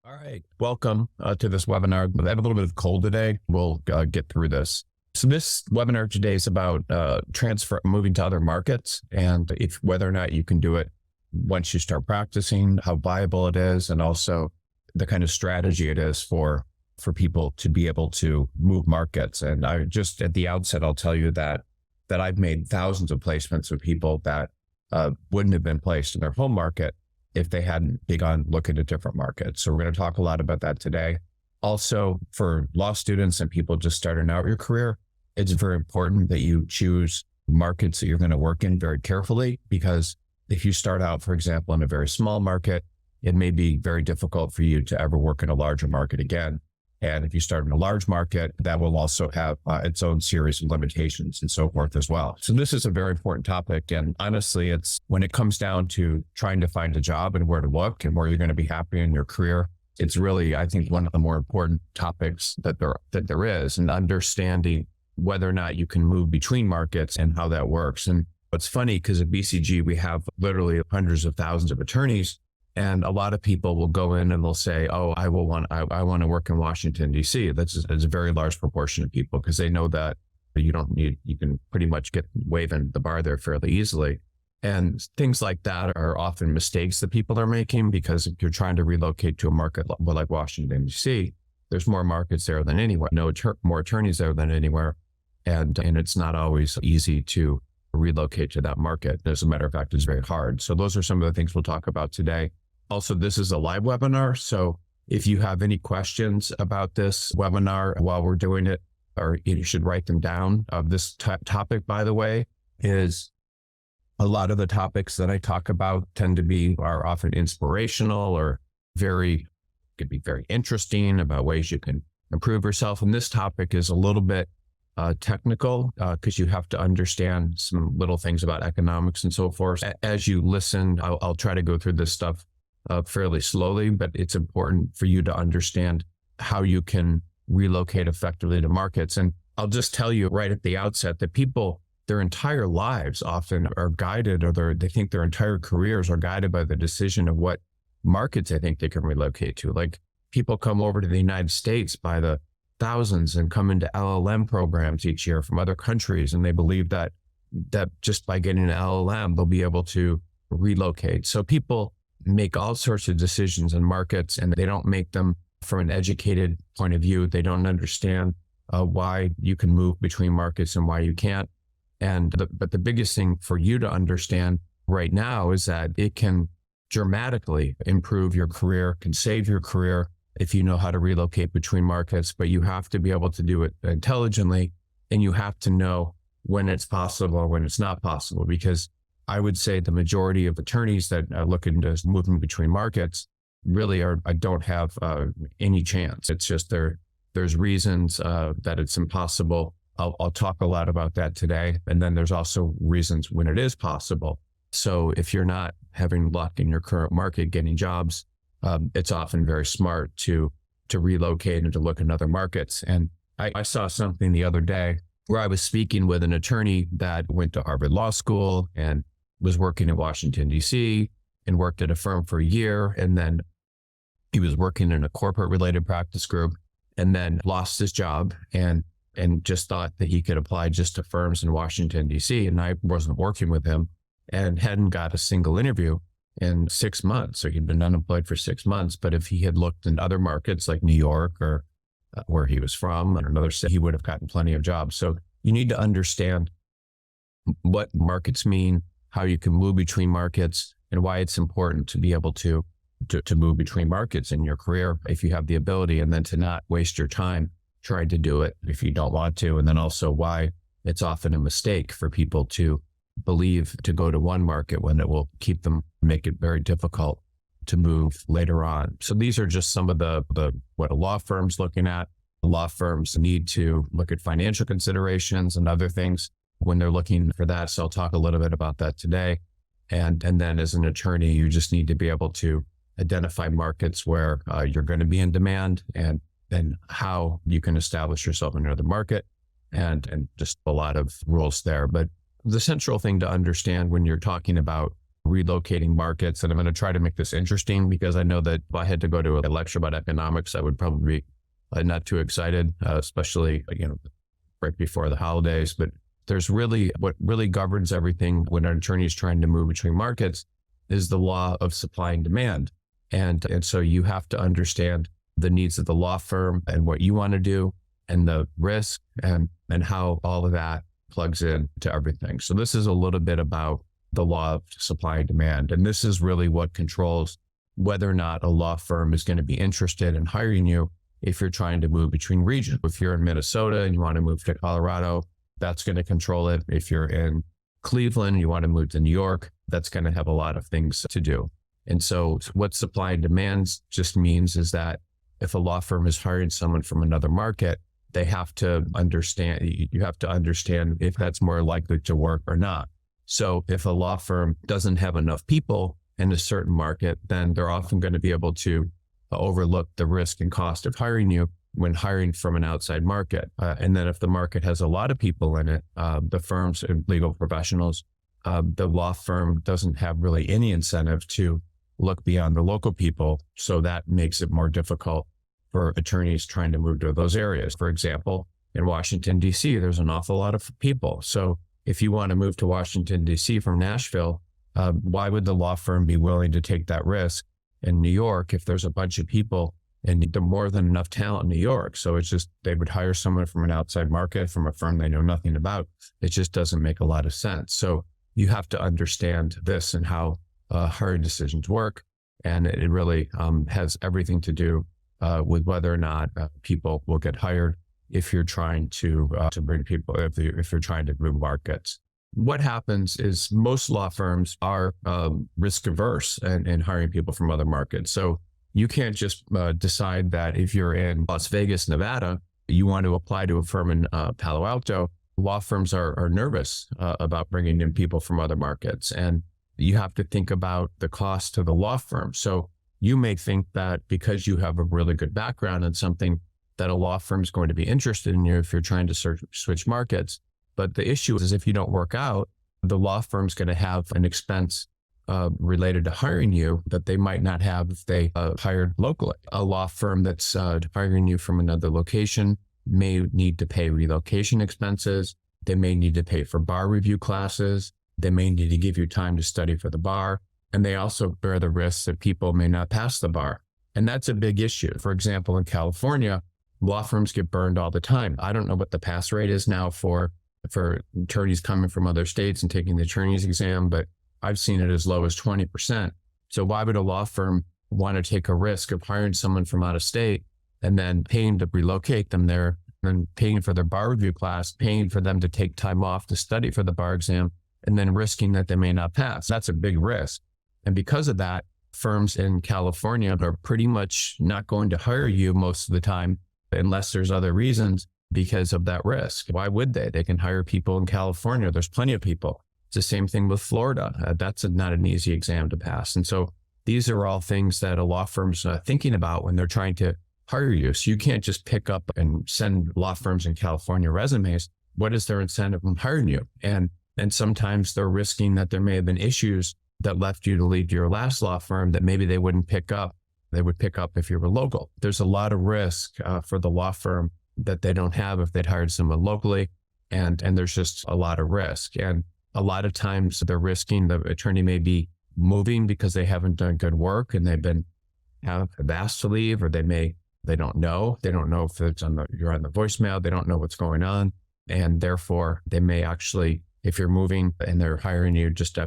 All right. Welcome to this webinar. I have a little bit of cold today. We'll get through this. So this webinar today is about moving to other markets, and if whether or not you can do it once you start practicing, how viable it is, and also the kind of strategy it is for people to be able to move markets. And I just at the outset, I'll tell you that I've made thousands of placements with people that wouldn't have been placed in their home market if they hadn't begun looking at different markets. So we're going to talk a lot about that today. Also, for law students and people just starting out your career, it's very important that you choose markets that you're going to work in very carefully, because if you start out, for example, in a very small market, it may be very difficult for you to ever work in a larger market again. And if you start in a large market, that will also have its own series of limitations and so forth as well. So this is a very important topic. And honestly, it's when it comes down to trying to find a job and where to look and where you're going to be happy in your career, it's really, I think, one of the more important topics that there is, and understanding whether or not you can move between markets and how that works. And it's funny because at BCG, we have literally hundreds of thousands of attorneys. And a lot of people will go in and they'll say, oh, I want to work in Washington, D.C. That's a very large proportion of people, because they know that you can pretty much get waving the bar there fairly easily. And things like that are often mistakes that people are making, because if you're trying to relocate to a market like Washington, D.C., there's more markets there than anywhere, more attorneys there than anywhere. And it's not always easy to relocate to that market. As a matter of fact, it's very hard. So those are some of the things we'll talk about today. Also, this is a live webinar. So if you have any questions about this webinar while we're doing it, or you should write them down. This topic, by the way, is a lot of the topics that I talk about are often inspirational or could be very interesting about ways you can improve yourself. And this topic is a little bit technical, because you have to understand some little things about economics and so forth. As you listen, I'll try to go through this stuff fairly slowly, but it's important for you to understand how you can relocate effectively to markets. And I'll just tell you right at the outset that people, their entire lives often are guided, or they think their entire careers are guided by the decision of what markets they think they can relocate to. Like, people come over to the United States by the thousands and come into LLM programs each year from other countries, and they believe that just by getting an LLM, they'll be able to relocate. So people make all sorts of decisions in markets, and they don't make them from an educated point of view. They don't understand why you can move between markets and why you can't. But the biggest thing for you to understand right now is that it can dramatically improve your career, can save your career if you know how to relocate between markets. But you have to be able to do it intelligently, and you have to know when it's possible or when it's not possible, because I would say the majority of attorneys that are looking to moving between markets really don't have any chance. It's just there's reasons that it's impossible. I'll talk a lot about that today. And then there's also reasons when it is possible. So if you're not having luck in your current market getting jobs, it's often very smart to relocate and to look in other markets. And I saw something the other day where I was speaking with an attorney that went to Harvard Law School and was working in Washington, D.C., and worked at a firm for a year. And then he was working in a corporate related practice group, and then lost his job and just thought that he could apply just to firms in Washington, D.C. And I wasn't working with him and hadn't got a single interview in 6 months. So he'd been unemployed for 6 months. But if he had looked in other markets like New York or where he was from, or another city, he would have gotten plenty of jobs. So you need to understand what markets mean, how you can move between markets, and why it's important to be able to move between markets in your career if you have the ability, and then to not waste your time trying to do it if you don't want to. And then also why it's often a mistake for people to believe to go to one market when it will make it very difficult to move later on. So these are just some of what a law firm's looking at. Law firms need to look at financial considerations and other things when they're looking for that. So I'll talk a little bit about that today. And then as an attorney, you just need to be able to identify markets where you're going to be in demand, and then how you can establish yourself in another market, and just a lot of rules there. But the central thing to understand when you're talking about relocating markets. And I'm going to try to make this interesting because I know that if I had to go to a lecture about economics, I would probably be not too excited, especially, right before the holidays. But there's really, what really governs everything when an attorney is trying to move between markets is the law of supply and demand. And so you have to understand the needs of the law firm and what you want to do and the risk and how all of that plugs in to everything. So this is a little bit about the law of supply and demand. And this is really what controls whether or not a law firm is going to be interested in hiring you if you're trying to move between regions. If you're in Minnesota and you want to move to Colorado, that's going to control it. If you're in Cleveland, you want to move to New York, that's going to have a lot of things to do. And so what supply and demand just means is that if a law firm is hiring someone from another market, they have to understand, you have to understand if that's more likely to work or not. So if a law firm doesn't have enough people in a certain market, then they're often going to be able to overlook the risk and cost of hiring you when hiring from an outside market. And then if the market has a lot of people in it, the firms and legal professionals, the law firm doesn't have really any incentive to look beyond the local people. So that makes it more difficult for attorneys trying to move to those areas. For example, in Washington, D.C., there's an awful lot of people. So if you want to move to Washington, D.C. from Nashville, why would the law firm be willing to take that risk in New York if there's a bunch of people and there's more than enough talent in New York? So it's just, they would hire someone from an outside market, from a firm they know nothing about. It just doesn't make a lot of sense. So you have to understand this and how hiring decisions work. And it really has everything to do with whether or not people will get hired if you're trying to bring people, if you're trying to move markets. What happens is most law firms are risk averse in hiring people from other markets. So you can't just decide that if you're in Las Vegas, Nevada, you want to apply to a firm in Palo Alto. Law firms are nervous about bringing in people from other markets. And you have to think about the cost to the law firm. So you may think that because you have a really good background in something that a law firm is going to be interested in you if you're trying to switch markets. But the issue is if you don't work out, the law firm's going to have an expense related to hiring you that they might not have if they hired locally. A law firm that's hiring you from another location may need to pay relocation expenses. They may need to pay for bar review classes. They may need to give you time to study for the bar. And they also bear the risk that people may not pass the bar. And that's a big issue. For example, in California, law firms get burned all the time. I don't know what the pass rate is now for attorneys coming from other states and taking the attorney's exam, but I've seen it as low as 20%. So why would a law firm want to take a risk of hiring someone from out of state and then paying to relocate them there, and paying for their bar review class, paying for them to take time off to study for the bar exam, and then risking that they may not pass? That's a big risk. And because of that, firms in California are pretty much not going to hire you most of the time unless there's other reasons because of that risk. Why would they? They can hire people in California. There's plenty of people. It's the same thing with Florida. That's not an easy exam to pass. And so these are all things that a law firm's thinking about when they're trying to hire you. So you can't just pick up and send law firms in California resumes. What is their incentive in hiring you? And sometimes they're risking that there may have been issues that left you to leave your last law firm that maybe they wouldn't pick up. They would pick up if you were local. There's a lot of risk for the law firm that they don't have if they'd hired someone locally. And there's just a lot of risk. And a lot of times they're risking, the attorney may be moving because they haven't done good work and have asked to leave, or they don't know if it's you're on the voicemail, they don't know what's going on. And therefore they may actually, if you're moving and they're hiring you just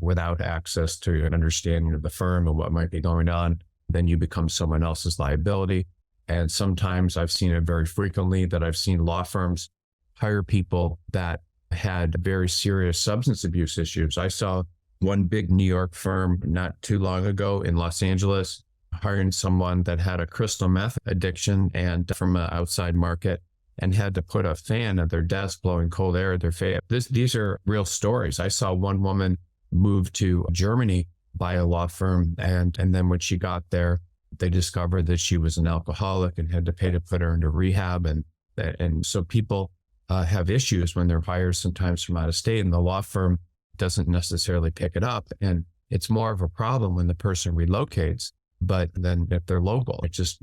without access to an understanding of the firm and what might be going on, then you become someone else's liability. And sometimes I've seen it very frequently that I've seen law firms hire people that had very serious substance abuse issues. I saw one big New York firm not too long ago in Los Angeles hiring someone that had a crystal meth addiction and from an outside market, and had to put a fan at their desk blowing cold air at their face. These are real stories. I saw one woman move to Germany by a law firm, and then when she got there, they discovered that she was an alcoholic and had to pay to put her into rehab. And so people have issues when they're hired sometimes from out of state, and the law firm doesn't necessarily pick it up. And It's more of a problem when the person relocates, but then if they're local, it just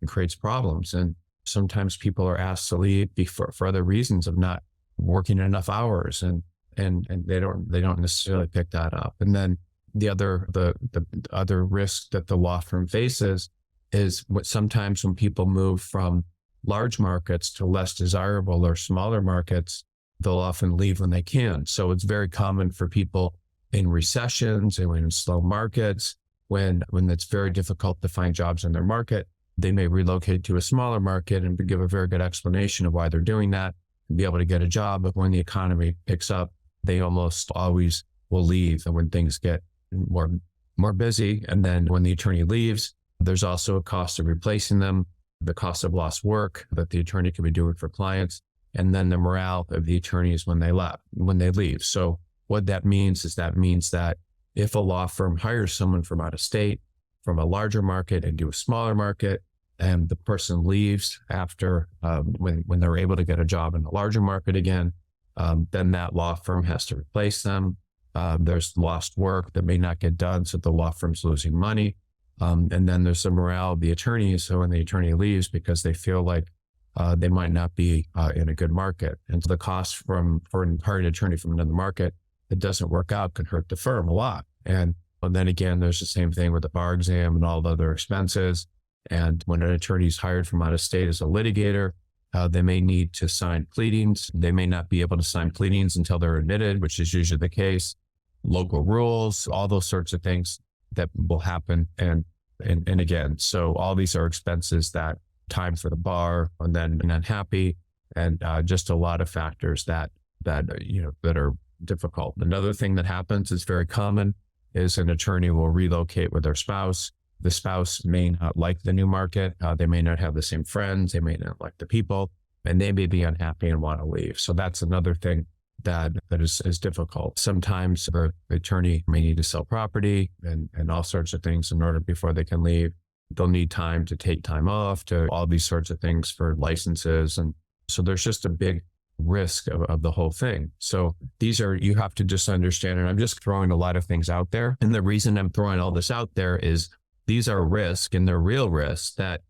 creates problems. And sometimes people are asked to leave for other reasons of not working enough hours, and they don't necessarily pick that up. And then the other risk that the law firm faces is what sometimes when people move from large markets to less desirable or smaller markets, they'll often leave when they can. So it's very common for people in recessions and in slow markets, when it's very difficult to find jobs in their market, they may relocate to a smaller market and give a very good explanation of why they're doing that and be able to get a job. But when the economy picks up, they almost always will leave. And when things get more busy, and then when the attorney leaves, there's also a cost of replacing them, the cost of lost work that the attorney can be doing for clients, and then the morale of the attorneys when they leave. So what that means is that if a law firm hires someone from out of state, from a larger market into a smaller market, and the person leaves after when they're able to get a job in a larger market again, then that law firm has to replace them. There's lost work that may not get done, so the law firm's losing money. And then there's the morale of the attorneys. So when the attorney leaves because they feel like they might not be in a good market. And so the cost for hiring an attorney from another market that doesn't work out can hurt the firm a lot. And then again, there's the same thing with the bar exam and all the other expenses. And when an attorney is hired from out of state as a litigator, they may need to sign pleadings. They may not be able to sign pleadings until they're admitted, which is usually the case. Local rules, all those sorts of things that will happen. And again, so all these are expenses, that time for the bar, and then unhappy, and just a lot of factors that are difficult. Another thing that happens is very common is an attorney will relocate with their spouse. The spouse may not like the new market. They may not have the same friends. They may not like the people, and they may be unhappy and want to leave. So that's another thing that is difficult. Sometimes the attorney may need to sell property and all sorts of things in order before they can leave. They'll need time to take time off, to all these sorts of things for licenses. And so there's just a big risk of the whole thing. So you have to just understand, and I'm just throwing a lot of things out there. And the reason I'm throwing all this out there is these are risks, and they're real risks that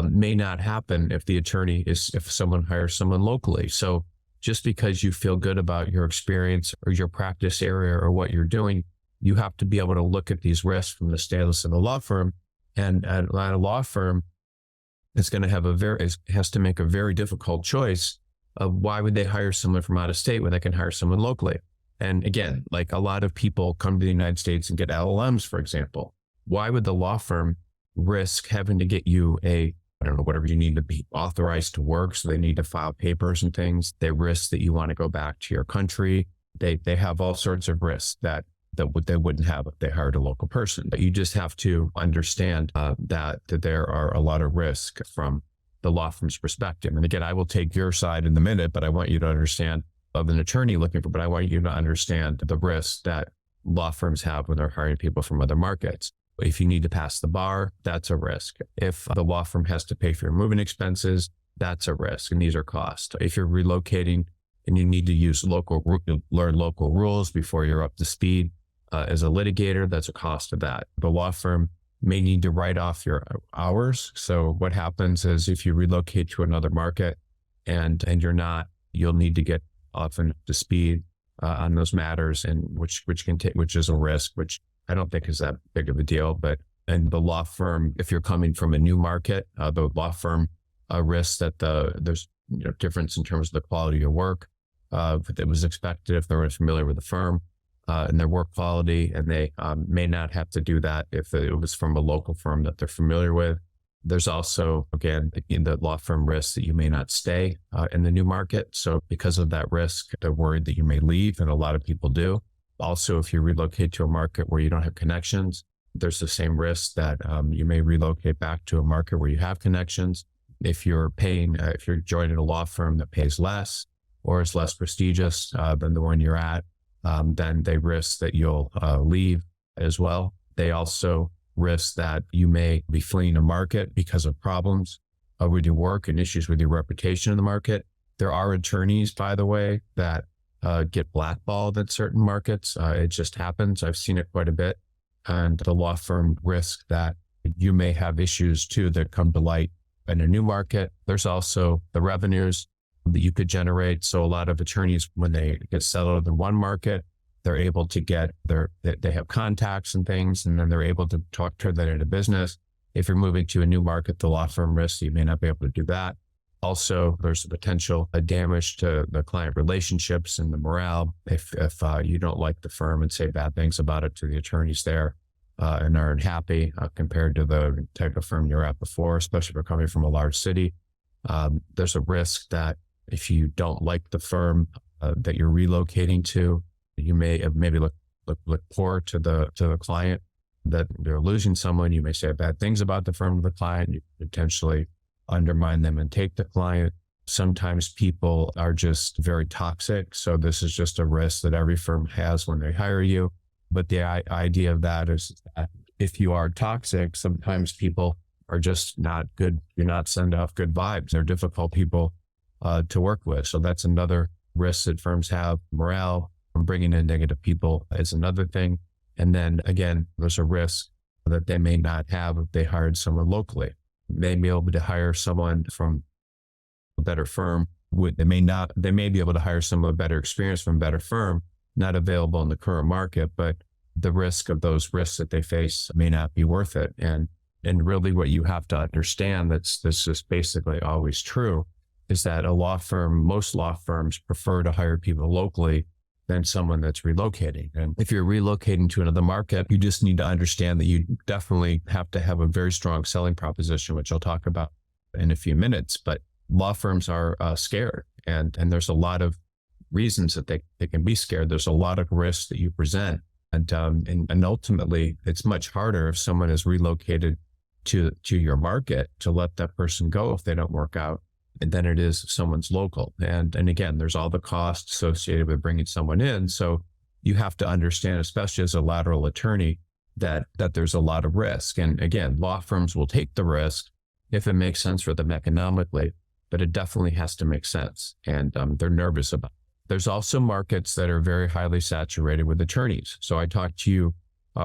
may not happen if someone hires someone locally. So just because you feel good about your experience or your practice area or what you're doing, you have to be able to look at these risks from the status of a law firm. And a law firm is going to has to make a very difficult choice of why would they hire someone from out of state when they can hire someone locally. And again, like a lot of people come to the United States and get LLMs, for example. Why would the law firm risk having to get you whatever you need to be authorized to work? So they need to file papers and things. They risk that you want to go back to your country. They have all sorts of risks that they wouldn't have if they hired a local person. But you just have to understand that there are a lot of risk from the law firm's perspective. And again, I will take your side in a minute, but I want you to understand of an attorney but I want you to understand the risks that law firms have when they're hiring people from other markets. If you need to pass the bar, that's a risk. If the law firm has to pay for your moving expenses, that's a risk. And these are costs. If you're relocating and you need to learn local rules before you're up to speed as a litigator, that's a cost of that. The law firm may need to write off your hours. So what happens is if you relocate to another market and you're not, you'll need to get often up to speed on those matters, and which is a risk, which I don't think is that big of a deal. And the law firm, if you're coming from a new market, the law firm risks that there's difference in terms of the quality of work that was expected if they were familiar with the firm and their work quality, and they may not have to do that if it was from a local firm that they're familiar with. There's also, again, in the law firm risks that you may not stay in the new market. So because of that risk, they're worried that you may leave, and a lot of people do. Also, if you relocate to a market where you don't have connections, there's the same risk that you may relocate back to a market where you have connections. If you're joining a law firm that pays less or is less prestigious than the one you're at, then they risk that you'll leave as well. They also risk that you may be fleeing a market because of problems with your work and issues with your reputation in the market. There are attorneys, by the way, that get blackballed at certain markets. It just happens. I've seen it quite a bit. and the law firm risk that you may have issues too that come to light in a new market. There's also the revenues that you could generate. So a lot of attorneys, when they get settled in one market, they're able to they have contacts and things, and then they're able to turn that into business. If you're moving to a new market, the law firm risk, you may not be able to do that. Also, there's a potential damage to the client relationships and the morale if you don't like the firm and say bad things about it to the attorneys there and are unhappy compared to the type of firm you're at before, especially if you're coming from a large city. There's a risk that if you don't like the firm that you're relocating to, you may maybe look poor to the client, that they're losing someone. You may say bad things about the firm to the client. You potentially undermine them and take the client. Sometimes people are just very toxic. So this is just a risk that every firm has when they hire you. But the idea of that is that if you are toxic, sometimes people are just not good. You're not sending off good vibes. They're difficult people to work with. So that's another risk that firms have. Morale from bringing in negative people is another thing. And then again, there's a risk that they may not have if they hired someone locally. They may be able to hire someone from a better firm. They may be able to hire someone with better experience from a better firm, not available in the current market, but the risk of those risks that they face may not be worth it. And really what you have to understand, this is basically always true, is that most law firms prefer to hire people locally than someone that's relocating. And if you're relocating to another market, you just need to understand that you definitely have to have a very strong selling proposition, which I'll talk about in a few minutes. But law firms are scared, and there's a lot of reasons that they can be scared. There's a lot of risks that you present. And ultimately, it's much harder if someone is relocated to your market to let that person go if they don't work out than it is if someone's local. And again, there's all the costs associated with bringing someone in. So you have to understand, especially as a lateral attorney, that there's a lot of risk. And again, law firms will take the risk if it makes sense for them economically, but it definitely has to make sense. And they're nervous about it. There's also markets that are very highly saturated with attorneys. So I talked to you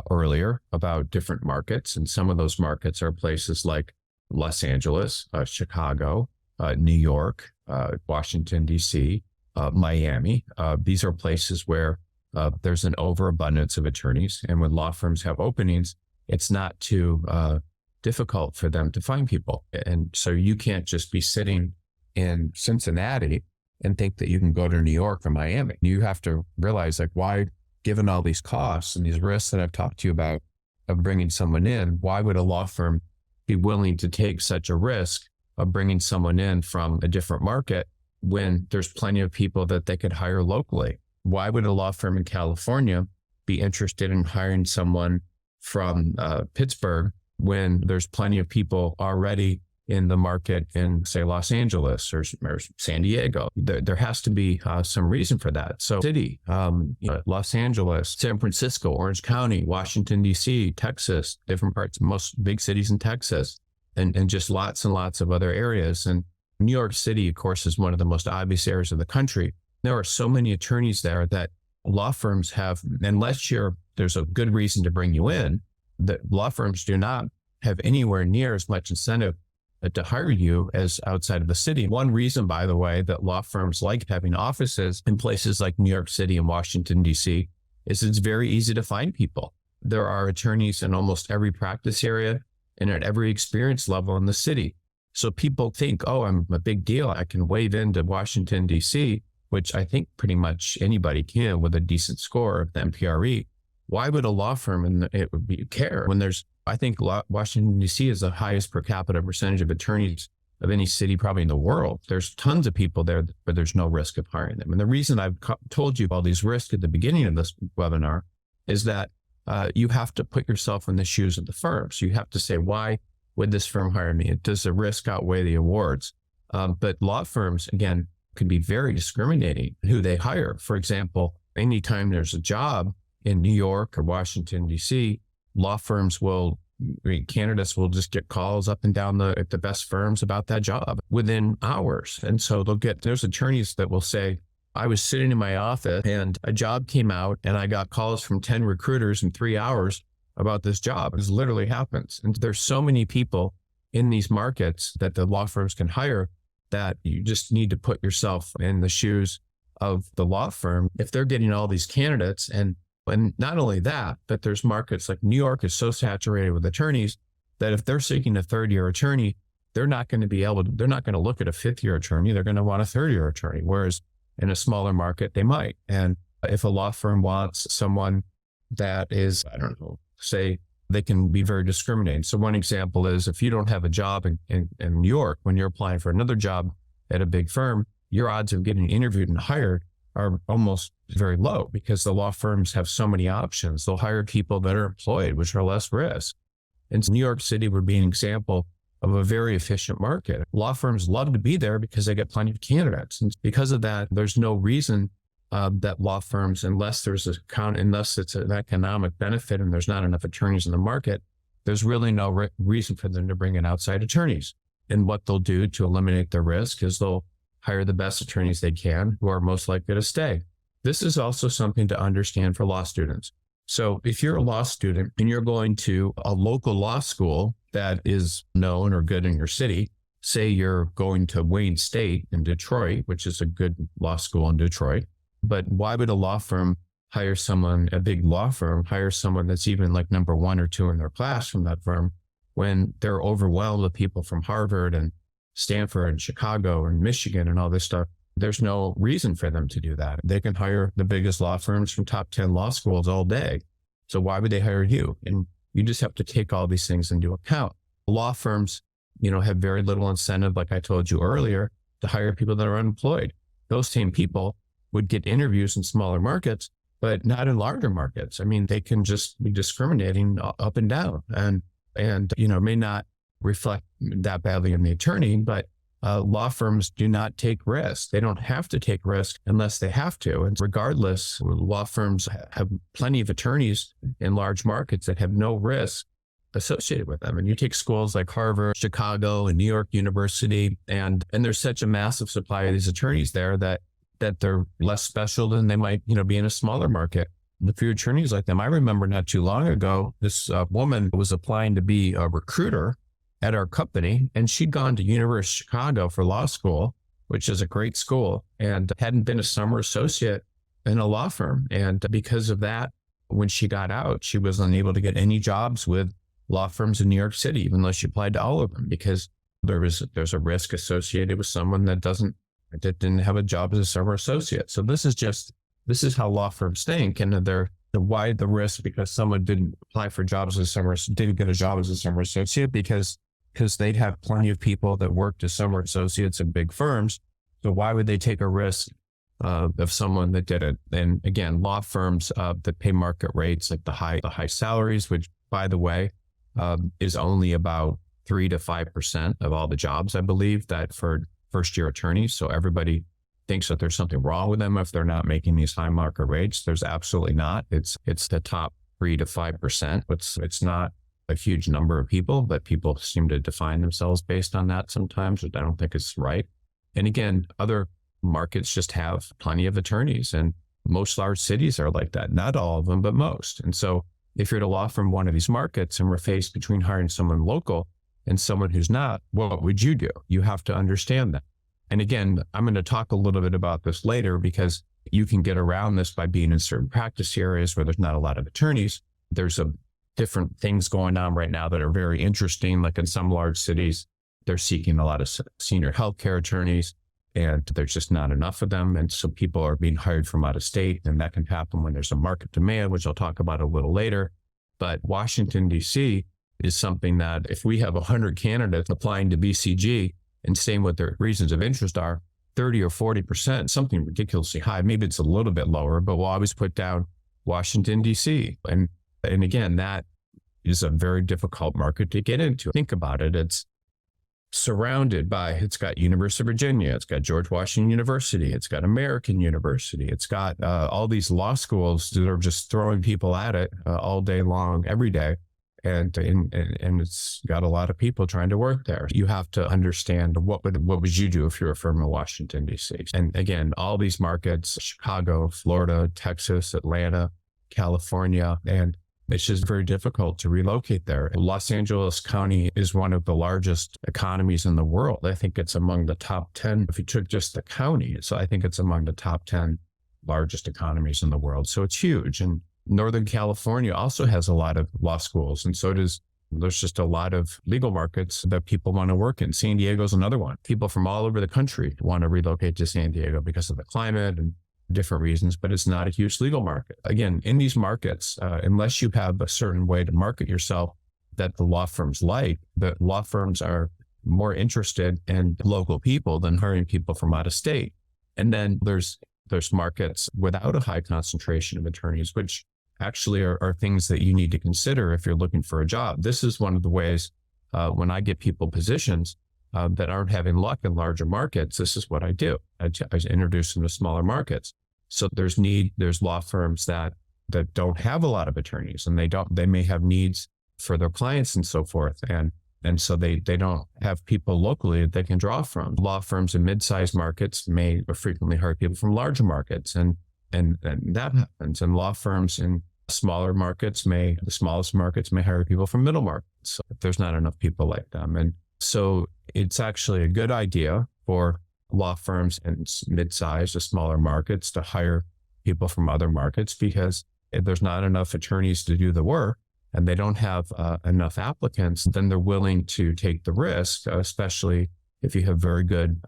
earlier about different markets, and some of those markets are places like Los Angeles, Chicago, New York, Washington, D.C., Miami. These are places where there's an overabundance of attorneys. And when law firms have openings, it's not too difficult for them to find people. And so you can't just be sitting in Cincinnati and think that you can go to New York or Miami. You have to realize, like, why, given all these costs and these risks that I've talked to you about of bringing someone in, why would a law firm be willing to take such a risk of bringing someone in from a different market when there's plenty of people that they could hire locally? Why would a law firm in California be interested in hiring someone from Pittsburgh when there's plenty of people already in the market in, say, Los Angeles or San Diego? There has to be some reason for that. So Los Angeles, San Francisco, Orange County, Washington, D.C., Texas, different parts, most big cities in Texas, and just lots and lots of other areas. And New York City, of course, is one of the most obvious areas of the country. There are so many attorneys there that law firms have, unless there's a good reason to bring you in, that law firms do not have anywhere near as much incentive to hire you as outside of the city. One reason, by the way, that law firms like having offices in places like New York City and Washington, D.C., is it's very easy to find people. There are attorneys in almost every practice area and at every experience level in the city. So people think, oh, I'm a big deal. I can wade into Washington, D.C., which I think pretty much anybody can with a decent score of the MPRE. Why would a law firm care when I think Washington, D.C. is the highest per capita percentage of attorneys of any city probably in the world. There's tons of people there, but there's no risk of hiring them. And the reason I've told you all these risks at the beginning of this webinar is that you have to put yourself in the shoes of the firm. So you have to say, why would this firm hire me? Does the risk outweigh the awards? But law firms, again, can be very discriminating in who they hire. For example, anytime there's a job in New York or Washington, D.C., candidates will just get calls up and down at the best firms about that job within hours. And so there's attorneys that will say, I was sitting in my office and a job came out and I got calls from 10 recruiters in 3 hours about this job. This literally happens. And there's so many people in these markets that the law firms can hire that you just need to put yourself in the shoes of the law firm. If they're getting all these candidates, and not only that, but there's markets like New York is so saturated with attorneys that if they're seeking a third-year attorney, they're not going to look at a fifth-year attorney. They're going to want a third-year attorney. Whereas in a smaller market, they might. And if a law firm wants someone that is, I don't know, say they can be very discriminating. So one example is if you don't have a job in New York, when you're applying for another job at a big firm, your odds of getting interviewed and hired are almost very low because the law firms have so many options. They'll hire people that are employed, which are less risk. And New York City would be an example of a very efficient market. Law firms love to be there because they get plenty of candidates. And because of that, there's no reason that law firms, unless it's an economic benefit and there's not enough attorneys in the market, there's really no reason for them to bring in outside attorneys. And what they'll do to eliminate the risk is they'll hire the best attorneys they can who are most likely to stay. This is also something to understand for law students. So if you're a law student and you're going to a local law school that is known or good in your city, say you're going to Wayne State in Detroit, which is a good law school in Detroit, but why would a law firm hire someone, a big law firm, hire someone that's even like number 1 or 2 in their class from that firm when they're overwhelmed with people from Harvard and Stanford and Chicago and Michigan and all this stuff? There's no reason for them to do that. They can hire the biggest law firms from top 10 law schools all day. So why would they hire you? And you just have to take all these things into account. Law firms, have very little incentive, like I told you earlier, to hire people that are unemployed. Those same people would get interviews in smaller markets, but not in larger markets. I mean, they can just be discriminating up and down and may not reflect that badly on the attorney, but law firms do not take risks. They don't have to take risks unless they have to. And regardless, law firms have plenty of attorneys in large markets that have no risk associated with them. And you take schools like Harvard, Chicago, and New York University, and there's such a massive supply of these attorneys there that they're less special than they might, be in a smaller market. The few attorneys like them. I remember not too long ago, this woman was applying to be a recruiter at our company, and she'd gone to University of Chicago for law school, which is a great school, and hadn't been a summer associate in a law firm. And because of that, when she got out, she was unable to get any jobs with law firms in New York City, even though she applied to all of them, because there's a risk associated with someone that didn't have a job as a summer associate. So this is how law firms think, and they're why the risk because someone didn't apply for jobs didn't get a job as a summer associate because they'd have plenty of people that worked as summer associates in big firms. So why would they take a risk of someone that did it? And again, law firms that pay market rates, like the high salaries, which by the way, is only about 3 to 5% of all the jobs, I believe, that for first-year attorneys. So everybody thinks that there's something wrong with them if they're not making these high market rates. There's absolutely not. It's the top 3 to 5%. It's not a huge number of people, but people seem to define themselves based on that sometimes, which I don't think is right. And again, other markets just have plenty of attorneys, and most large cities are like that. Not all of them, but most. And so if you're at a law firm in one of these markets and we're faced between hiring someone local and someone who's not, what would you do? You have to understand that. And again, I'm going to talk a little bit about this later because you can get around this by being in certain practice areas where there's not a lot of attorneys. There's different things going on right now that are very interesting. Like in some large cities, they're seeking a lot of senior healthcare attorneys, and there's just not enough of them. And so people are being hired from out of state, and that can happen when there's a market demand, which I'll talk about a little later. But Washington, D.C. is something that if we have 100 candidates applying to BCG and saying what their reasons of interest are, 30 or 40%, something ridiculously high. Maybe it's a little bit lower, but we'll always put down Washington, D.C. And again, that is a very difficult market to get into. Think about it. It's got University of Virginia, it's got George Washington University, it's got American University, it's got all these law schools that are just throwing people at it all day long, every day. And it's got a lot of people trying to work there. You have to understand what would you do if you're a firm in Washington, D.C. And again, all these markets, Chicago, Florida, Texas, Atlanta, California, and It's just very difficult to relocate there. Los Angeles County is one of the largest economies in the world. I think it's among the top 10, if you took just the county. So I think it's among the top 10 largest economies in the world. So it's huge. And Northern California also has a lot of law schools. And so there's just a lot of legal markets that people want to work in. San Diego's another one. People from all over the country want to relocate to San Diego because of the climate and different reasons, but it's not a huge legal market. Again, in these markets, unless you have a certain way to market yourself that the law firms like, the law firms are more interested in local people than hiring people from out of state. And then there's markets without a high concentration of attorneys, which actually are things that you need to consider if you're looking for a job. This is one of the ways when I get people positions that aren't having luck in larger markets, this is what I do. I introduce them to smaller markets. So there's law firms that don't have a lot of attorneys, and they may have needs for their clients and so forth. And so they don't have people locally that they can draw from. Law firms in mid-sized markets may frequently hire people from larger markets, and that happens. And law firms in smaller markets the smallest markets may hire people from middle markets. So if there's not enough people like them. And so it's actually a good idea for law firms in mid-sized or smaller markets to hire people from other markets, because if there's not enough attorneys to do the work and they don't have enough applicants, then they're willing to take the risk, especially if you have very good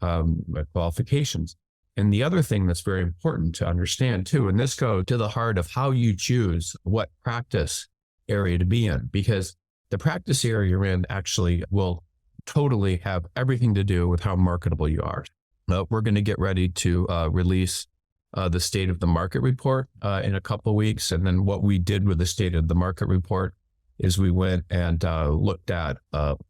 qualifications. And the other thing that's very important to understand too, and this goes to the heart of how you choose what practice area to be in, because the practice area you're in actually will totally have everything to do with how marketable you are. We're going to get ready to release the state of the market report in a couple of weeks. And then what we did with the state of the market report is we went and looked at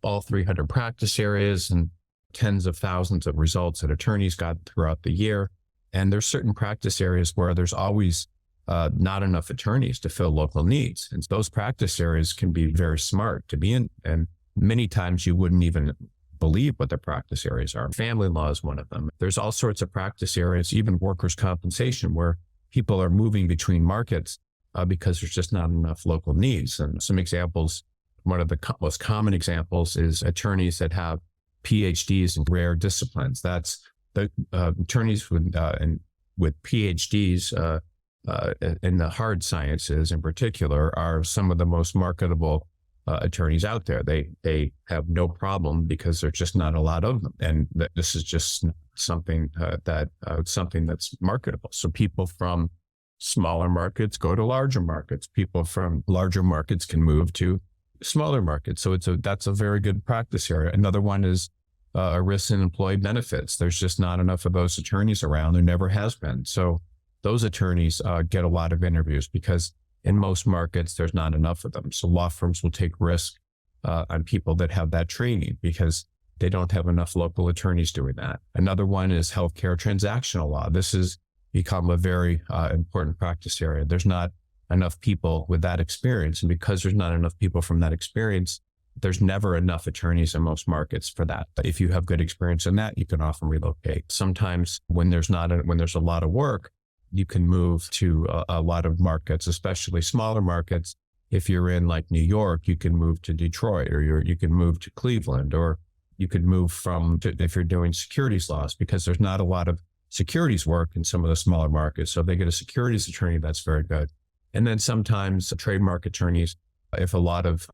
all 300 practice areas and tens of thousands of results that attorneys got throughout the year. And there's certain practice areas where there's always not enough attorneys to fill local needs. And those practice areas can be very smart to be in. And many times you wouldn't even believe what the practice areas are. Family law is one of them. There's all sorts of practice areas, even workers' compensation, where people are moving between markets because there's just not enough local needs. And some examples, one of the most common examples is attorneys that have PhDs in rare disciplines. That's the attorneys with PhDs in the hard sciences in particular are some of the most marketable attorneys out there. They have no problem because there's just not a lot of them. And this is just something something that's marketable. So people from smaller markets go to larger markets. People from larger markets can move to smaller markets. So that's a very good practice area. Another one is risk and employee benefits. There's just not enough of those attorneys around. There never has been. So those attorneys get a lot of interviews because in most markets, there's not enough of them. So law firms will take risk on people that have that training because they don't have enough local attorneys doing that. Another one is healthcare transactional law. This has become a very important practice area. There's not enough people with that experience. And because there's not enough people from that experience, there's never enough attorneys in most markets for that. But if you have good experience in that, you can often relocate. Sometimes when there's a lot of work, you can move to a lot of markets, especially smaller markets. If you're in like New York, you can move to Detroit, or you can move to Cleveland, or you could move if you're doing securities laws, because there's not a lot of securities work in some of the smaller markets. So if they get a securities attorney, that's very good. And then sometimes trademark attorneys, if a lot of,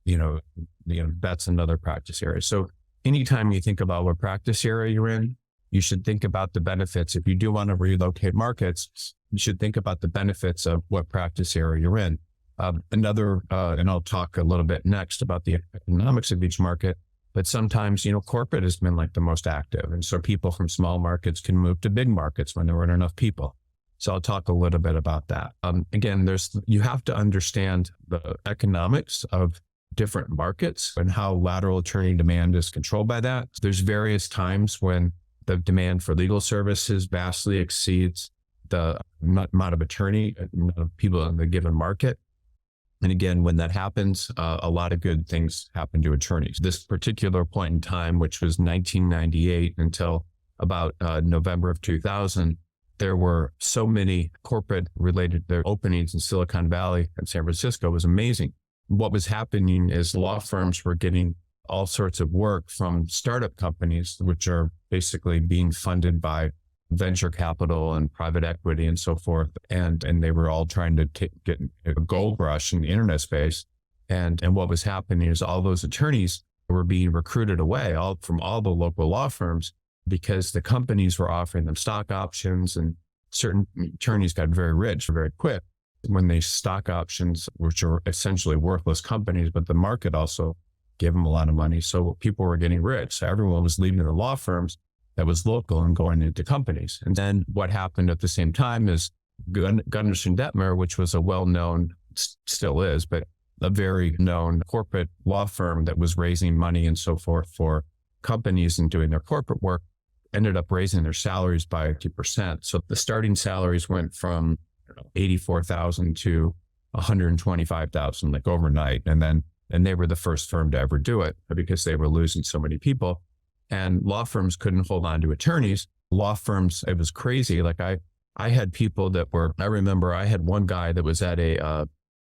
that's another practice area. So anytime you think about what practice area you're in, you should think about the benefits. If you do want to relocate markets, you should think about the benefits of what practice area you're in. And I'll talk a little bit next about the economics of each market, but sometimes, corporate has been like the most active. And so people from small markets can move to big markets when there aren't enough people. So I'll talk a little bit about that. Again, you have to understand the economics of different markets and how lateral attorney demand is controlled by that. There's various times when the demand for legal services vastly exceeds the amount of people in the given market. And again, when that happens, a lot of good things happen to attorneys. This particular point in time, which was 1998 until about November of 2000, there were so many corporate related openings in Silicon Valley and San Francisco. It was amazing. what was happening is law firms were getting all sorts of work from startup companies, which are basically being funded by venture capital and private equity and so forth. And they were all trying to get a gold rush in the internet space. And what was happening is all those attorneys were being recruited away from all the local law firms because the companies were offering them stock options, and certain attorneys got very rich very quick when they stock options, which are essentially worthless companies, but the market also gave them a lot of money. So people were getting rich. So everyone was leaving the law firms that was local and going into companies. And then what happened at the same time is Gunderson Detmer, which was a well-known, still is, but a very known corporate law firm that was raising money and so forth for companies and doing their corporate work, ended up raising their salaries by 50%. So the starting salaries went from 84,000 to 125,000, like overnight. And they were the first firm to ever do it because they were losing so many people. And law firms couldn't hold on to attorneys. Law firms, it was crazy. Like I had people I remember I had one guy that was at a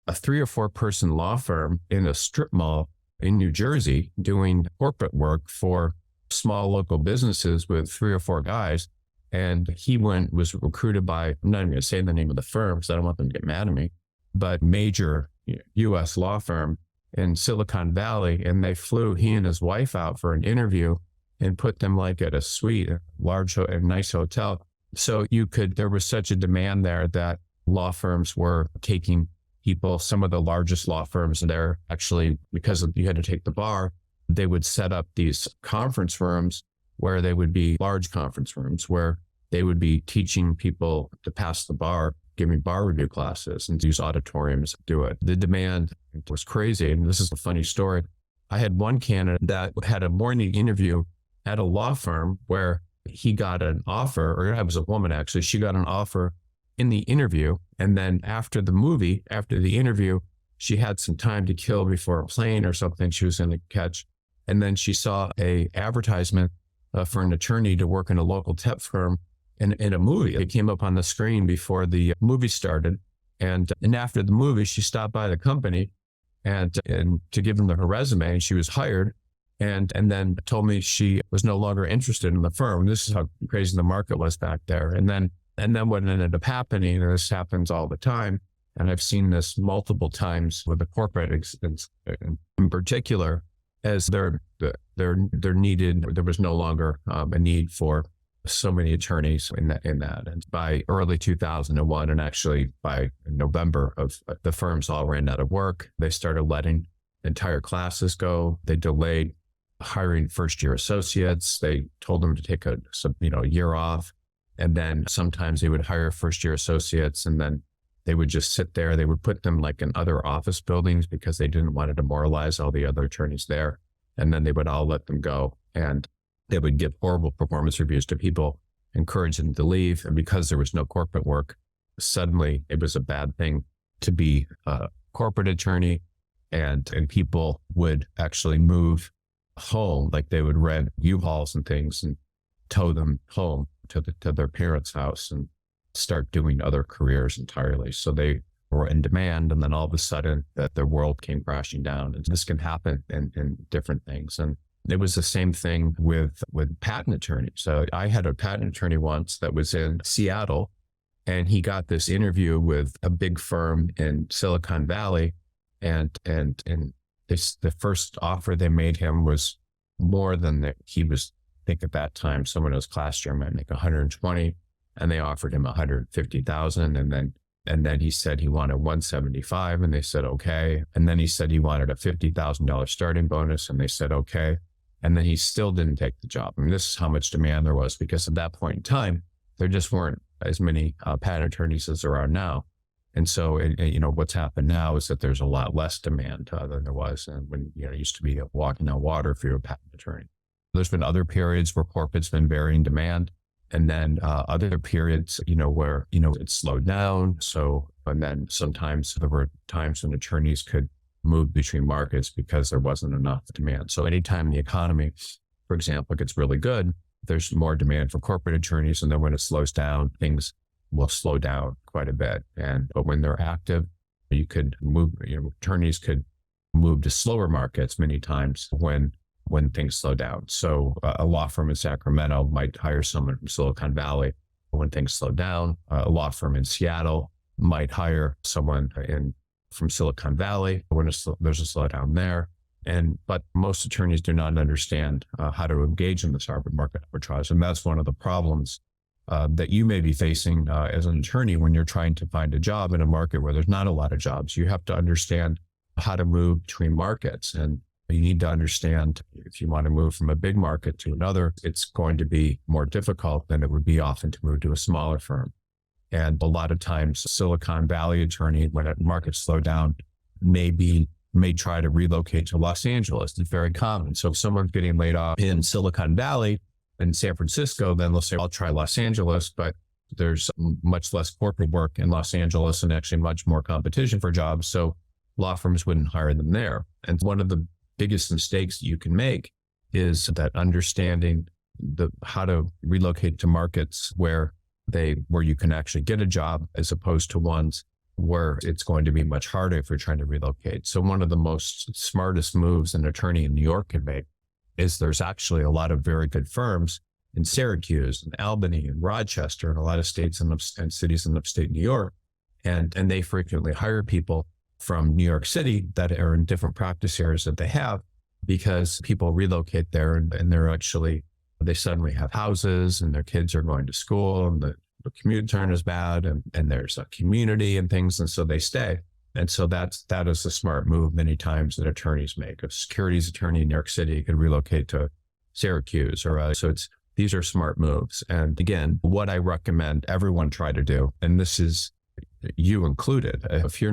3 or 4 person law firm in a strip mall in New Jersey doing corporate work for small local businesses with 3 or 4 guys. And he was recruited by, I'm not even going to say the name of the firm because I don't want them to get mad at me, but major US law firm in Silicon Valley. And they flew he and his wife out for an interview and put them like at a suite, a nice hotel. So there was such a demand there that law firms were taking people. Some of the largest law firms there, actually, because you had to take the bar, they would set up these conference rooms where they would be large conference rooms where they would be teaching people to pass the bar, giving bar review classes, and use auditoriums to do it. The demand was crazy. And this is a funny story. I had one candidate that had a morning interview at a law firm where he got an offer, or it was a woman actually, she got an offer in the interview. And then after the interview, she had some time to kill before a plane or something she was going to catch. And then she saw a advertisement for an attorney to work in a local tech firm in a movie. It came up on the screen before the movie started. And after the movie, she stopped by the company and to give them her resume, and she was hired. And then told me she was no longer interested in the firm. This is how crazy the market was back there. And then what ended up happening, and this happens all the time, and I've seen this multiple times with the corporate in particular, as there was no longer a need for so many attorneys in that. And by early 2001, and actually by November the firms all ran out of work. They started letting entire classes go. They delayed hiring first-year associates. They told them to take a year off. And then sometimes they would hire first-year associates, and then they would just sit there. They would put them like in other office buildings because they didn't want to demoralize all the other attorneys there. And then they would all let them go. And they would give horrible performance reviews to people, encourage them to leave. And because there was no corporate work, suddenly it was a bad thing to be a corporate attorney. And people would actually move home, like they would rent U-Hauls and things and tow them home to their parents' house and start doing other careers entirely. So they were in demand, and then all of a sudden that their world came crashing down. And this can happen in different things. And it was the same thing with patent attorneys. So I had a patent attorney once that was in Seattle, and he got this interview with a big firm in Silicon Valley, and the first offer they made him was more than he was. I think at that time, someone who was class chair might make 120, and they offered him 150,000. And then he said he wanted 175, and they said, okay. And then he said he wanted a $50,000 starting bonus, and they said, okay. And then he still didn't take the job. I mean, this is how much demand there was, because at that point in time, there just weren't as many patent attorneys as there are now. And so, what's happened now is that there's a lot less demand than there was when, it used to be walking on water if you're a patent attorney. There's been other periods where corporate's been varying demand, and then other periods, where, it slowed down. So, and then sometimes there were times when attorneys could move between markets because there wasn't enough demand. So anytime the economy, for example, gets really good, there's more demand for corporate attorneys. And then when it slows down, things will slow down quite a bit. But when they're active, you could move, attorneys could move to slower markets many times when things slow down. So a law firm in Sacramento might hire someone from Silicon Valley when things slow down. A law firm in Seattle might hire someone from Silicon Valley when there's a slowdown there. But most attorneys do not understand how to engage in this market arbitrage. And that's one of the problems that you may be facing as an attorney when you're trying to find a job in a market where there's not a lot of jobs. You have to understand how to move between markets. And you need to understand if you want to move from a big market to another, it's going to be more difficult than it would be often to move to a smaller firm. And a lot of times, a Silicon Valley attorney, when a market slow down, may try to relocate to Los Angeles. It's very common. So if someone's getting laid off in Silicon Valley, in San Francisco, then they'll say, I'll try Los Angeles, but there's much less corporate work in Los Angeles and actually much more competition for jobs. So law firms wouldn't hire them there. And one of the biggest mistakes you can make is that understanding how to relocate to markets where you can actually get a job as opposed to ones where it's going to be much harder if you're trying to relocate. So one of the most smartest moves an attorney in New York can make is there's actually a lot of very good firms in Syracuse and Albany and Rochester and a lot of states and cities in upstate New York. And they frequently hire people from New York City that are in different practice areas that they have, because people relocate there and they suddenly have houses and their kids are going to school and the commute turn is bad and there's a community and things. And so they stay. And so that is a smart move many times that attorneys make. A securities attorney in New York City could relocate to Syracuse these are smart moves. And again, what I recommend everyone try to do, and this is you included, if you're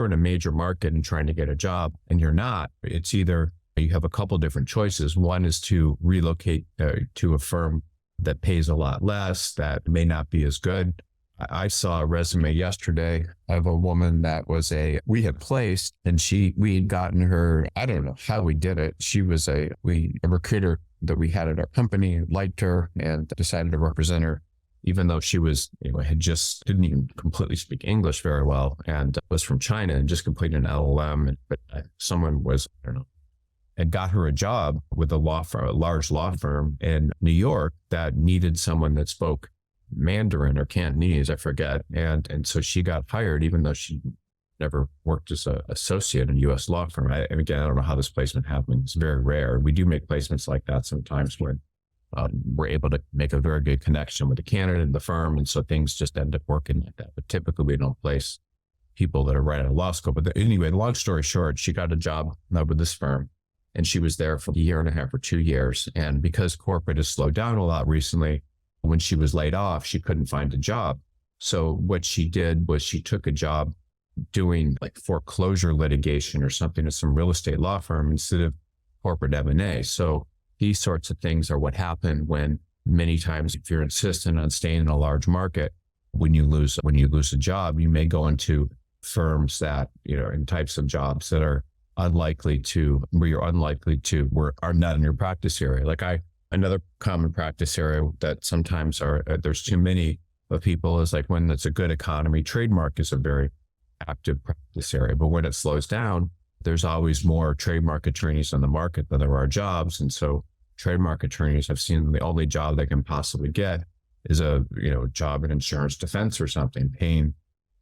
in a major market and trying to get a job and you're not, it's either you have a couple different choices. One is to relocate to a firm that pays a lot less, that may not be as good. I saw a resume yesterday of a woman that we had placed, and we had gotten her, I don't know how we did it. She was a recruiter that we had at our company, liked her and decided to represent her, even though she was, didn't even completely speak English very well and was from China and just completed an LLM. But someone had got her a job with a large law firm in New York that needed someone that spoke Mandarin or Cantonese, I forget. And so she got hired, even though she never worked as an associate in a U.S. law firm. Again, I don't know how this placement happened. It's very rare. We do make placements like that sometimes when we're able to make a very good connection with the candidate and the firm. And so things just end up working like that. But typically we don't place people that are right out of law school. But anyway, long story short, she got a job with this firm and she was there for a year and a half or 2 years. And because corporate has slowed down a lot recently, when she was laid off, she couldn't find a job. So what she did was she took a job doing like foreclosure litigation or something at some real estate law firm instead of corporate M&A. So these sorts of things are what happen when many times if you're insistent on staying in a large market, when you lose a job, you may go into firms that, in types of jobs that are are not in your practice area. Another common practice area that sometimes there's too many of people is like when it's a good economy, trademark is a very active practice area. But when it slows down, there's always more trademark attorneys on the market than there are jobs. And so trademark attorneys have seen the only job they can possibly get is a job in insurance defense or something, paying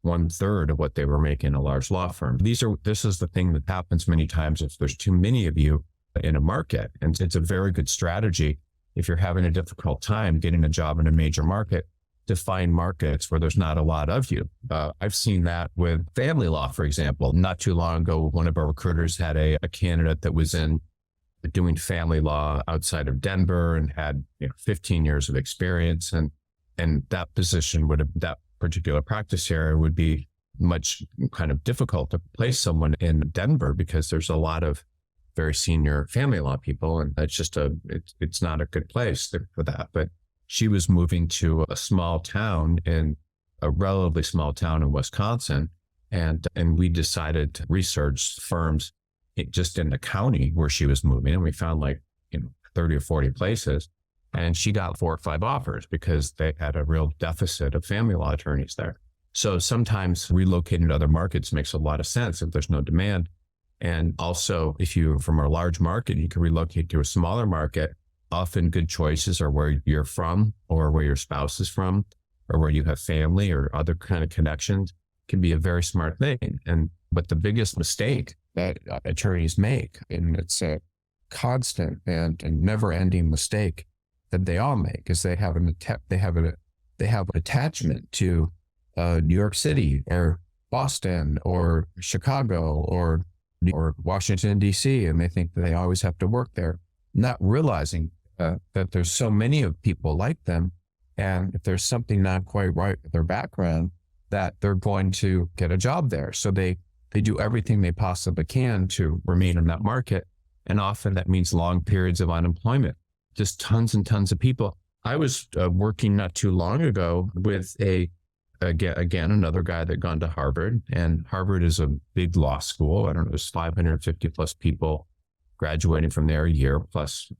1/3 of what they were making in a large law firm. This is the thing that happens many times if there's too many of you in a market. And it's a very good strategy if you're having a difficult time getting a job in a major market to find markets where there's not a lot of you. I've seen that with family law, for example. Not too long ago, one of our recruiters had a candidate that was doing family law outside of Denver and had 15 years of experience. And that that particular practice area would be much kind of difficult to place someone in Denver because there's a lot of very senior family law people. And it's not a good place for that. But she was moving to a relatively small town in Wisconsin. And we decided to research firms just in the county where she was moving. And we found 30 or 40 places. And she got 4 or 5 offers because they had a real deficit of family law attorneys there. So sometimes relocating to other markets makes a lot of sense if there's no demand. And also, if you're from a large market, you can relocate to a smaller market. Often good choices are where you're from or where your spouse is from or where you have family or other kind of connections. Can be a very smart thing. But the biggest mistake that attorneys make, and it's a constant and never ending mistake that they all make, is they have an attachment to New York City or Boston or Chicago or Washington, D.C., and they think that they always have to work there, not realizing that there's so many of people like them. And if there's something not quite right with their background, that they're going to get a job there. So they do everything they possibly can to remain in that market. And often that means long periods of unemployment, just tons and tons of people. I was working not too long ago with again, another guy that gone to Harvard, and Harvard is a big law school. I don't know, there's 550 plus people graduating from there a year, plus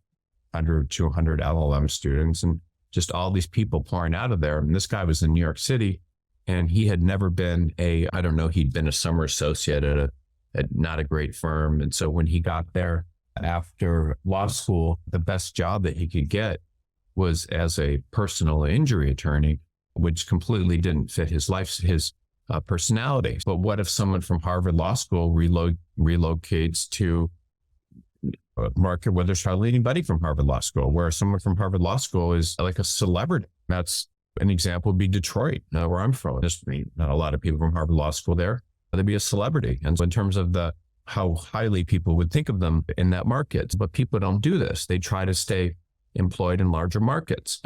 100, 200 LLM students, and just all these people pouring out of there. And this guy was in New York City, and he had never been he'd been a summer associate at not a great firm. And so when he got there after law school, the best job that he could get was as a personal injury attorney, which completely didn't fit his personality. But what if someone from Harvard Law School relocates to a market where there's hardly anybody from Harvard Law School, where someone from Harvard Law School is like a celebrity? That's an example would be Detroit, where I'm from. There's not a lot of people from Harvard Law School there. They'd be a celebrity. And so in terms of how highly people would think of them in that market, but people don't do this. They try to stay employed in larger markets.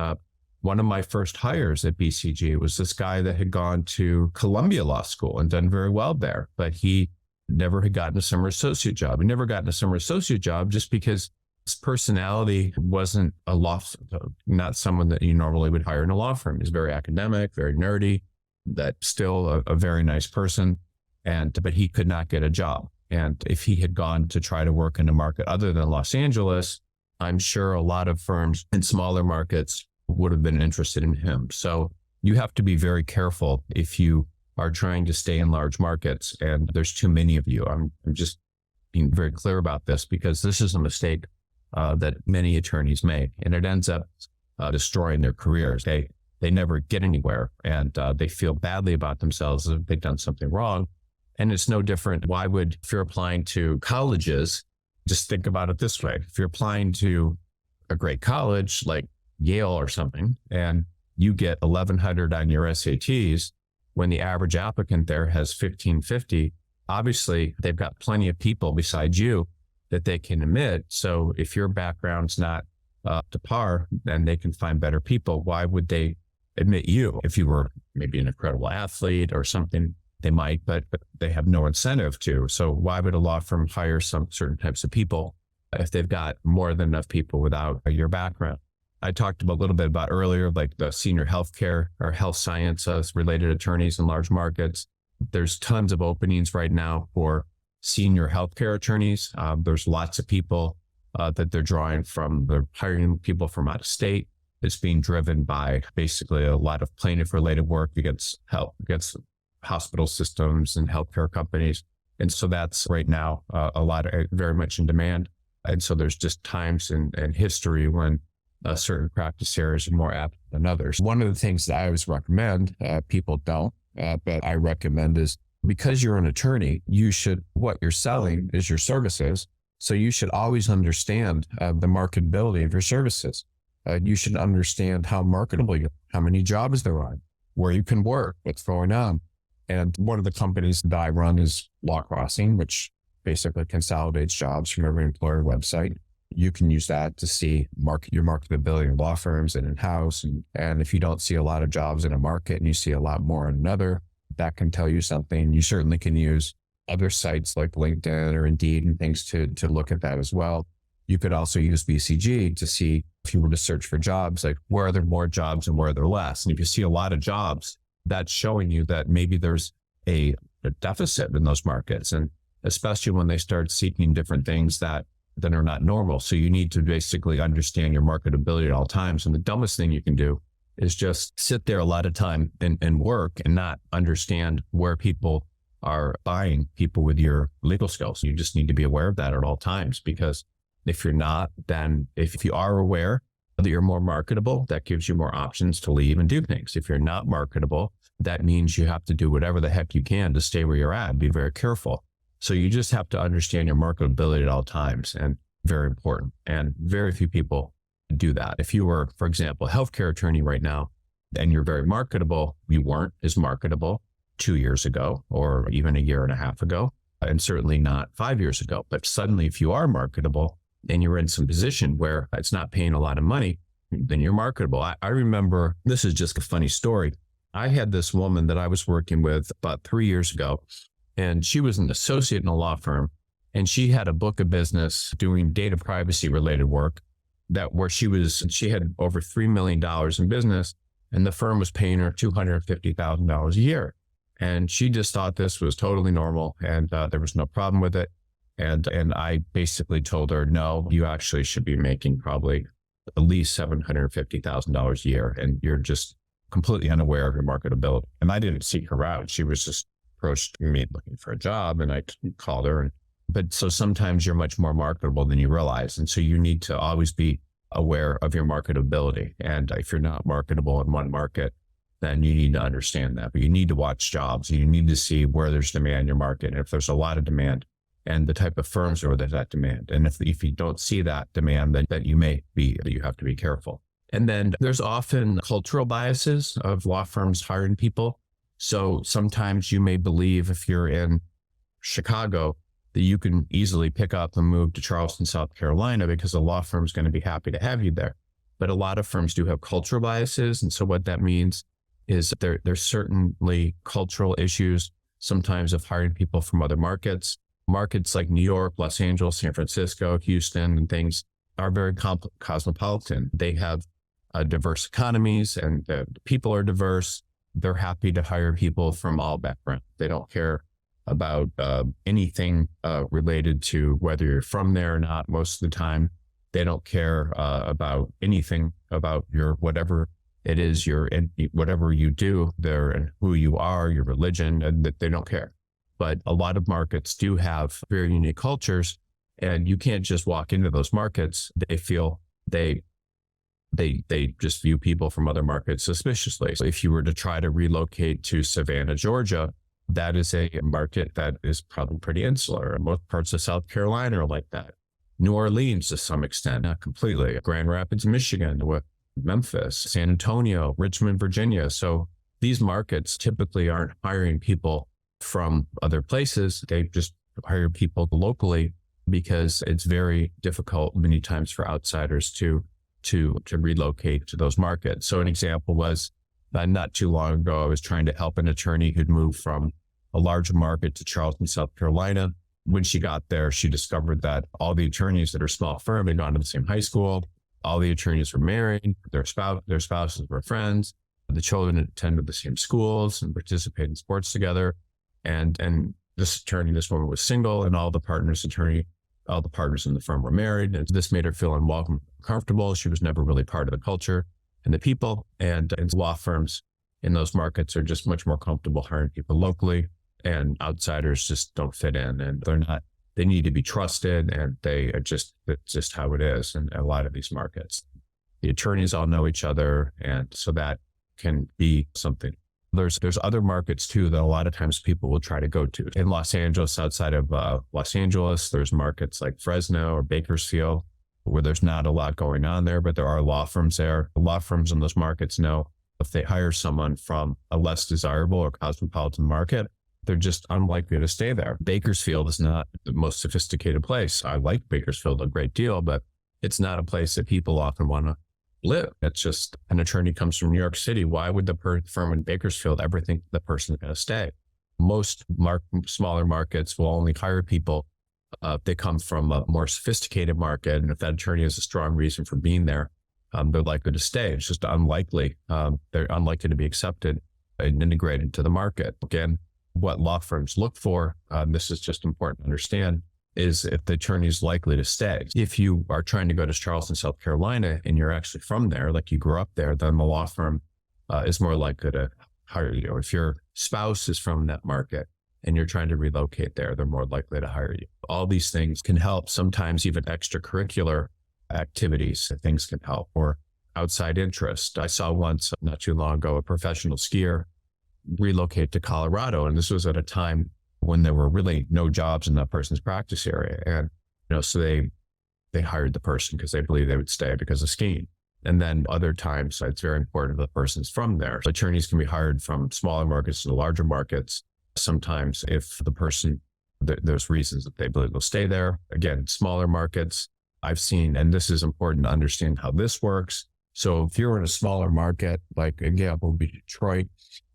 One of my first hires at BCG was this guy that had gone to Columbia Law School and done very well there, but he never had gotten a summer associate job. He never gotten a summer associate job just because his personality wasn't not someone that you normally would hire in a law firm. He's very academic, very nerdy, that's still a very nice person, but he could not get a job. And if he had gone to try to work in a market other than Los Angeles, I'm sure a lot of firms in smaller markets would have been interested in him. So you have to be very careful if you are trying to stay in large markets and there's too many of you. I'm just being very clear about this because this is a mistake that many attorneys make, and it ends up destroying their careers. They never get anywhere, and they feel badly about themselves if they've done something wrong. And it's no different. If you're applying to colleges, just think about it this way. If you're applying to a great college like Yale or something, and you get 1,100 on your SATs, when the average applicant there has 1,550, obviously they've got plenty of people besides you that they can admit. So if your background's not up to par, then they can find better people. Why would they admit you? If you were maybe an incredible athlete or something, they might, but they have no incentive to. So why would a law firm hire some certain types of people if they've got more than enough people without your background? I talked a little bit about earlier, like the senior healthcare or health science related attorneys in large markets. There's tons of openings right now for senior healthcare attorneys. There's lots of people that they're drawing from. They're hiring people from out of state. It's being driven by basically a lot of plaintiff related work against hospital systems and healthcare companies. And so that's right now very much in demand. And so there's just times in history when certain practice areas are more apt than others. One of the things that I always recommend, people don't, but I recommend is because you're an attorney, what you're selling is your services. So you should always understand the marketability of your services. You should understand how marketable you are, how many jobs there are, where you can work, what's going on. And one of the companies that I run is Law Crossing, which basically consolidates jobs from every employer website. You can use that to see your marketability in law firms and in-house. And if you don't see a lot of jobs in a market and you see a lot more in another, that can tell you something. You certainly can use other sites like LinkedIn or Indeed and things to look at that as well. You could also use BCG to see if you were to search for jobs, like where are there more jobs and where are there less? And if you see a lot of jobs, that's showing you that maybe there's a deficit in those markets. And especially when they start seeking different things that are not normal. So you need to basically understand your marketability at all times. And the dumbest thing you can do is just sit there a lot of time and work and not understand where people are buying people with your legal skills. You just need to be aware of that at all times, because if you're not, then if you are aware that you're more marketable, that gives you more options to leave and do things. If you're not marketable, that means you have to do whatever the heck you can to stay where you're at and be very careful. So you just have to understand your marketability at all times, and very important. And very few people do that. If you were, for example, a healthcare attorney right now, and you're very marketable, you weren't as marketable 2 years ago, or even a year and a half ago, and certainly not 5 years ago. But suddenly, if you are marketable and you're in some position where it's not paying a lot of money, then you're marketable. I remember, this is just a funny story. I had this woman that I was working with about 3 years ago, and she was an associate in a law firm, and she had a book of business doing data privacy related work where she had over $3 million in business, and the firm was paying her $250,000 a year. And she just thought this was totally normal, and there was no problem with it. And I basically told her, no, you actually should be making probably at least $750,000 a year, and you're just completely unaware of your marketability. And I didn't seek her out. She was just approached me looking for a job, and I called her. But so sometimes you're much more marketable than you realize. And so you need to always be aware of your marketability. And if you're not marketable in one market, then you need to understand that. But you need to watch jobs. You need to see where there's demand in your market. And if there's a lot of demand, and the type of firms where there's that demand. And if you don't see that demand, then you have to be careful. And then there's often cultural biases of law firms hiring people. So sometimes you may believe, if you're in Chicago, that you can easily pick up and move to Charleston, South Carolina, because a law firm is going to be happy to have you there. But a lot of firms do have cultural biases. And so what that means is there's certainly cultural issues sometimes of hiring people from other markets. Markets like New York, Los Angeles, San Francisco, Houston, and things are very cosmopolitan. They have diverse economies, and the people are diverse. They're happy to hire people from all backgrounds. They don't care about anything related to whether you're from there or not. Most of the time, they don't care about anything about your whatever it is, whatever you do there, and who you are, your religion, and that they don't care. But a lot of markets do have very unique cultures, and you can't just walk into those markets. They feel they just view people from other markets suspiciously. So if you were to try to relocate to Savannah, Georgia, that is a market that is probably pretty insular. Most parts of South Carolina are like that. New Orleans to some extent, not completely. Grand Rapids, Michigan, Memphis, San Antonio, Richmond, Virginia. So these markets typically aren't hiring people from other places. They just hire people locally, because it's very difficult many times for outsiders to relocate to those markets. So an example was, not too long ago, I was trying to help an attorney who'd moved from a large market to Charleston, South Carolina. When she got there, she discovered that all the attorneys at her small firm had gone to the same high school. All the attorneys were married. Their spouses were friends. The children attended the same schools and participated in sports together. And this woman was single, and all the partners in the firm were married. And this made her feel unwelcome, comfortable. She was never really part of the culture and the people. And law firms in those markets are just much more comfortable hiring people locally, and outsiders just don't fit in, and they need to be trusted, and it's just how it is in a lot of these markets. The attorneys all know each other, and so that can be something. There's other markets too that a lot of times people will try to go to. In Los Angeles, outside of Los Angeles, there's markets like Fresno or Bakersfield, where there's not a lot going on there, but there are law firms there. The law firms in those markets know if they hire someone from a less desirable or cosmopolitan market, they're just unlikely to stay there. Bakersfield is not the most sophisticated place. I like Bakersfield a great deal, but it's not a place that people often want to live. It's just, an attorney comes from New York City. Why would the firm in Bakersfield ever think the person is going to stay? Most smaller markets will only hire people if they come from a more sophisticated market. And if that attorney has a strong reason for being there, they're likely to stay. It's just unlikely. They're unlikely to be accepted and integrated into the market. Again, what law firms look for, this is just important to understand, is if the attorney is likely to stay. If you are trying to go to Charleston, South Carolina, and you're actually from there, like you grew up there, then the law firm is more likely to hire you. If your spouse is from that market and you're trying to relocate there, they're more likely to hire you. All these things can help. Sometimes even extracurricular activities, things can help, or outside interest. I saw once, not too long ago, a professional skier relocate to Colorado. And this was at a time when there were really no jobs in that person's practice area. And, so they hired the person because they believed they would stay because of skiing. And then other times, it's very important if the person's from there. So attorneys can be hired from smaller markets to larger markets. Sometimes if the person, there's reasons that they believe they'll stay there. Again, smaller markets I've seen, and this is important to understand how this works. So if you're in a smaller market, like example would be Detroit,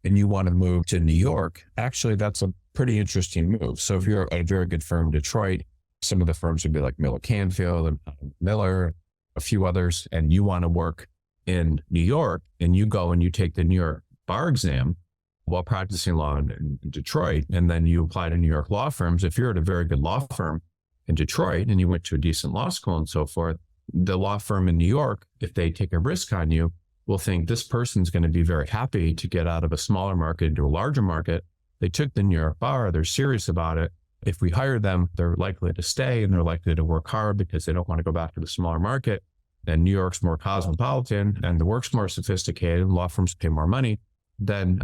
and you want to move to New York, actually that's a pretty interesting move. So if you're a very good firm in Detroit, some of the firms would be like Miller Canfield and Miller, a few others, and you want to work in New York, and you go and you take the New York bar exam while practicing law in Detroit, and then you apply to New York law firms. If you're at a very good law firm in Detroit and you went to a decent law school and so forth, the law firm in New York, if they take a risk on you, will think this person's going to be very happy to get out of a smaller market into a larger market. They took the New York bar, they're serious about it. If we hire them, they're likely to stay and they're likely to work hard because they don't want to go back to the smaller market. And New York's more cosmopolitan and the work's more sophisticated, law firms pay more money, then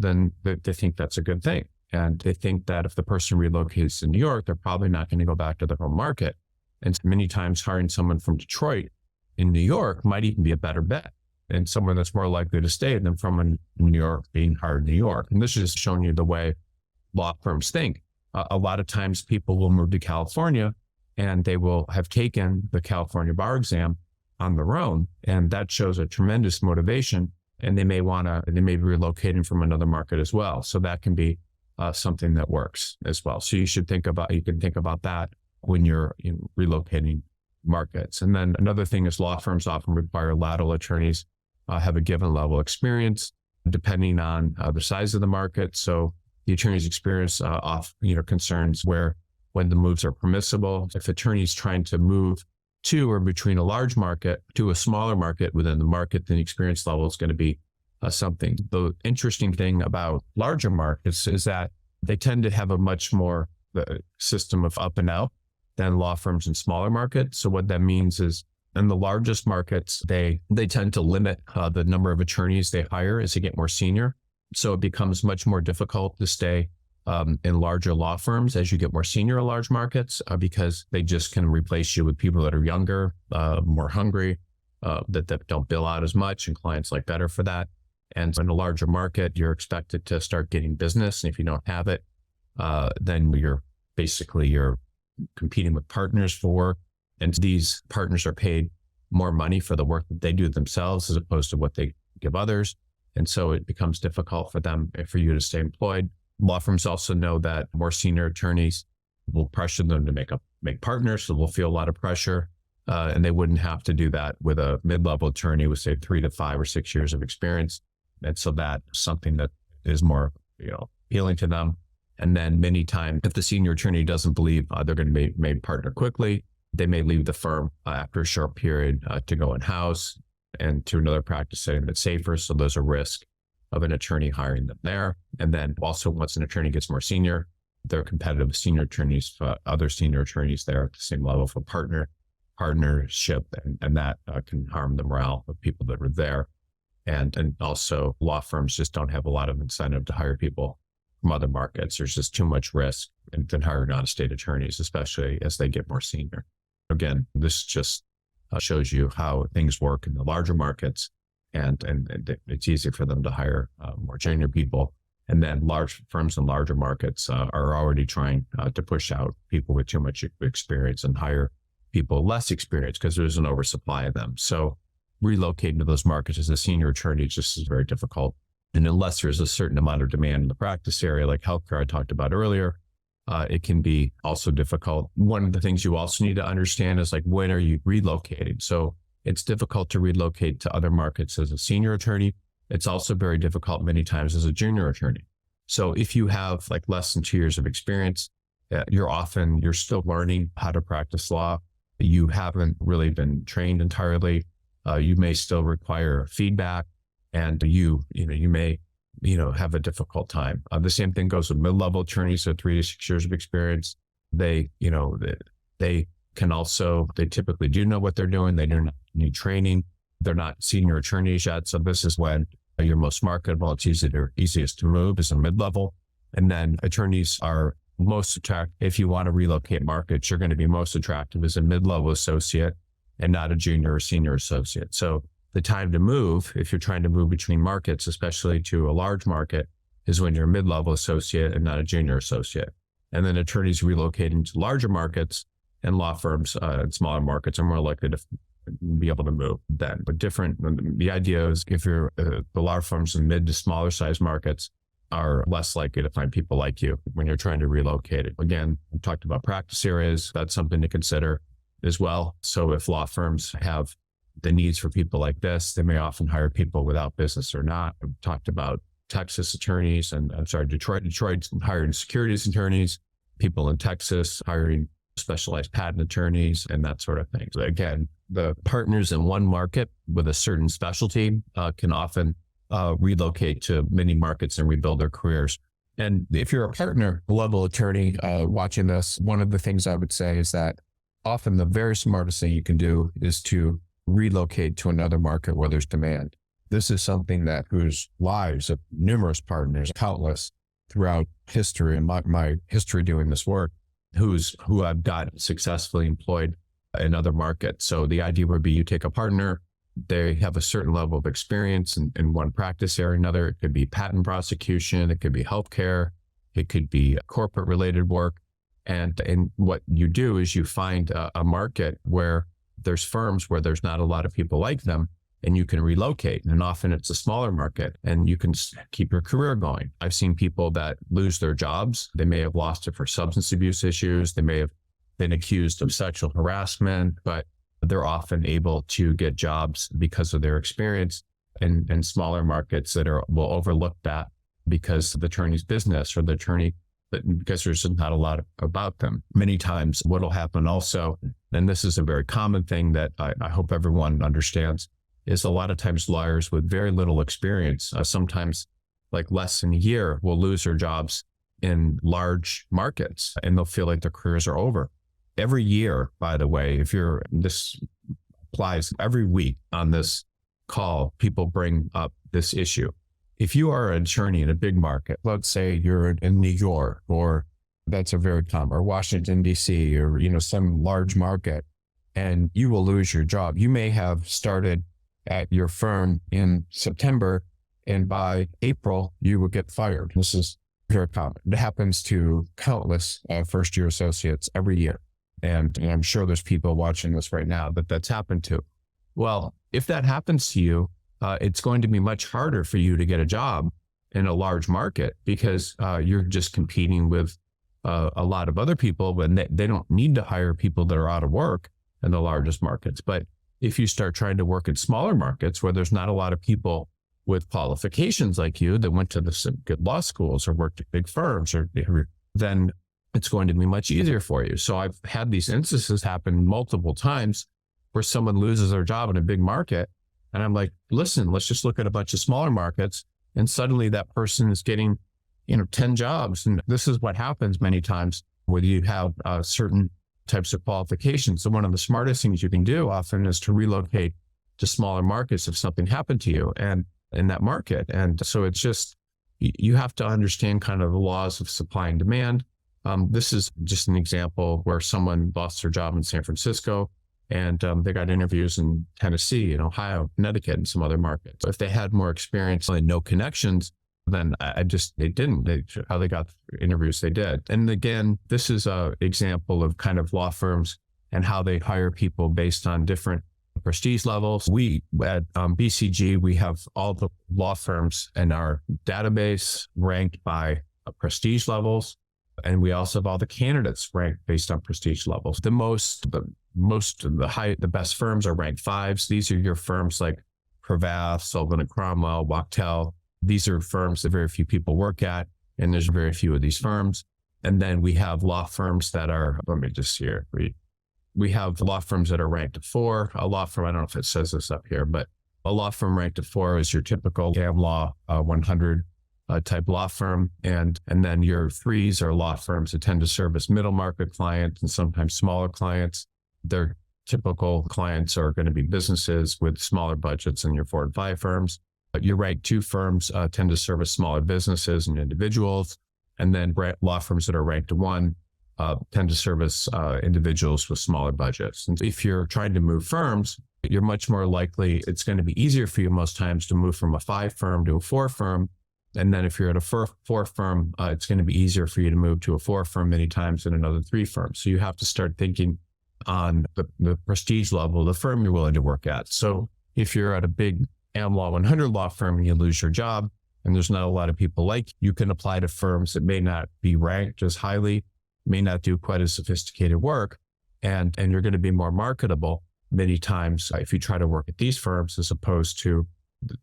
they think that's a good thing. And they think that if the person relocates to New York, they're probably not going to go back to their home market. And many times hiring someone from Detroit in New York might even be a better bet, and someone that's more likely to stay than from New York being hired in New York. And this is showing you the way law firms think. A lot of times people will move to California and they will have taken the California bar exam on their own. And that shows a tremendous motivation. And they may be relocating from another market as well. So that can be something that works as well. So you can think about that when you're relocating markets. And then another thing is law firms often require lateral attorneys have a given level of experience, depending on the size of the market. So the attorney's experience concerns when the moves are permissible. If attorney's trying to move to or between a large market to a smaller market within the market, then the experience level is going to be something. The interesting thing about larger markets is that they tend to have a much more system of up and out than law firms in smaller markets. So what that means is in the largest markets, they tend to limit the number of attorneys they hire as they get more senior. So it becomes much more difficult to stay in larger law firms as you get more senior in large markets because they just can replace you with people that are younger, more hungry, that don't bill out as much, and clients like better for that. And in a larger market, you're expected to start getting business. And if you don't have it, then you're competing with partners for work. And these partners are paid more money for the work that they do themselves as opposed to what they give others. And so it becomes difficult for you to stay employed. Law firms also know that more senior attorneys will pressure them to make partners, so they'll feel a lot of pressure. And they wouldn't have to do that with a mid-level attorney with, say, 3 to 5 or 6 years of experience. And so that's something that is more appealing to them. And then many times, if the senior attorney doesn't believe they're going to be made partner quickly, they may leave the firm after a short period to go in-house and to another practice setting that's safer. So there's a risk of an attorney hiring them there. And then also once an attorney gets more senior, they're competitive with senior attorneys, other senior attorneys there at the same level for partnership, and that can harm the morale of people that are there. And also law firms just don't have a lot of incentive to hire people from other markets. There's just too much risk in hiring out-of-state attorneys, especially as they get more senior. Again, this just shows you how things work in the larger markets, and it's easy for them to hire more junior people. And then large firms in larger markets are already trying to push out people with too much experience and hire people less experienced because there's an oversupply of them. So relocating to those markets as a senior attorney just is very difficult. And unless there's a certain amount of demand in the practice area, like healthcare I talked about earlier, it can be also difficult. One of the things you also need to understand is when are you relocating? So it's difficult to relocate to other markets as a senior attorney. It's also very difficult many times as a junior attorney. So if you have less than 2 years of experience, you're still learning how to practice law. You haven't really been trained entirely. You may still require feedback and you may, have a difficult time. The same thing goes with mid-level attorneys. So 3 to 6 years of experience. They can also, they typically do know what they're doing. They do not need training. They're not senior attorneys yet. So this is when you're most marketable. It's easiest to move is a mid-level. And then attorneys are most attractive. If you want to relocate markets, you're going to be most attractive as a mid-level associate and not a junior or senior associate. So the time to move, if you're trying to move between markets, especially to a large market, is when you're a mid-level associate and not a junior associate. And then attorneys relocating to larger markets and law firms in smaller markets are more likely to be able to move then. But the idea is if you're the law firms in mid to smaller size markets are less likely to find people like you when you're trying to relocate it. Again, we talked about practice areas. That's something to consider as well. So if law firms have the needs for people like this, they may often hire people without business or not. We talked about Texas attorneys Detroit hiring securities attorneys, people in Texas hiring specialized patent attorneys and that sort of thing. So again, the partners in one market with a certain specialty can often relocate to many markets and rebuild their careers. And if you're a partner level attorney watching this, one of the things I would say is that often the very smartest thing you can do is to relocate to another market where there's demand. This is something that whose lives of numerous partners, countless throughout history and my history doing this work, who I've got successfully employed in other markets. So the idea would be you take a partner, they have a certain level of experience in one practice area or another. It could be patent prosecution, it could be healthcare, it could be corporate related work. And what you do is you find a market where there's firms where there's not a lot of people like them and you can relocate. And often it's a smaller market and you can keep your career going. I've seen people that lose their jobs. They may have lost it for substance abuse issues. They may have been accused of sexual harassment, but they're often able to get jobs because of their experience in smaller markets that will overlook that because of the attorney's business or the attorney, because there's not a lot about them. Many times what will happen also, and this is a very common thing that I hope everyone understands, is a lot of times lawyers with very little experience, sometimes like less than a year, will lose their jobs in large markets and they'll feel like their careers are over. Every year, by the way, this applies every week on this call, people bring up this issue. If you are an attorney in a big market, let's say you're in New York, or that's a very common, or Washington, D.C., or, some large market, and you will lose your job. You may have started at your firm in September, and by April, you will get fired. This is very common. It happens to countless first-year associates every year. And I'm sure there's people watching this right now that that's happened to. Well, if that happens to you, it's going to be much harder for you to get a job in a large market because you're just competing with a lot of other people, and they don't need to hire people that are out of work in the largest markets. But if you start trying to work in smaller markets where there's not a lot of people with qualifications like you that went to some good law schools or worked at big firms, then it's going to be much easier for you. So I've had these instances happen multiple times where someone loses their job in a big market. And I'm like, listen, let's just look at a bunch of smaller markets. And suddenly that person is getting, 10 jobs. And this is what happens many times when you have certain types of qualifications. So one of the smartest things you can do often is to relocate to smaller markets if something happened to you and in that market. And so it's just, you have to understand kind of the laws of supply and demand. This is just an example where someone lost their job in San Francisco and they got interviews in Tennessee and Ohio, Connecticut, and some other markets. If they had more experience and no connections, then how they got interviews, they did. And again, this is an example of kind of law firms and how they hire people based on different prestige levels. We at BCG, we have all the law firms in our database ranked by prestige levels. And we also have all the candidates ranked based on prestige levels. The best firms are ranked 5s. These are your firms like Cravath, Sullivan and Cromwell, Wachtell. These are firms that very few people work at, and there's very few of these firms. And then we have law firms that are, let me just see here. We have law firms that are ranked at 4. A law firm, I don't know if it says this up here, but A law firm ranked at 4 is your typical AM Law 100 type law firm. And then your 3s are law firms that tend to service middle market clients and sometimes smaller clients. Their typical clients are going to be businesses with smaller budgets than your 4 and 5 firms. But your rank 2 firms tend to service smaller businesses and individuals. And then law firms that are ranked 1 tend to service individuals with smaller budgets. And if you're trying to move firms, you're much more likely, it's going to be easier for you most times to move from a 5 firm to a 4 firm. And then if you're at a 4 firm, it's going to be easier for you to move to a 4 firm many times than another 3 firm. So you have to start thinking on the prestige level of the firm you're willing to work at. So if you're at a big AM Law 100 law firm and you lose your job and there's not a lot of people like you, can apply to firms that may not be ranked as highly, may not do quite as sophisticated work, and you're going to be more marketable many times if you try to work at these firms as opposed to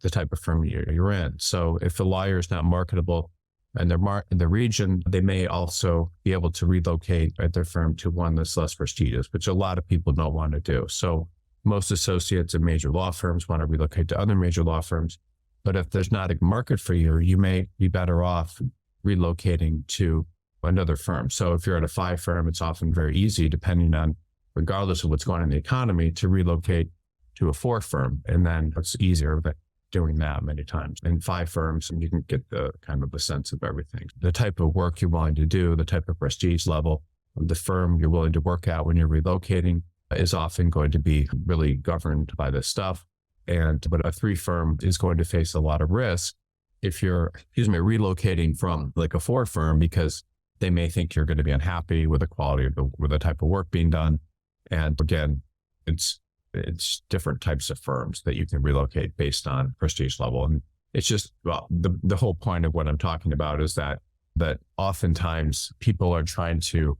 the type of firm you're in. So if the lawyer is not marketable and they're in the region, they may also be able to relocate at their firm to one that's less prestigious, which a lot of people don't want to do. So most associates in major law firms want to relocate to other major law firms. But if there's not a market for you, you may be better off relocating to another firm. So if you're at a 5 firm, it's often very easy, depending on, regardless of what's going on in the economy, to relocate to a 4 firm. And then it's easier than doing that many times. In 5 firms, you can get the kind of the sense of everything. The type of work you're willing to do, the type of prestige level of the firm you're willing to work at when you're relocating is often going to be really governed by this stuff. But a 3 firm is going to face a lot of risk if you're, relocating from like a 4 firm, because they may think you're going to be unhappy with the quality of with the type of work being done. And again, it's different types of firms that you can relocate based on prestige level. And it's just, well, the whole point of what I'm talking about is that oftentimes people are trying to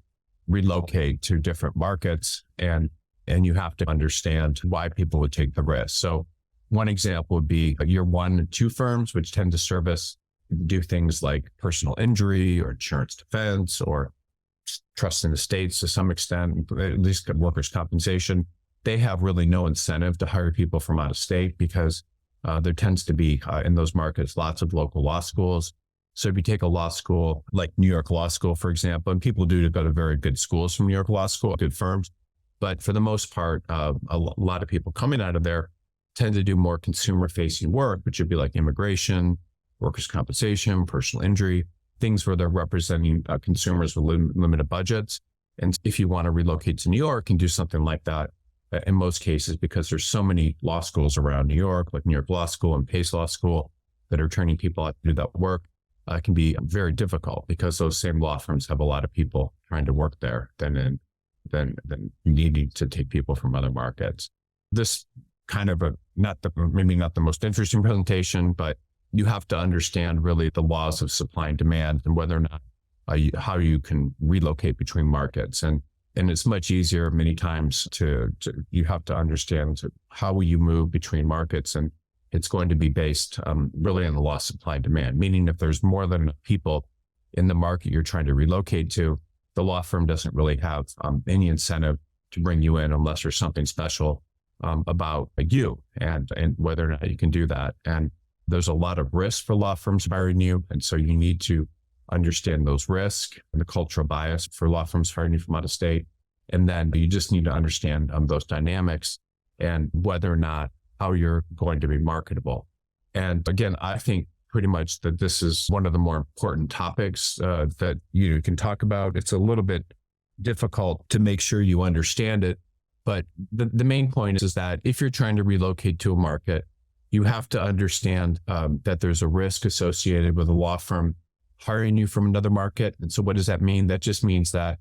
relocate to different markets, and you have to understand why people would take the risk. So one example would be your 1 and 2 firms, which tend to do things like personal injury or insurance defense or trust in estates to some extent, at least workers' compensation. They have really no incentive to hire people from out of state because there tends to be in those markets lots of local law schools. So if you take a law school like New York Law School, for example, and people do go to very good schools from New York Law School, good firms, but for the most part, a lot of people coming out of there tend to do more consumer-facing work, which would be like immigration, workers' compensation, personal injury, things where they're representing consumers with limited budgets. And if you want to relocate to New York and do something like that, in most cases, because there's so many law schools around New York, like New York Law School and Pace Law School, that are training people out to do that work, can be very difficult because those same law firms have a lot of people trying to work there than needing to take people from other markets. This kind of maybe not the most interesting presentation, but you have to understand really the laws of supply and demand and whether or not how you can relocate between markets. And it's much easier many times you have to understand how will you move between markets, and it's going to be based really on the law of supply and demand, meaning if there's more than enough people in the market you're trying to relocate to, the law firm doesn't really have any incentive to bring you in unless there's something special about you and whether or not you can do that. And there's a lot of risk for law firms hiring you. And so you need to understand those risks and the cultural bias for law firms hiring you from out of state. And then you just need to understand those dynamics and whether or not how you're going to be marketable. And again, I think pretty much that this is one of the more important topics that you can talk about. It's a little bit difficult to make sure you understand it. But the main point is that if you're trying to relocate to a market, you have to understand that there's a risk associated with a law firm hiring you from another market. And so what does that mean? That just means that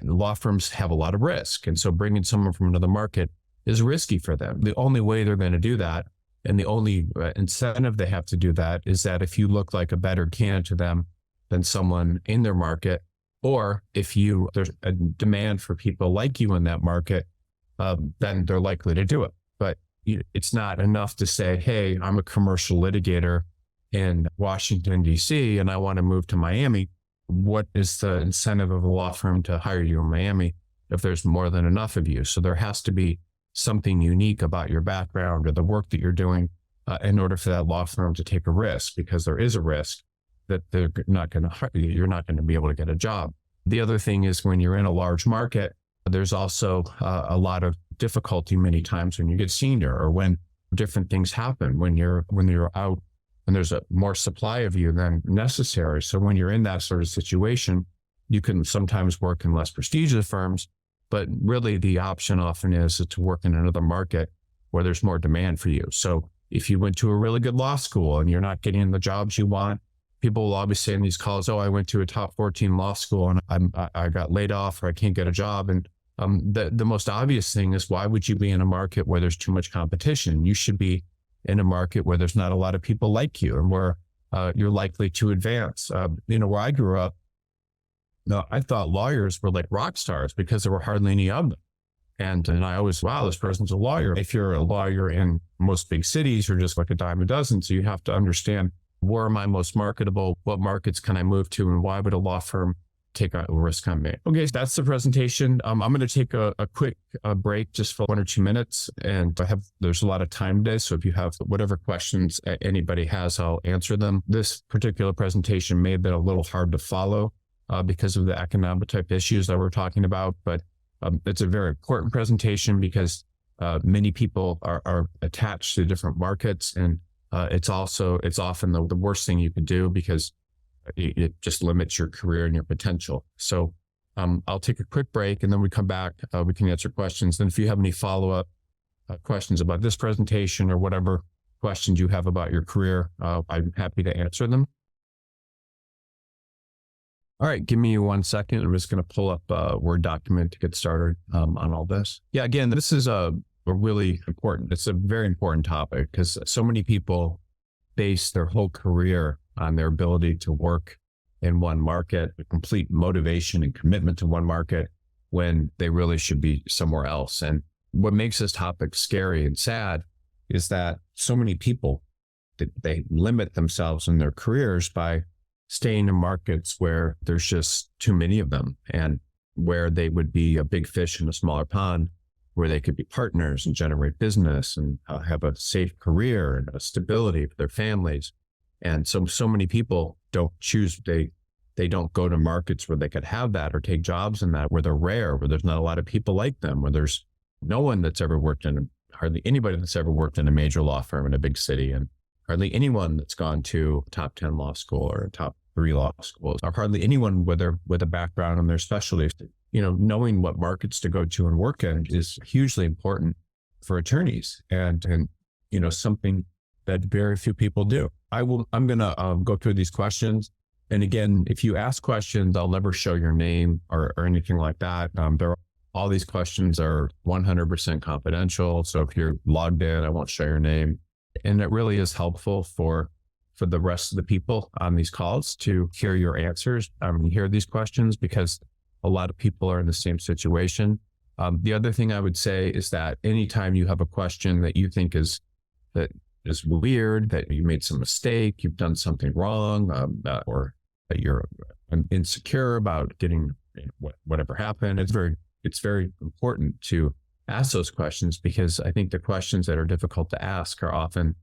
law firms have a lot of risk. And so bringing someone from another market is risky for them. The only way they're going to do that, and the only incentive they have to do that, is that if you look like a better candidate to them than someone in their market, or if there's a demand for people like you in that market, then they're likely to do it. But it's not enough to say, hey, I'm a commercial litigator in Washington, D.C., and I want to move to Miami. What is the incentive of a law firm to hire you in Miami if there's more than enough of you? So there has to be something unique about your background or the work that you're doing in order for that law firm to take a risk, because there is a risk that they're not going to hire you. You're not going to be able to get a job. The other thing is when you're in a large market, there's also a lot of difficulty many times when you get senior or when different things happen, when you're out, when there's a more supply of you than necessary. So when you're in that sort of situation, you can sometimes work in less prestigious firms, but really the option often is to work in another market where there's more demand for you. So if you went to a really good law school and you're not getting the jobs you want, people will always say in these calls, oh, I went to a top 14 law school and I got laid off or I can't get a job. And the most obvious thing is, why would you be in a market where there's too much competition? You should be in a market where there's not a lot of people like you and where you're likely to advance. Where I grew up, I thought lawyers were like rock stars because there were hardly any of them. And I always, wow, this person's a lawyer. If you're a lawyer in most big cities, you're just like a dime a dozen. So you have to understand, where am I most marketable? What markets can I move to? And why would a law firm take a risk on me? Okay, so that's the presentation. I'm going to take a quick break just for 1 or 2 minutes. And there's a lot of time today. So if you have whatever questions anybody has, I'll answer them. This particular presentation may have been a little hard to follow because of the economic type issues that we're talking about. But it's a very important presentation because many people are attached to different markets. And it's often the worst thing you could do because it just limits your career and your potential. So I'll take a quick break and then we come back. We can answer questions. And if you have any follow-up questions about this presentation or whatever questions you have about your career, I'm happy to answer them. All right, give me 1 second. I'm just going to pull up a Word document to get started on all this. Yeah, again, this is a really important, it's a very important topic because so many people base their whole career on their ability to work in one market, a complete motivation and commitment to one market when they really should be somewhere else. And what makes this topic scary and sad is that so many people, they limit themselves in their careers by staying in markets where there's just too many of them and where they would be a big fish in a smaller pond, where they could be partners and generate business and have a safe career and a stability for their families. And so many people don't choose, they don't go to markets where they could have that or take jobs in that, where they're rare, where there's not a lot of people like them, where there's no one that's ever worked in, hardly anybody that's ever worked in a major law firm in a big city, and hardly anyone that's gone to a top 10 law school or a top 3 law schools, or hardly anyone with a background in their specialty. Knowing what markets to go to and work in is hugely important for attorneys and something that very few people do. I'm going to go through these questions. And again, if you ask questions, I'll never show your name or anything like that. All these questions are 100% confidential. So if you're logged in, I won't show your name. And it really is helpful for the rest of the people on these calls to hear your answers, hear these questions, because a lot of people are in the same situation. The other thing I would say is that anytime you have a question that you think is weird, that you made some mistake, you've done something wrong, or that you're insecure about getting whatever happened, it's very important to ask those questions, because I think the questions that are difficult to ask are often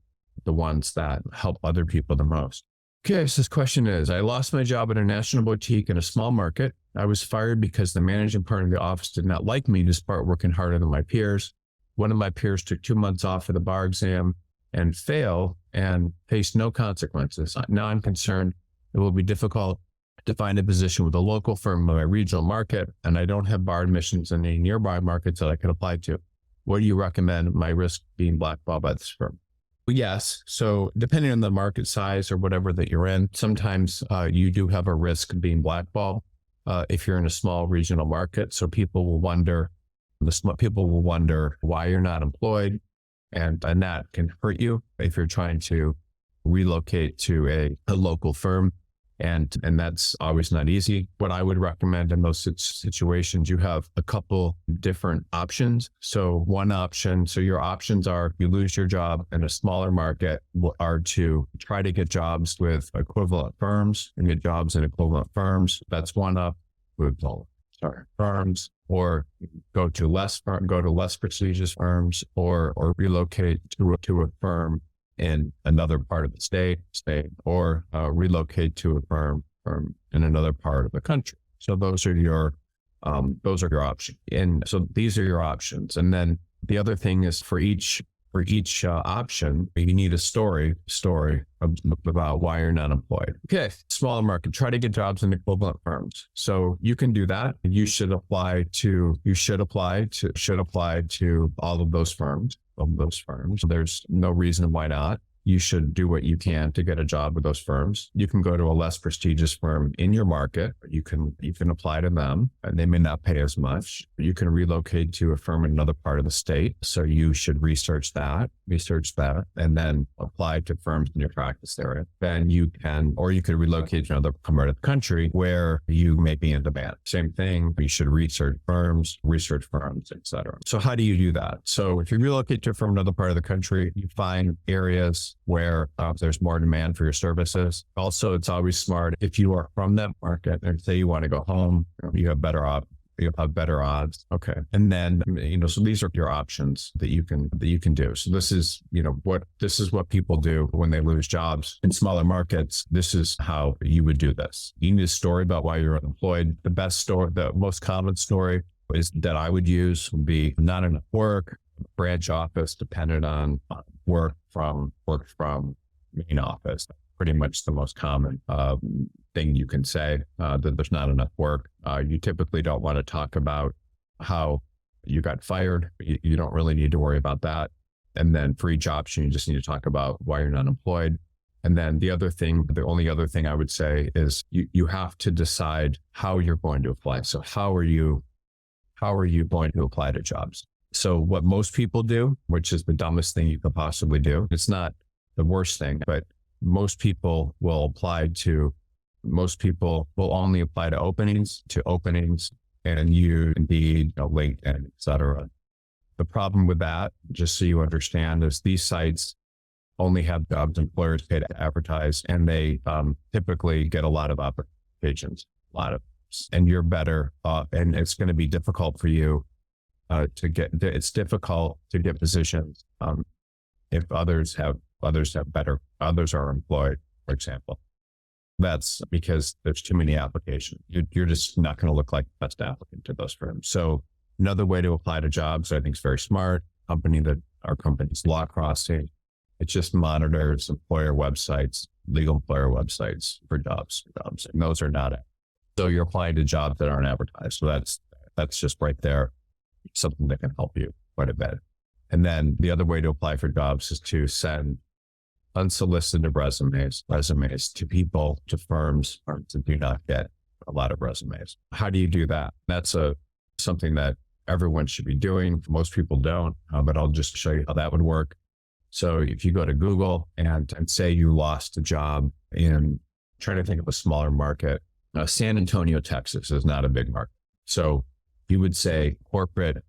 the ones that help other people the most. Okay, so this question is, I lost my job at a national boutique in a small market. I was fired because the managing partner of the office did not like me despite working harder than my peers. One of my peers took 2 months off for the bar exam and failed and faced no consequences. Now I'm concerned it will be difficult to find a position with a local firm in my regional market, and I don't have bar admissions in any nearby markets that I could apply to. What do you recommend my risk being blackballed by this firm? Yes. So depending on the market size or whatever that you're in, sometimes you do have a risk of being blackballed if you're in a small regional market. So people will wonder why you're not employed, and that can hurt you if you're trying to relocate to a local firm. And that's always not easy. What I would recommend in those situations, you have a couple different options. So your options are, you lose your job in a smaller market, are to try to get jobs with equivalent firms and get jobs in equivalent firms. That's one up with firms. or go to less prestigious firms, or relocate to a firm in another part of the state, or relocate to a firm in another part of the country. So those are your options. And so these are your options. And then the other thing is for each option, you need a story about why you're not employed. Okay, smaller market, try to get jobs in equivalent firms. So you can do that. You should apply to all of those firms. There's no reason why not. You should do what you can to get a job with those firms. You can go to a less prestigious firm in your market. You can apply to them, and they may not pay as much. You can relocate to a firm in another part of the state. So you should research that, and then apply to firms in your practice area. Then you could relocate to another part of the country where you may be in demand. Same thing. You should research firms, etc. So how do you do that? So if you relocate to a firm in another part of the country, you find areas where there's more demand for your services. Also, it's always smart if you are from that market and say you want to go home, you have better odds. Okay. And then, so these are your options that you can do. So this is what people do when they lose jobs in smaller markets. This is how you would do this. You need a story about why you're unemployed. The most common story that I would use would be not enough work, branch office dependent on work from main office. Pretty much the most common thing you can say, that there's not enough work. You typically don't want to talk about how you got fired. You don't really need to worry about that. And then for each option, you just need to talk about why you're not employed. And then the only other thing I would say is you have to decide how you're going to apply. So how are you going to apply to jobs? So what most people do, which is the dumbest thing you could possibly do, it's not the worst thing, but most people will only apply to openings, and you Indeed, LinkedIn, etc. The problem with that, just so you understand, is these sites only have jobs employers pay to advertise, and they typically get a lot of applications, and you're better off, and it's going to be difficult for you it's difficult to get positions if others are employed, for example. That's because there's too many applications. You're just not going to look like the best applicant to those firms. So another way to apply to jobs, I think, is very smart. Our company's Law Crossing. It just monitors employer websites, legal employer websites for jobs, and those are not it. So you're applying to jobs that aren't advertised. So that's just right there, something that can help you quite a bit. And then the other way to apply for jobs is to send unsolicited resumes to firms that do not get a lot of resumes. How do you do that? That's something that everyone should be doing. Most people don't, but I'll just show you how that would work. So if you go to Google and say you lost a job trying to think of a smaller market, San Antonio, Texas is not a big market. So you would say corporate,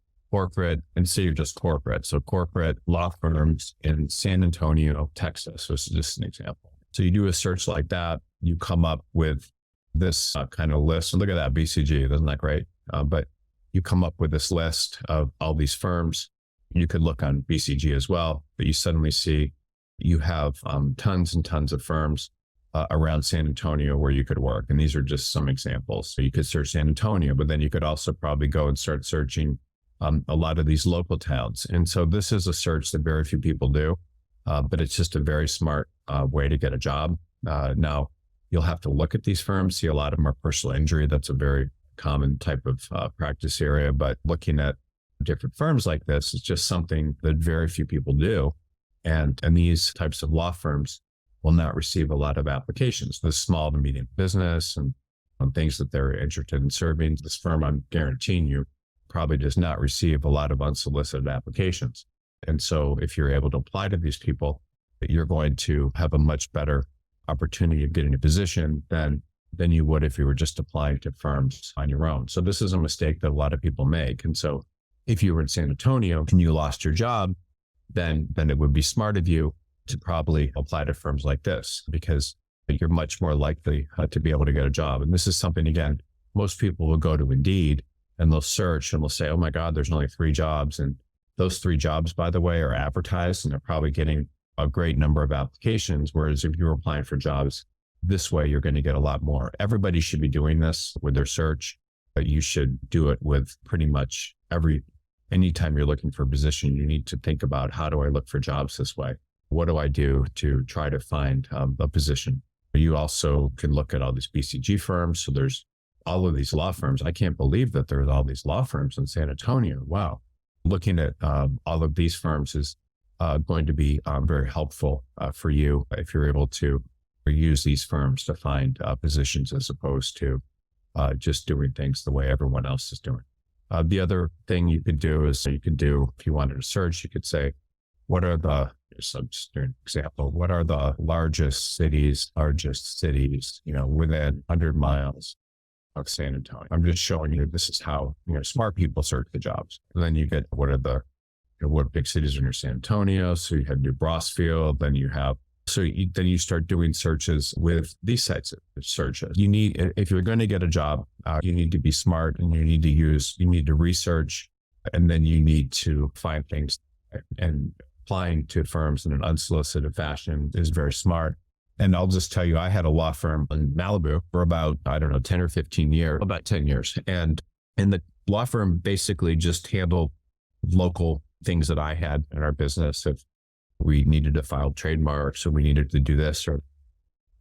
and say you're just corporate. So corporate law firms in San Antonio, Texas. So this is just an example. So you do a search like that, you come up with this kind of list. Look at that, BCG, isn't that great? But you come up with this list of all these firms. You could look on BCG as well, but you suddenly see you have tons and tons of firms around San Antonio where you could work. And these are just some examples. So you could search San Antonio, but then you could also probably go and start searching a lot of these local towns. And so this is a search that very few people do, but it's just a very smart way to get a job. Now, you'll have to look at these firms, see a lot of them are personal injury. That's a very common type of practice area, but looking at different firms like this is just something that very few people do. And these types of law firms will not receive a lot of applications. The small to medium business and things that they're interested in serving. This firm, I'm guaranteeing you, probably does not receive a lot of unsolicited applications. And so if you're able to apply to these people, you're going to have a much better opportunity of getting a position than you would if you were just applying to firms on your own. So this is a mistake that a lot of people make. And so if you were in San Antonio and you lost your job, then it would be smart of you to probably apply to firms like this, because you're much more likely to be able to get a job. And this is something, again, most people will go to Indeed and they'll search and they'll say, oh my God, there's only 3 jobs. And those 3 jobs, by the way, are advertised and they're probably getting a great number of applications. Whereas if you're applying for jobs this way, you're going to get a lot more. Everybody should be doing this with their search, but you should do it with pretty much anytime you're looking for a position, you need to think about, how do I look for jobs this way? What do I do to try to find a position? You also can look at all these BCG firms. So there's all of these law firms. I can't believe that there's all these law firms in San Antonio. Wow. Looking at all of these firms is going to be very helpful for you if you're able to use these firms to find positions as opposed to just doing things the way everyone else is doing. The other thing you could do is if you wanted to search, you could say, what are the, so just an example, what are the largest cities, within 100 miles of San Antonio? I'm just showing you, this is how, smart people search the jobs. And then you get, what big cities are near San Antonio? So you have New Brassfield, then you start doing searches with these sites of searches. If you're going to get a job, you need to be smart, and you need to research, and then you need to find things. And applying to firms in an unsolicited fashion is very smart. And I'll just tell you, I had a law firm in Malibu for about, 10 or 15 years, about 10 years. And the law firm basically just handled local things that I had in our business. If we needed to file trademarks, or we needed to do this,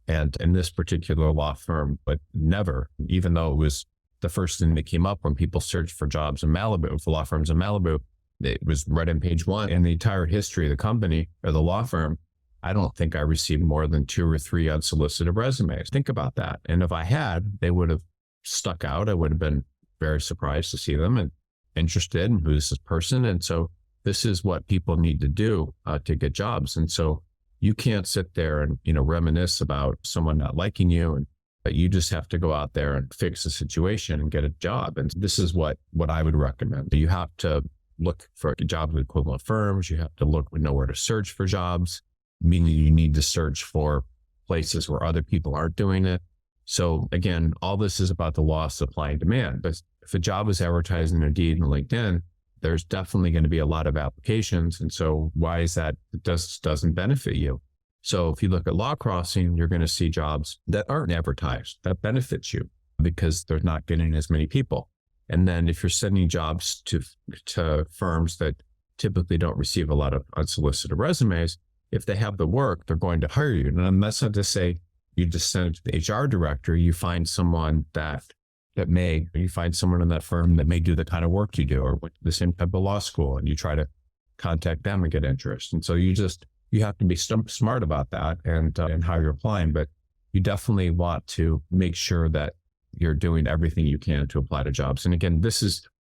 and in this particular law firm, but never, even though it was the first thing that came up when people searched for jobs in Malibu, for law firms in Malibu, it was right on page 1. In the entire history of the company or the law firm, I don't think I received more than 2 or 3 unsolicited resumes. Think about that. And if I had, they would have stuck out. I would have been very surprised to see them and interested in who's this person. And so this is what people need to do to get jobs. And so you can't sit there and, reminisce about someone not liking you, but you just have to go out there and fix the situation and get a job. And this is what I would recommend. You have to look for jobs with equivalent firms. You have to know where to search for jobs, meaning you need to search for places where other people aren't doing it. So again, all this is about the law of supply and demand. But if a job is advertised in Indeed and LinkedIn, there's definitely going to be a lot of applications. And so why is that? It doesn't benefit you. So if you look at Law Crossing, you're going to see jobs that aren't advertised. That benefits you because they're not getting as many people. And then if you're sending jobs to firms that typically don't receive a lot of unsolicited resumes, if they have the work, they're going to hire you. And that's not to say you just send it to the HR director. You find someone you find someone in that firm that may do the kind of work you do, or went to the same type of law school, and you try to contact them and get interest. And so you have to be smart about that and how you're applying, but you definitely want to make sure that you're doing everything you can to apply to jobs. And again,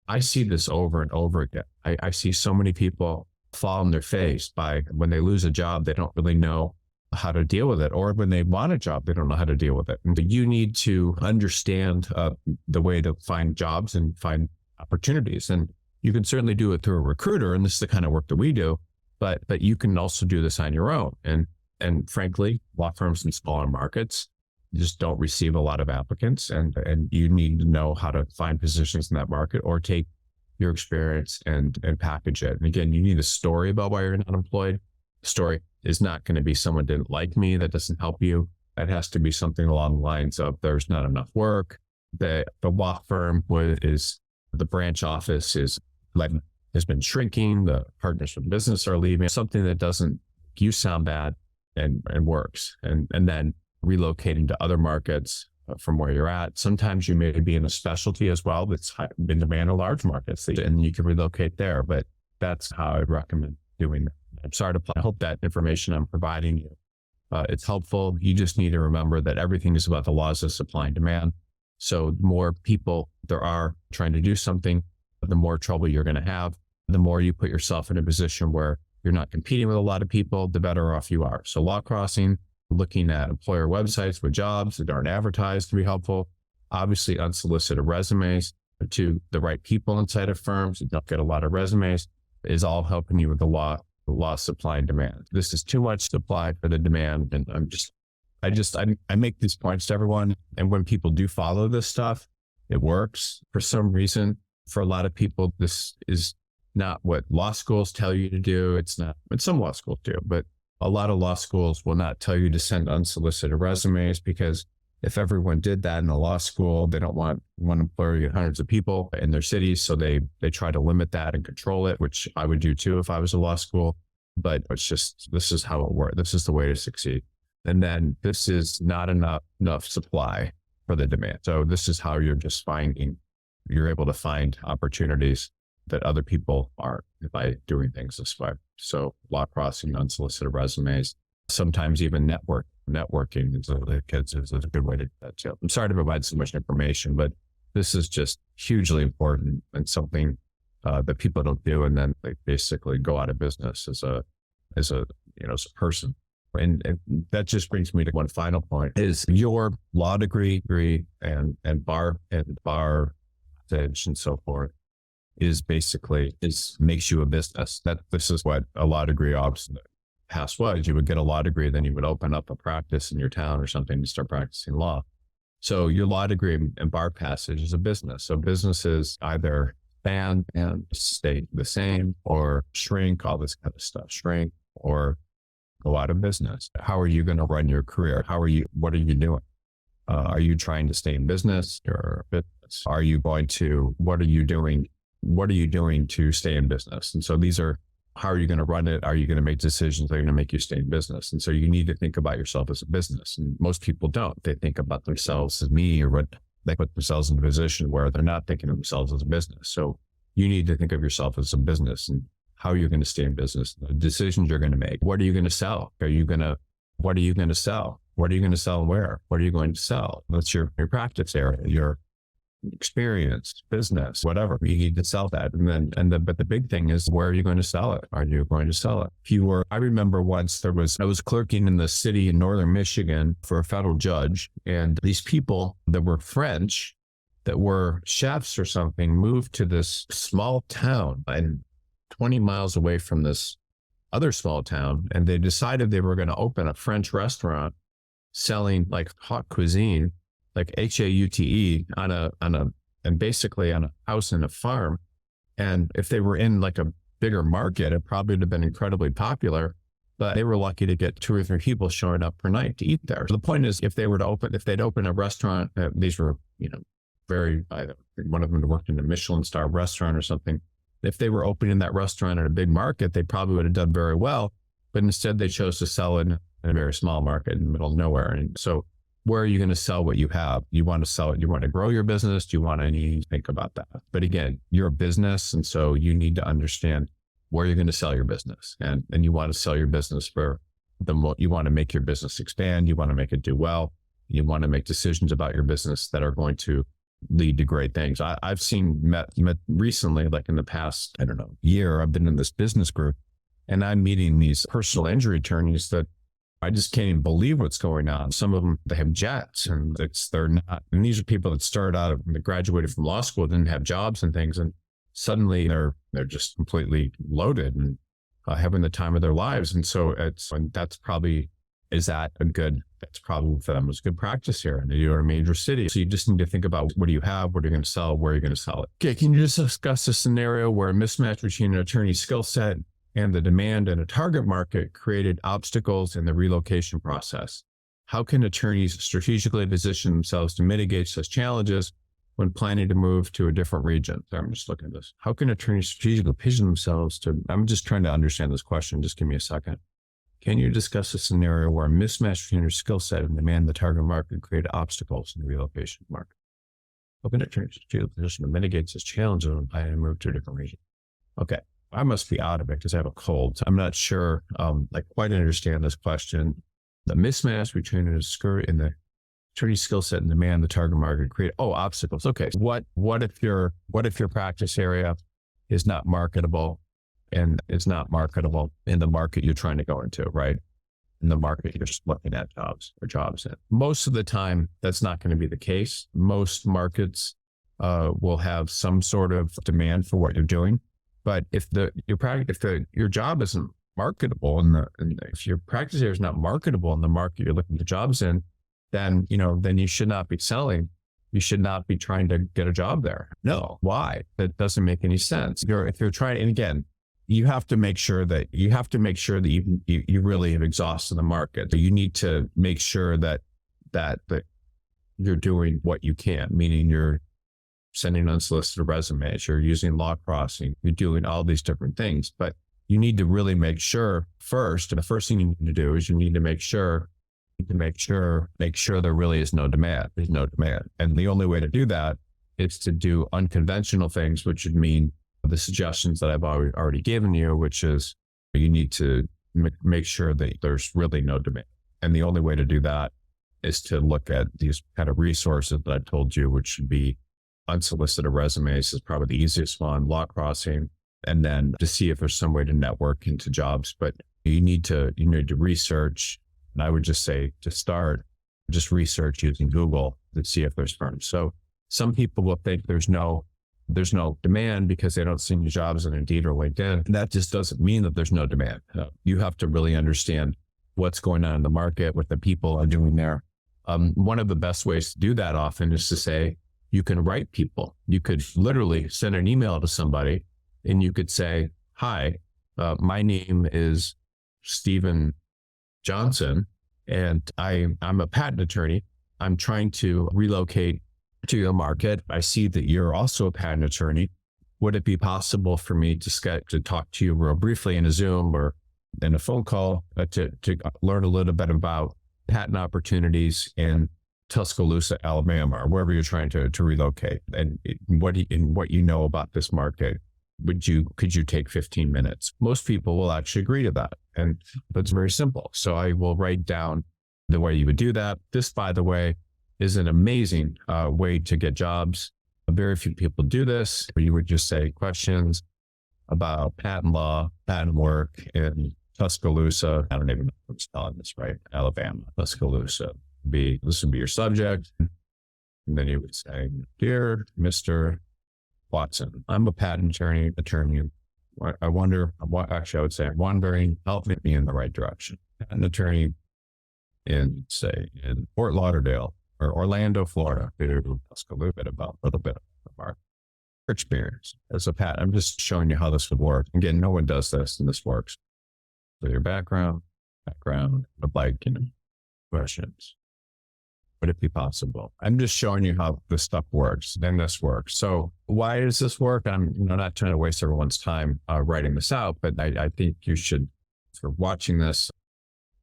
I see this over and over again. I see so many people fall on their face when they lose a job, they don't really know how to deal with it, or when they want a job, they don't know how to deal with it. And you need to understand the way to find jobs and find opportunities. And you can certainly do it through a recruiter, and this is the kind of work that we do, but you can also do this on your own. And frankly, law firms in smaller markets just don't receive a lot of applicants, and you need to know how to find positions in that market, or take your experience and package it. And again, you need a story about why you're not employed. The story is not going to be someone didn't like me. That doesn't help you. It has to be something along the lines of there's not enough work. The law firm the branch office has been shrinking. The partners from business are leaving. Something that doesn't make you sound bad and works. And then relocating to other markets from where you're at. Sometimes you may be in a specialty as well that's in demand in large markets, and you can relocate there. But that's how I'd recommend doing that. I'm sorry I hope that information I'm providing you, it's helpful. You just need to remember that everything is about the laws of supply and demand. So the more people there are trying to do something, the more trouble you're going to have. The more you put yourself in a position where you're not competing with a lot of people, the better off you are. So Law Crossing, looking at employer websites with jobs that aren't advertised to be helpful. Obviously, unsolicited resumes to the right people inside of firms that don't get a lot of resumes is all helping you with the law supply and demand. This is too much supply for the demand. And I make these points to everyone. And when people do follow this stuff, it works. For some reason, for a lot of people, this is not what law schools tell you to do. It's not, and some law schools do, but a lot of law schools will not tell you to send unsolicited resumes, because if everyone did that in a law school, they don't want one employer to get hundreds of people in their cities. So they try to limit that and control it, which I would do too if I was a law school. But it's just, this is how it works. This is the way to succeed. And then this is not enough supply for the demand. So this is how you're able to find opportunities that other people aren't by doing things this way. So law crossing, unsolicited resumes, sometimes even networking is a good way to do that too. I'm sorry to provide so much information, but this is just hugely important and something that people don't do, and then they basically go out of business as a person. And that just brings me to one final point: is your law degree and bar and so forth makes you a business. That this is what a law degree obviously past was. You would get a law degree, then you would open up a practice in your town or something to start practicing law. So your law degree and bar passage is a business. So businesses either expand and stay the same, or shrink, all this kind of stuff, shrink or go out of business. How are you going to run your career? What are you doing? Are you trying to stay in business or business? What are you doing? What are you doing to stay in business? And so these are, how are you going to run it? Are you going to make decisions that are going to make you stay in business? And so you need to think about yourself as a business. And most people don't. They think about themselves as me, or what they put themselves in a position where they're not thinking of themselves as a business. So you need to think of yourself as a business and how you're going to stay in business, the decisions you're going to make. What are you going to sell? What are you going to sell? What are you going to sell and where? What are you going to sell? That's your practice area, your experience, business, whatever. You need to sell that. But the big thing is, where are you going to sell it? Are you going to sell it? I remember once I was clerking in the city in northern Michigan for a federal judge, and these people that were French, that were chefs or something, moved to this small town and 20 miles away from this other small town. And they decided they were going to open a French restaurant selling like hot cuisine, like HAUTE basically on a house and a farm. And if they were in like a bigger market, it probably would have been incredibly popular, but they were lucky to get 2 or 3 people showing up per night to eat there. So the point is, if they'd open a restaurant, these were, one of them worked in a Michelin star restaurant or something. If they were opening that restaurant in a big market, they probably would have done very well, but instead they chose to sell it in a very small market in the middle of nowhere. And so where are you going to sell what you have? You want to sell it. You want to grow your business. Do you want to think about that? But again, you're a business. And so you need to understand where you're going to sell your business. And you want to sell your business you want to make your business expand. You want to make it do well. You want to make decisions about your business that are going to lead to great things. I've met recently, like in the past, year, I've been in this business group, and I'm meeting these personal injury attorneys that I just can't even believe what's going on. Some of them, they have jets, and they're not. And these are people that started out, they graduated from law school, didn't have jobs and things, and suddenly they're just completely loaded and having the time of their lives. And so that's probably for them. It's good practice here. And you're in a major city. So you just need to think about, what do you have? What are you going to sell? Where are you going to sell it? Okay. Can you just discuss a scenario where a mismatch between an attorney's skill set and the demand in a target market created obstacles in the relocation process? How can attorneys strategically position themselves to mitigate such challenges when planning to move to a different region? So I'm just looking at this. How can attorneys strategically position themselves I'm just trying to understand this question. Just give me a second. Can you discuss a scenario where a mismatch between your skill set and demand in the target market created obstacles in the relocation market? How can attorneys strategically position to mitigate such challenges when planning to move to a different region? Okay. I must be out of it because I have a cold. So I'm not sure I quite understand this question. The mismatch between the attorney's skill set and demand in the target market create obstacles. Okay. What if your practice area is not marketable, and it's not marketable in the market you're trying to go into, right? In the market you're just looking at jobs in. Most of the time, that's not going to be the case. Most markets will have some sort of demand for what you're doing. But if your job isn't marketable and if your practice area is not marketable in the market you're looking for jobs in, then you should not be selling You should not be trying to get a job there. No. Why? That doesn't make any sense. If you're trying, and again, you have to make sure that you really have exhausted the market. You need to make sure that you're doing what you can, meaning you're sending unsolicited resumes, you're using law crossing, you're doing all these different things. But you need to really make sure first, and the first thing you need to do is you need to make sure there really is no demand. There's no demand. And the only way to do that is to do unconventional things, which would mean the suggestions that I've already given you, which is you need to make sure that there's really no demand. And the only way to do that is to look at these kind of resources that I told you, which should be unsolicited resumes is probably the easiest one, law crossing, and then to see if there's some way to network into jobs. But you need to research. And I would just say to start, just research using Google to see if there's firms. So some people will think there's no demand because they don't see any jobs on Indeed or LinkedIn. That just doesn't mean that there's no demand. You have to really understand what's going on in the market, what the people are doing there. One of the best ways to do that often is to say, you can write people. You could literally send an email to somebody and you could say, hi, my name is Stephen Johnson, and I'm a patent attorney. I'm trying to relocate to your market. I see that you're also a patent attorney. Would it be possible for me to talk to you real briefly in a Zoom or in a phone call to learn a little bit about patent opportunities in Tuscaloosa, Alabama, or wherever you're trying to relocate, and what you know about this market? Could you take 15 minutes? Most people will actually agree to that. And it's very simple. So I will write down the way you would do that. This, by the way, is an amazing way to get jobs. Very few people do this, where you would just say questions about patent law, patent work in Tuscaloosa. I don't even know if I'm spelling this right. Alabama, Tuscaloosa. This would be your subject. And then you would say, dear Mr. Watson, I'm a patent attorney. I would say, I'm wondering, help me in the right direction. Patent attorney in Fort Lauderdale or Orlando, Florida. Let's go a little bit about our experience as a patent. I'm just showing you how this would work. Again, no one does this, and this works. So your background, questions. Would it be possible? I'm just showing you how this stuff works, and this works. So why does this work? I'm not trying to waste everyone's time writing this out, but I think you should, for watching this,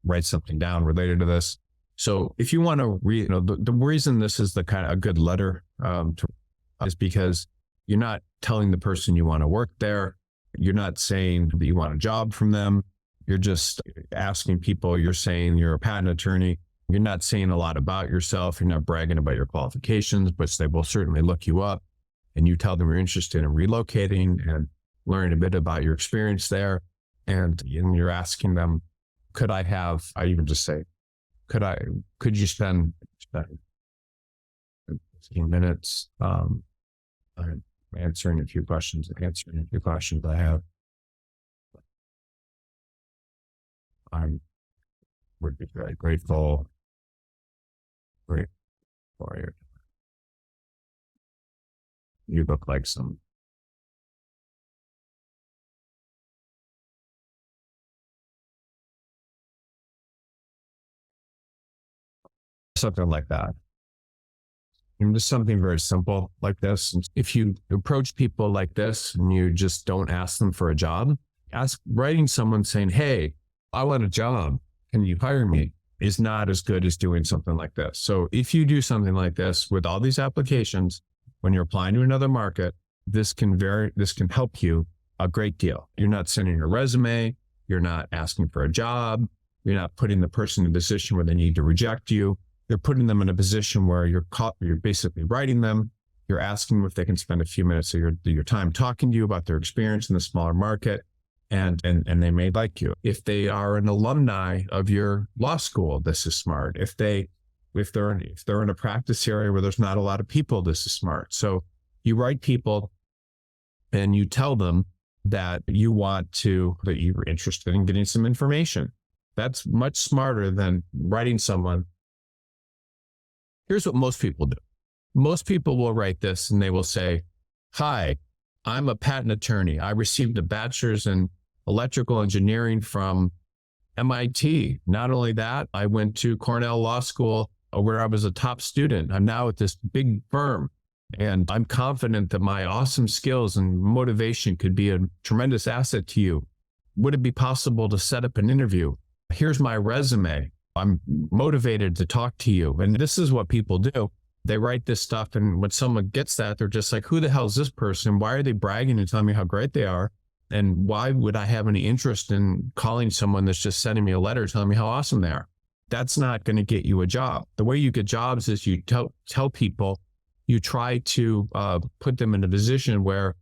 write something down related to this. So if you want to read, the reason this is the kind of a good letter is because you're not telling the person you want to work there. You're not saying that you want a job from them. You're just asking people. You're saying you're a patent attorney. You're not saying a lot about yourself. You're not bragging about your qualifications, but they will certainly look you up, and you tell them you're interested in relocating and learning a bit about your experience there. And you're asking them, I even just say, could you spend 15 minutes answering a few questions I have. Would be very grateful. Great for you. You look like something like that. And just something very simple like this. If you approach people like this and you just don't ask them for a job, writing someone saying, hey, I want a job, can you hire me, is not as good as doing something like this. So if you do something like this with all these applications, when you're applying to another market, this can help you a great deal. You're not sending a resume. You're not asking for a job. You're not putting the person in a position where they need to reject you. You're putting them in a position where you're basically writing them. You're asking them if they can spend a few minutes of your time talking to you about their experience in the smaller market. And they may like you. If they are an alumni of your law school, this is smart. If they're in a practice area where there's not a lot of people, this is smart. So you write people and you tell them that that you're interested in getting some information. That's much smarter than writing someone. Here's what most people do. Most people will write this and they will say, hi, I'm a patent attorney. I received a bachelor's in electrical engineering from MIT. Not only that, I went to Cornell Law School where I was a top student. I'm now at this big firm, and I'm confident that my awesome skills and motivation could be a tremendous asset to you. Would it be possible to set up an interview? Here's my resume. I'm motivated to talk to you. And this is what people do. They write this stuff, and when someone gets that, they're just like, who the hell is this person? Why are they bragging and telling me how great they are? And why would I have any interest in calling someone that's just sending me a letter telling me how awesome they are? That's not going to get you a job. The way you get jobs is you tell people, you try to put them in a position where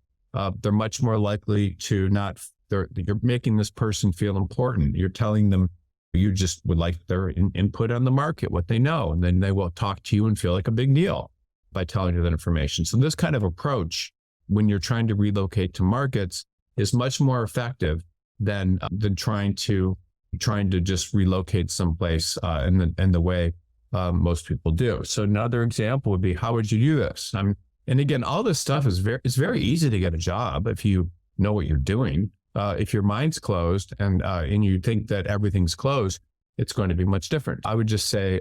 they're much more likely to not, you're making this person feel important. You're telling them you just would like their input on the market, what they know, and then they will talk to you and feel like a big deal by telling you that information. So this kind of approach, when you're trying to relocate to markets, is much more effective than trying to just relocate someplace in the way most people do. So another example would be, how would you do this? And again, all this stuff is very easy to get a job if you know what you're doing. If your mind's closed and you think that everything's closed, it's going to be much different. I would just say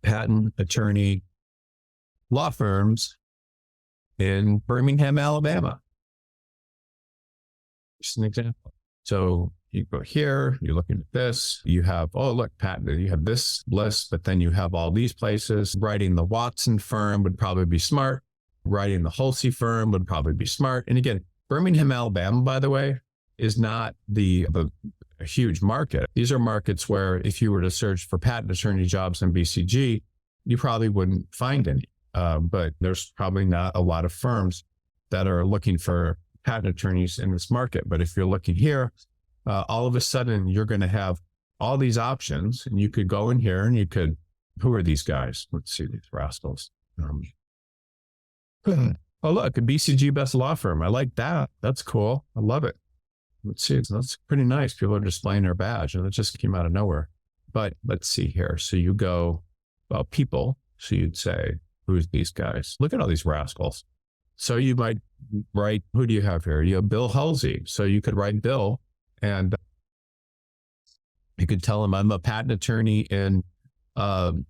patent attorney law firms in Birmingham, Alabama. Just an example. So you go here, you're looking at this, you have, oh, look, patent, you have this list, but then you have all these places. Writing the Watson firm would probably be smart. Writing the Hulsey firm would probably be smart. And again, Birmingham, Alabama, by the way, is not a huge market. These are markets where if you were to search for patent attorney jobs in BCG, you probably wouldn't find any. But there's probably not a lot of firms that are looking for patent attorneys in this market. But if you're looking here, all of a sudden you're going to have all these options, and you could go in here and you could, who are these guys? Let's see, these rascals. Oh, look, a BCG best law firm. I like that. That's cool. I love it. Let's see. That's pretty nice. People are displaying their badge, and it just came out of nowhere. But let's see here. So you go, well, people. So you'd say, who's these guys? Look at all these rascals. So you might write, who do you have here? You have Bill Hulsey. So you could write Bill, and you could tell him, I'm a patent attorney in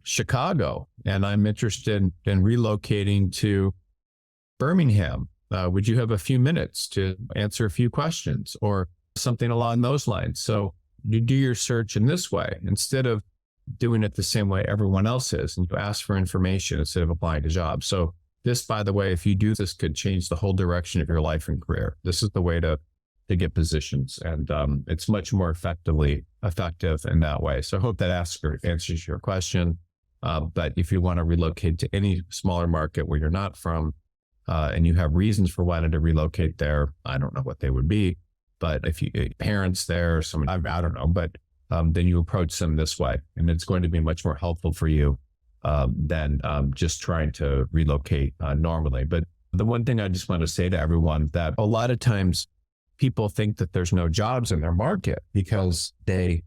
Chicago, and I'm interested in relocating to Birmingham. Would you have a few minutes to answer a few questions or something along those lines? So you do your search in this way instead of doing it the same way everyone else is, and you ask for information instead of applying to jobs. So this, by the way, if you do this, could change the whole direction of your life and career. This is the way to get positions, and it's much more effective in that way. So I hope that answers your question. But if you want to relocate to any smaller market where you're not from, and you have reasons for wanting to relocate there, I don't know what they would be, but if you parents there, someone, I don't know, but then you approach them this way, and it's going to be much more helpful for you than just trying to relocate normally. But the one thing I just want to say to everyone, that a lot of times people think that there's no jobs in their market because they've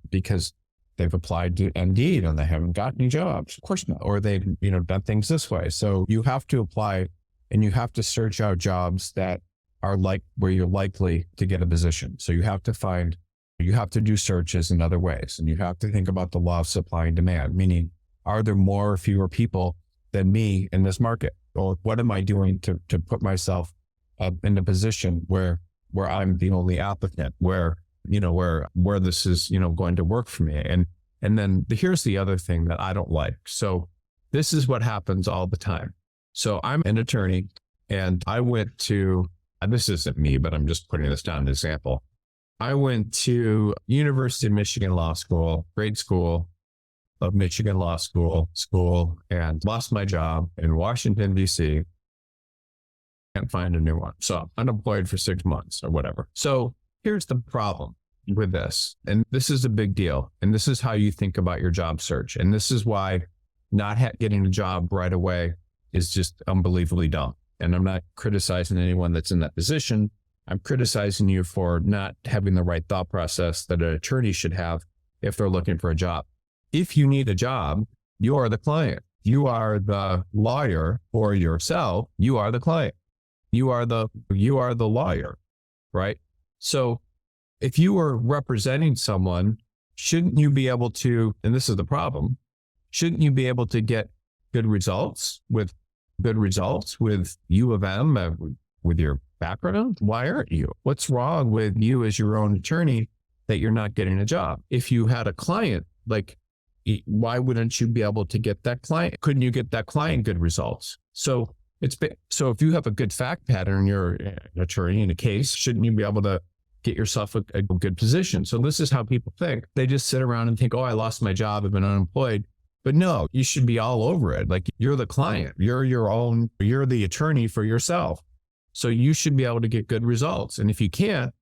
applied to Indeed and they haven't got any jobs. Of course not. Or they've done things this way. So you have to apply, and you have to search out jobs that are like where you're likely to get a position. So you have to do searches in other ways, and you have to think about the law of supply and demand, meaning, are there more or fewer people than me in this market? Or what am I doing to put myself in a position where I'm the only applicant, where this is, going to work for me? And then here's the other thing that I don't like. So this is what happens all the time. So I'm an attorney, and I went to, this isn't me, but I'm just putting this down as an example. I went to University of Michigan Law School, grade school of Michigan Law School, and lost my job in Washington, D.C. Can't find a new one. So unemployed for 6 months or whatever. So here's the problem with this. And this is a big deal. And this is how you think about your job search. And this is why not getting a job right away is just unbelievably dumb. And I'm not criticizing anyone that's in that position. I'm criticizing you for not having the right thought process that an attorney should have if they're looking for a job. If you need a job, you are the client. You are the lawyer for yourself. You are the client. You are the lawyer, right? So if you are representing someone, shouldn't you be able to, and this is the problem, shouldn't you be able to get good results with U of M, with your background? Why aren't you? What's wrong with you as your own attorney that you're not getting a job? If you had a client, like, why wouldn't you be able to get that client? Couldn't you get that client good results? So if you have a good fact pattern, you're an attorney in a case, shouldn't you be able to get yourself a good position? So this is how people think. They just sit around and think, oh, I lost my job, I've been unemployed. But no, you should be all over it. Like, you're the client, you're the attorney for yourself. So you should be able to get good results. And if you can't,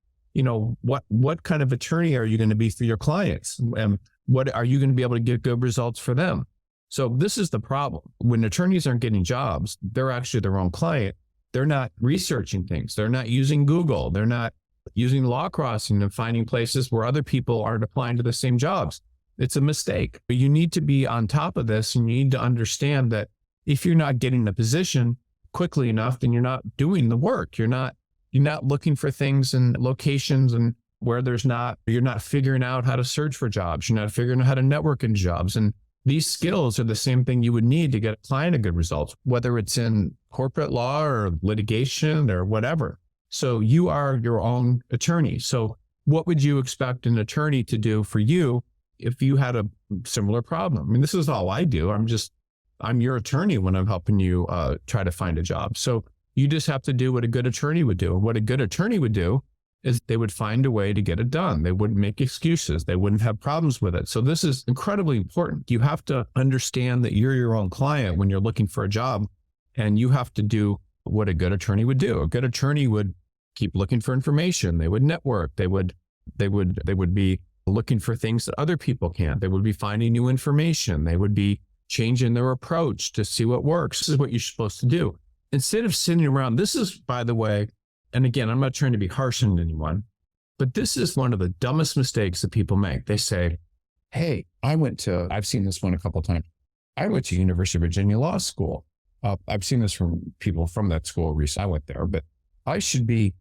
what kind of attorney are you going to be for your clients? And what are you going to be able to get good results for them? So this is the problem. When attorneys aren't getting jobs, they're actually their own client. They're not researching things. They're not using Google. They're not using Law Crossing and finding places where other people aren't applying to the same jobs. It's a mistake. But you need to be on top of this, and you need to understand that if you're not getting a position quickly enough, then you're not doing the work. You're not looking for things and locations and where you're not figuring out how to search for jobs. You're not figuring out how to network in jobs. And these skills are the same thing you would need to get a client a good results, whether it's in corporate law or litigation or whatever. So you are your own attorney. So what would you expect an attorney to do for you if you had a similar problem? I mean, this is all I do. I'm your attorney when I'm helping you try to find a job. So you just have to do what a good attorney would do. What a good attorney would do is they would find a way to get it done. They wouldn't make excuses. They wouldn't have problems with it. So this is incredibly important. You have to understand that you're your own client when you're looking for a job, and you have to do what a good attorney would do. A good attorney would keep looking for information. They would network. They would be looking for things that other people can't. They would be finding new information. They would be changing their approach to see what works. This is what you're supposed to do. Instead of sitting around, this is, by the way, and again, I'm not trying to be harsh on anyone, but this is one of the dumbest mistakes that people make. They say, hey, I've seen this one a couple of times. I went to University of Virginia Law School. I've seen this from people from that school recently. I went there, but I should be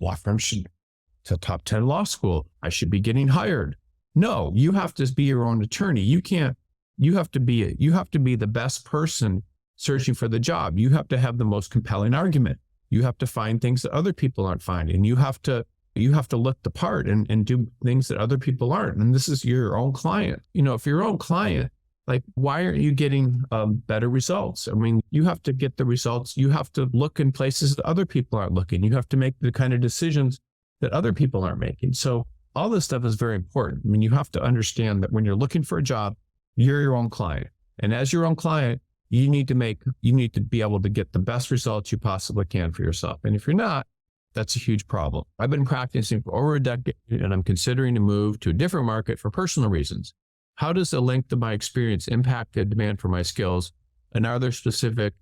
law firm to top 10 law school. I should be getting hired. No, you have to be your own attorney. You have to be the best person searching for the job. You have to have the most compelling argument. You have to find things that other people aren't finding. You have to look the part and do things that other people aren't. And this is your own client. If you're your own client, like, why aren't you getting better results? I mean, you have to get the results. You have to look in places that other people aren't looking. You have to make the kind of decisions that other people aren't making. So all this stuff is very important. I mean, you have to understand that when you're looking for a job, you're your own client. And as your own client, you need to be able to get the best results you possibly can for yourself. And if you're not, that's a huge problem. I've been practicing for over a decade, and I'm considering to move to a different market for personal reasons. How does the length of my experience impact the demand for my skills? And are there specific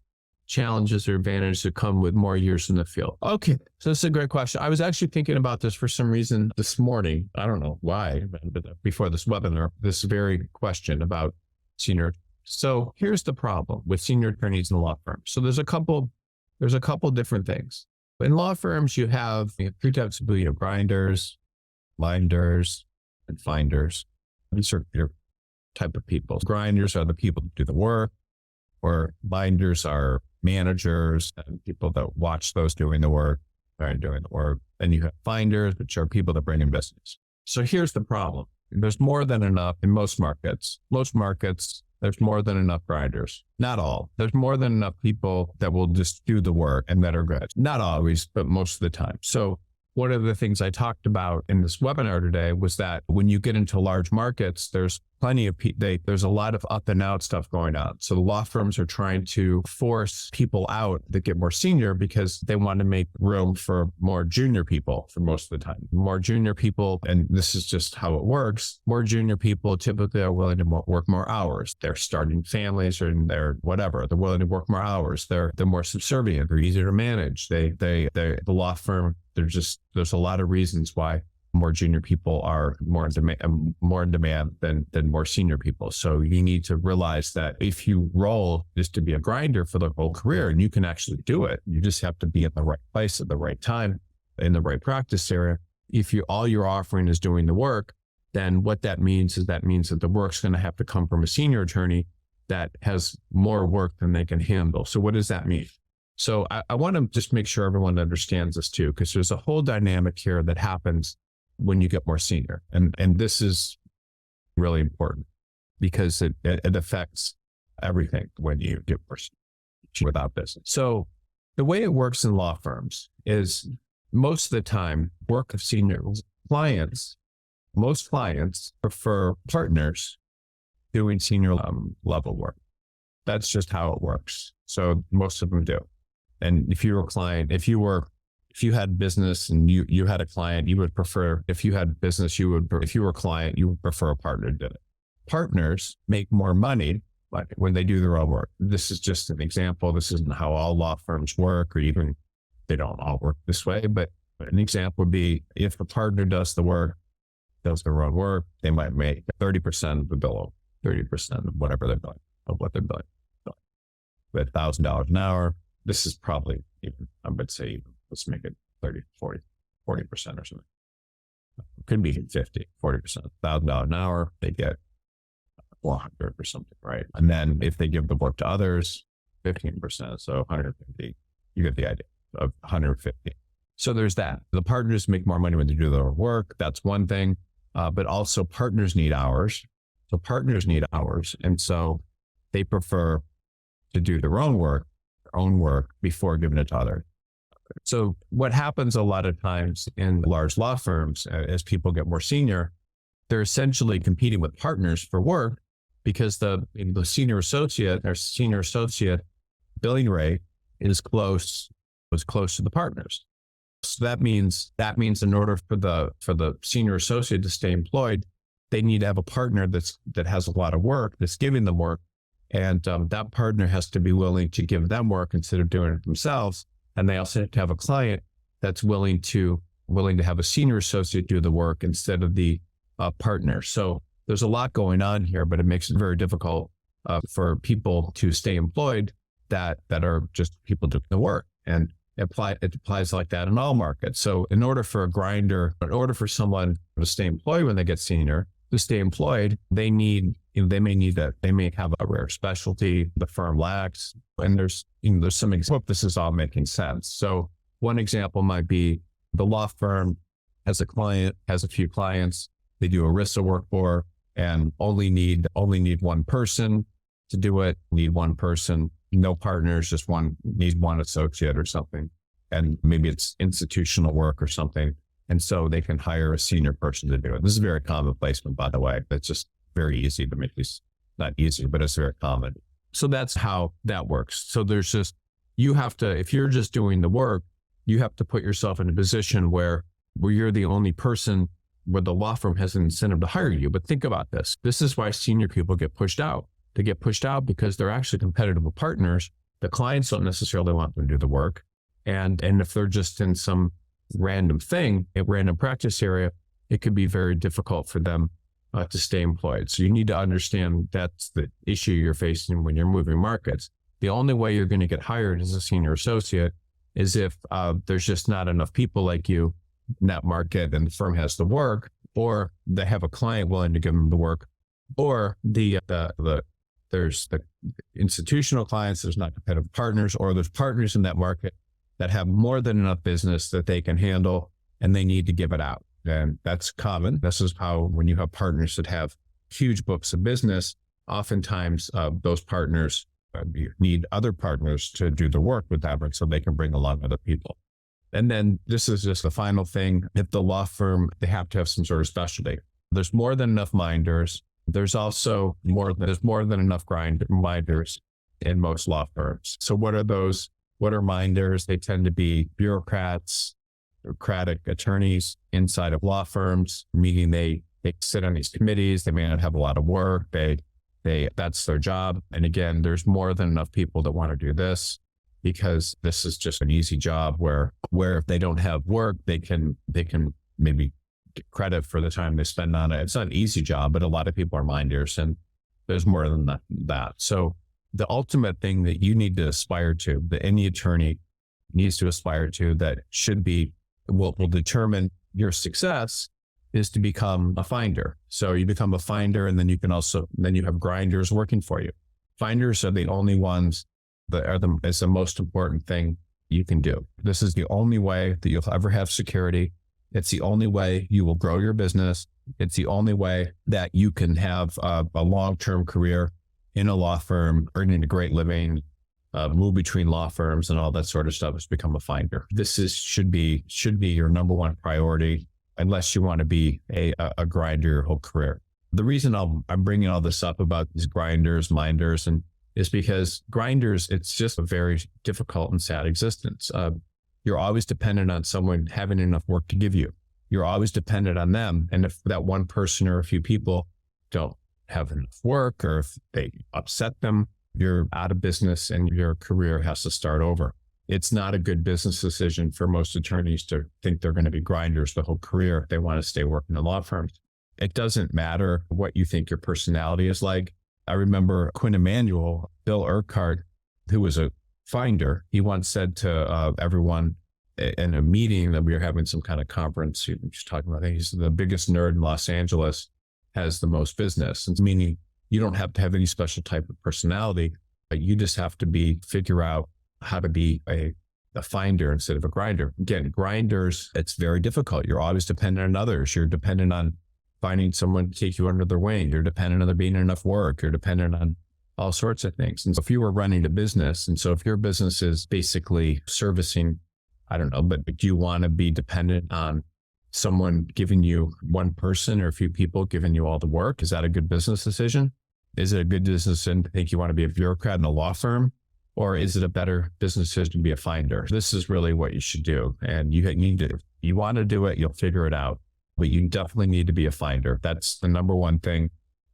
challenges or advantages that come with more years in the field? Okay, so this is a great question. I was actually thinking about this for some reason this morning. I don't know why, but before this webinar, this very question about senior. So here's the problem with senior attorneys in law firms. So there's a couple different things. In law firms, you have three types of people: grinders, binders, and finders. These are your type of people. Grinders are the people that do the work, or binders are managers and people that watch those doing the work. And you have finders, which are people that bring in business. So here's the problem. There's more than enough in most markets. There's more than enough grinders. Not all. There's more than enough people that will just do the work and that are good. Not always, but most of the time. So one of the things I talked about in this webinar today was that when you get into large markets, there's plenty of there's a lot of up and out stuff going on. So the law firms are trying to force people out that get more senior because they want to make room for more junior people for most of the time. More junior people, and this is just how it works, more junior people typically are willing to work more hours. They're starting families or they're whatever. They're willing to work more hours. They're more subservient. They're easier to manage. The law firm, there's a lot of reasons why more junior people are more in demand than more senior people. So you need to realize that if you roll just to be a grinder for the whole career, and you can actually do it, you just have to be at the right place at the right time in the right practice area. If all you're offering is doing the work, then what that means is that the work's going to have to come from a senior attorney that has more work than they can handle. So what does that mean? So I want to just make sure everyone understands this too, because there's a whole dynamic here that happens when you get more senior. And this is really important because it affects everything when you get more senior without business. So the way it works in law firms is most of the time work of senior clients, most clients prefer partners doing senior level work. That's just how it works. So most of them do. And if you're a client, if you had business and you had a client, you would prefer, if you had business, if you were a client, you would prefer a partner did it. Partners make more money when they do their own work. This is just an example. This isn't how all law firms work, or even they don't all work this way. But an example would be if the partner does their own work, they might make 30% of the bill, 30% of whatever they're billing, of what they're billing. With $1,000 an hour, this is probably even, I would say, let's make it 30, 40% or something. It could be 50, 40%, $1,000 an hour, they get 400 or something, right? And then if they give the work to others, 15%, so 150, you get the idea of 150. So there's that. The partners make more money when they do their work. That's one thing. But also partners need hours. So partners need hours. And so they prefer to do their own work before giving it to others. So what happens a lot of times in large law firms, as people get more senior, they're essentially competing with partners for work because the senior associate billing rate was close to the partners. So that means in order for the senior associate to stay employed, they need to have a partner that has a lot of work, that's giving them work. And that partner has to be willing to give them work instead of doing it themselves. And they also have to have a client that's willing to have a senior associate do the work instead of the partner. So there's a lot going on here, but it makes it very difficult for people to stay employed that are just people doing the work. And it applies like that in all markets. So in order for someone to stay employed when they get senior, to stay employed, they may have a rare specialty the firm lacks. And there's some examples. This is all making sense. So one example might be the law firm has a few clients they do ERISA work for, and only need one person to do it. Need one person, no partners, just need one associate or something. And maybe it's institutional work or something. And so they can hire a senior person to do it. This is a very common placement, by the way. It's just very easy to make these, not easy, but it's very common. So that's how that works. So there's just, if you're just doing the work, you have to put yourself in a position where you're the only person where the law firm has an incentive to hire you. But think about this. This is why senior people get pushed out. They get pushed out because they're actually competitive with partners. The clients don't necessarily want them to do the work. And if they're just in some random practice area, it could be very difficult for them to stay employed. So you need to understand that's the issue you're facing when you're moving markets. The only way you're going to get hired as a senior associate is if there's just not enough people like you in that market and the firm has the work, or they have a client willing to give them the work, or there's the institutional clients, there's not competitive partners, or there's partners in that market that have more than enough business that they can handle and they need to give it out. And that's common. This is how, when you have partners that have huge books of business, oftentimes those partners need other partners to do the work with them, so they can bring along other people. And then this is just the final thing. If the law firm, they have to have some sort of specialty. There's more than enough minders. There's also more than enough minders in most law firms. So what are those? What are minders? They tend to be bureaucratic attorneys inside of law firms, meaning they sit on these committees. They may not have a lot of work. That's their job. And again, there's more than enough people that want to do this, because this is just an easy job where if they don't have work, they can maybe get credit for the time they spend on it. It's not an easy job, but a lot of people are minders, and there's more than that. So the ultimate thing that you need to aspire to, that any attorney needs to aspire to, that should be, will determine your success, is to become a finder. So you become a finder, and then you have grinders working for you. Finders are the only ones that is the most important thing you can do. This is the only way that you'll ever have security. It's the only way you will grow your business. It's the only way that you can have a long-term career in a law firm, earning a great living, move between law firms and all that sort of stuff, is become a finder. This should be your number one priority, unless you want to be a grinder your whole career. The reason I'm bringing all this up about these grinders, minders, is because grinders, it's just a very difficult and sad existence. You're always dependent on someone having enough work to give you. You're always dependent on them. And if that one person or a few people don't have enough work, or if they upset them, you're out of business and your career has to start over. It's not a good business decision for most attorneys to think they're going to be grinders the whole career if they want to stay working in law firms. It doesn't matter what you think your personality is like. I remember Quinn Emanuel, Bill Urquhart, who was a finder, he once said to everyone in a meeting that we were having, some kind of conference, he was talking about, he's the biggest nerd in Los Angeles, has the most business. And meaning you don't have to have any special type of personality, but you just have to figure out how to be a finder instead of a grinder. Again, grinders, it's very difficult. You're always dependent on others. You're dependent on finding someone to take you under their wing. You're dependent on there being enough work. You're dependent on all sorts of things. And so if you were running a business, and so if your business is basically servicing, I don't know, but do you want to be dependent on someone giving you, one person or a few people giving you all the work? Is that a good business decision? Is it a good business decision to think you want to be a bureaucrat in a law firm? Or is it a better business decision to be a finder? This is really what you should do. And you want to do it, you'll figure it out. But you definitely need to be a finder. That's the number one thing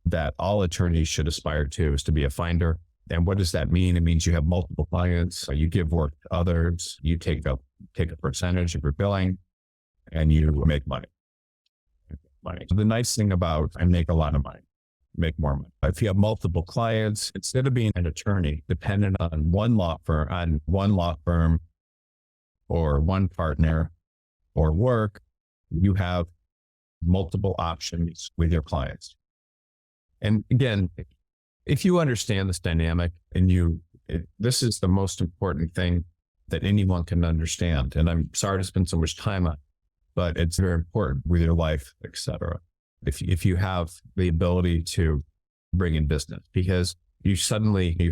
that all attorneys should aspire to, is to be a finder. And what does that mean? It means you have multiple clients, you give work to others, you take a percentage of your billing, and you make money. The nice thing about, I make a lot of money, make more money. If you have multiple clients, instead of being an attorney dependent on one law firm or one partner or work, you have multiple options with your clients. And again, if you understand this dynamic, and this is the most important thing that anyone can understand. And I'm sorry to spend so much time on it, but it's very important with your life, et cetera. If you have the ability to bring in business, because you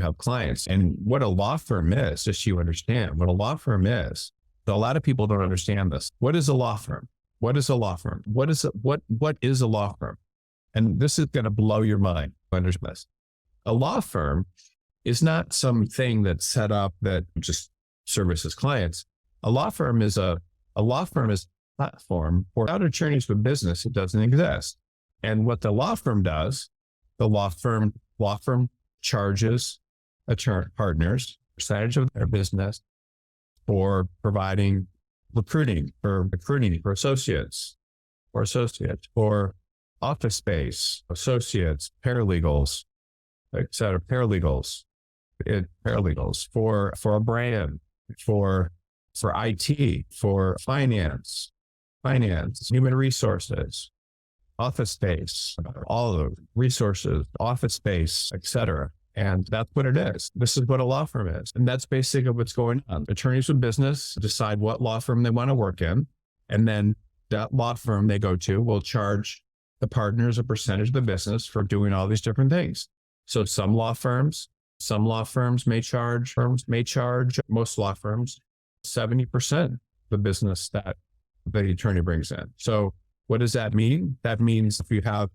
have clients. And what a law firm is, just so you understand what a law firm is. So a lot of people don't understand this. What is a law firm? What is a law firm? What is a law firm? And this is going to blow your mind. Understand this. A law firm is not something that's set up that just services clients. A law firm is a platform for, without attorneys with business, it doesn't exist. And what the law firm does, the law firm charges attorney partners a percentage of their business for providing recruiting for associates, or office space, associates, paralegals, et cetera, paralegals for a brand, for IT, for finance, human resources, office space, all of the resources, office space, et cetera. And that's what it is. This is what a law firm is. And that's basically what's going on. Attorneys with business decide what law firm they want to work in. And then that law firm they go to will charge the partners a percentage of the business for doing all these different things. So some law firms may charge, most law firms, 70% the business that the attorney brings in. So what does that mean? That means if you have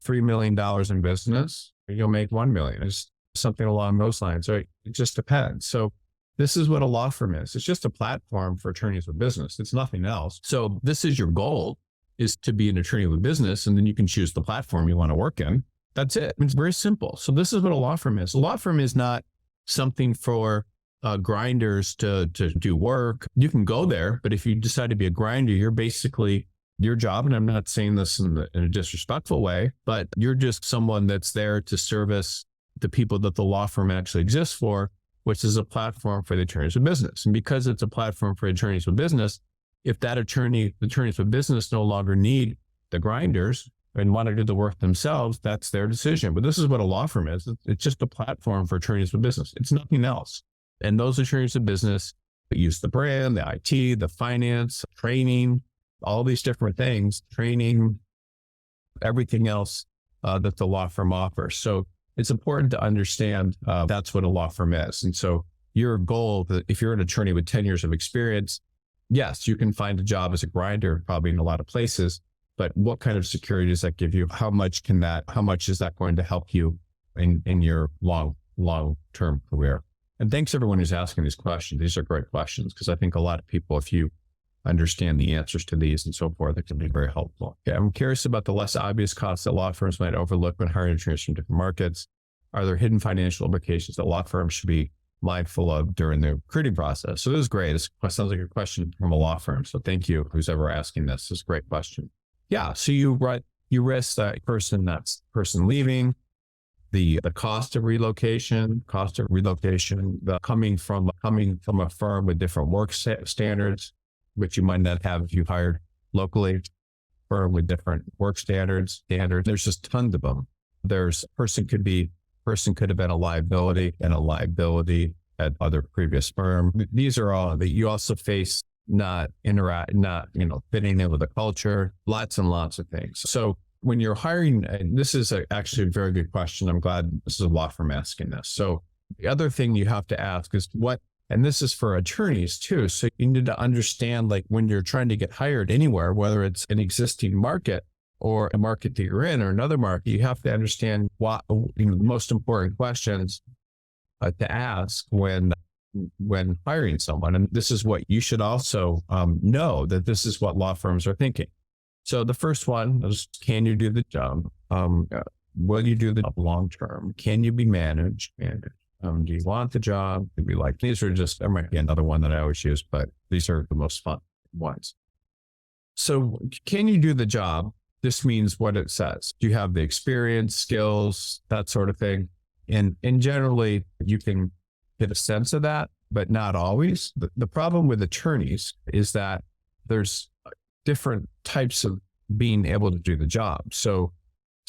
$3 million in business, you'll make $1 million. It's something along those lines. So it just depends. So this is what a law firm is. It's just a platform for attorneys with business. It's nothing else. So this is your goal, is to be an attorney with business, and then you can choose the platform you want to work in. That's it. It's very simple. So this is what a law firm is. A law firm is not something for grinders to do work. You can go there, but if you decide to be a grinder, you're basically your job, and I'm not saying this in a disrespectful way, but you're just someone that's there to service the people that the law firm actually exists for, which is a platform for the attorneys of business. And because it's a platform for attorneys of business, if that attorneys of business no longer need the grinders and want to do the work themselves, that's their decision. But this is what a law firm is. It's just a platform for attorneys of business. It's nothing else. And those attorneys of business use the brand, the IT, the finance, training, all these different things, training, everything else that the law firm offers. So it's important to understand that's what a law firm is. And so your goal, if you're an attorney with 10 years of experience, yes, you can find a job as a grinder probably in a lot of places, but what kind of security does that give you? How much is that going to help you in your long-term career? And thanks everyone who's asking these questions. These are great questions because I think a lot of people, if you understand the answers to these and so forth, it can be very helpful. Okay, I'm curious about the less obvious costs that law firms might overlook when hiring attorneys from different markets. Are there hidden financial implications that law firms should be mindful of during the recruiting process? So this is great. This sounds like a question from a law firm. So thank you, who's ever asking this. This is a great question. Yeah. So you risk that person leaving, the cost of relocation, the coming from a firm with different work standards, which you might not have if you hired locally, firm with different work standards. There's just tons of them. Person could have been a liability at other previous firm. These are all that you also face not fitting in with the culture, lots and lots of things. So when you're hiring, and this is actually a very good question. I'm glad this is a law firm asking this. So the other thing you have to ask is and this is for attorneys too. So you need to understand, like when you're trying to get hired anywhere, whether it's an existing market or a market that you're in or another market, you have to understand what the most important questions to ask when hiring someone. And this is what you should also know, that this is what law firms are thinking. So the first one is, can you do the job? Will you do the job long term? Can you be managed? Do you want the job? There might be another one that I always use, but these are the most fun ones. So can you do the job? This means what it says. Do you have the experience, skills, that sort of thing? And generally you can get a sense of that, but not always. The problem with attorneys is that there's different types of being able to do the job. So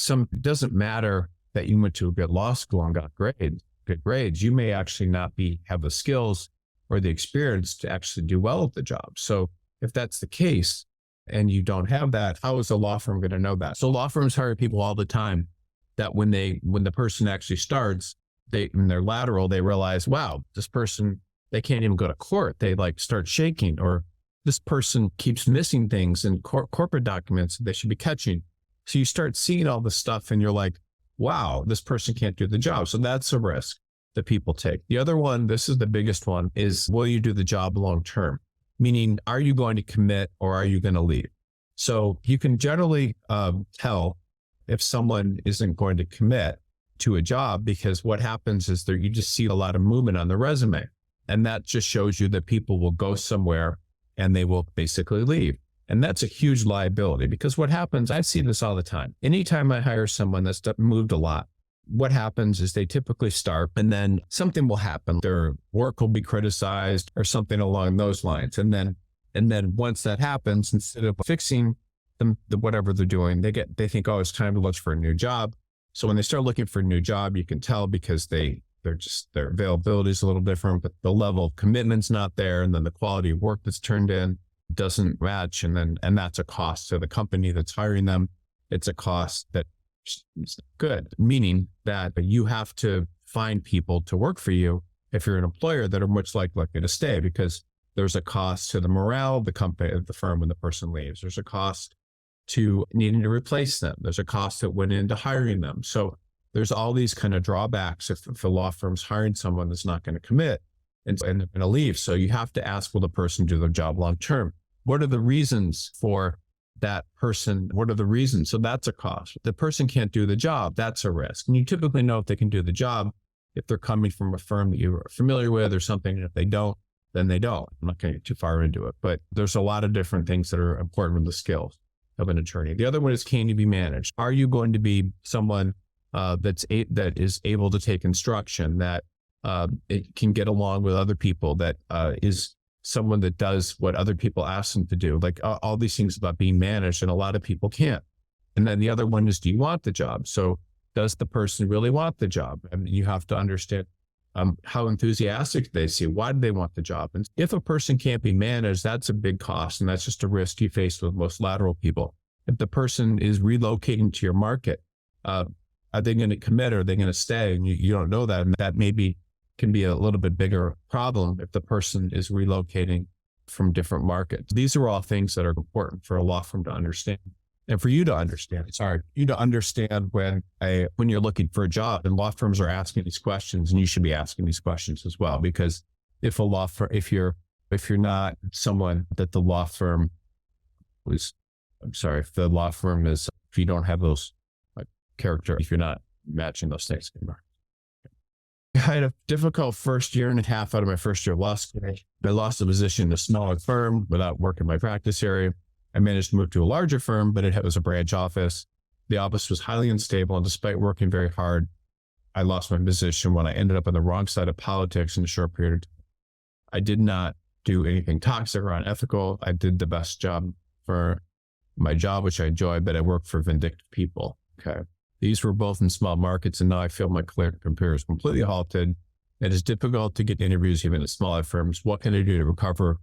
it doesn't matter that you went to a good law school and got good grades. You may actually not have the skills or the experience to actually do well at the job. So if that's the case and you don't have that, how is a law firm going to know that? So law firms hire people all the time that when the person actually starts, in their lateral, they realize, wow, this person, they can't even go to court. They start shaking, or this person keeps missing things in corporate documents they should be catching. So you start seeing all this stuff and you're like, wow, this person can't do the job. So that's a risk that people take. The other one, this is the biggest one, is will you do the job long term? Meaning, are you going to commit or are you going to leave? So you can generally tell if someone isn't going to commit to a job, because what happens is you just see a lot of movement on the resume. And that just shows you that people will go somewhere and they will basically leave. And that's a huge liability, because what happens, I see this all the time. Anytime I hire someone that's moved a lot, what happens is they typically start and then something will happen. Their work will be criticized or something along those lines. And then once that happens, instead of fixing whatever they're doing, they think, oh, it's time to look for a new job. So when they start looking for a new job, you can tell because their availability is a little different, but the level of commitment's not there. And then the quality of work that's turned in doesn't match. And that's a cost to the company that's hiring them. It's a cost that is good, meaning that you have to find people to work for you if you're an employer that are much likely to stay, because there's a cost to the morale of the company, of the firm when the person leaves. There's a cost to needing to replace them. There's a cost that went into hiring them. So there's all these kind of drawbacks if the law firm's hiring someone that's not going to commit and going to leave. So you have to ask, will the person do their job long term? What are the reasons for that person? What are the reasons? So that's a cost. If the person can't do the job, that's a risk. And you typically know if they can do the job if they're coming from a firm that you're familiar with or something. And if they don't, then they don't. I'm not going to get too far into it, but there's a lot of different things that are important with the skills. of an attorney. The other one is, can you be managed? Are you going to be someone that is able to take instruction, that it can get along with other people, that is someone that does what other people ask them to do, like all these things about being managed, and a lot of people can't. And then the other one is, do you want the job? So does the person really want the job? I mean, you have to understand how enthusiastic they see. Why do they want the job? And if a person can't be managed, that's a big cost, and that's just a risk you face with most lateral people. If the person is relocating to your market, are they going to commit, or are they going to stay? And you don't know that. And that maybe can be a little bit bigger problem if the person is relocating from different markets. These are all things that are important for a law firm to understand. And for you to understand, when you're looking for a job, and law firms are asking these questions, and you should be asking these questions as well. Because if you're not someone that the law firm if you don't have those character, if you're not matching those things. I had a difficult first year and a half out of my first year of law school. I lost a position in a smaller firm without working my practice area. I managed to move to a larger firm, but it was a branch office. The office was highly unstable, and despite working very hard, I lost my position when I ended up on the wrong side of politics in a short period of time. I did not do anything toxic or unethical. I did the best job for my job, which I enjoyed, but I worked for vindictive people. Okay. These were both in small markets, and now I feel my career is completely halted. It is difficult to get interviews even at smaller firms. What can I do to recover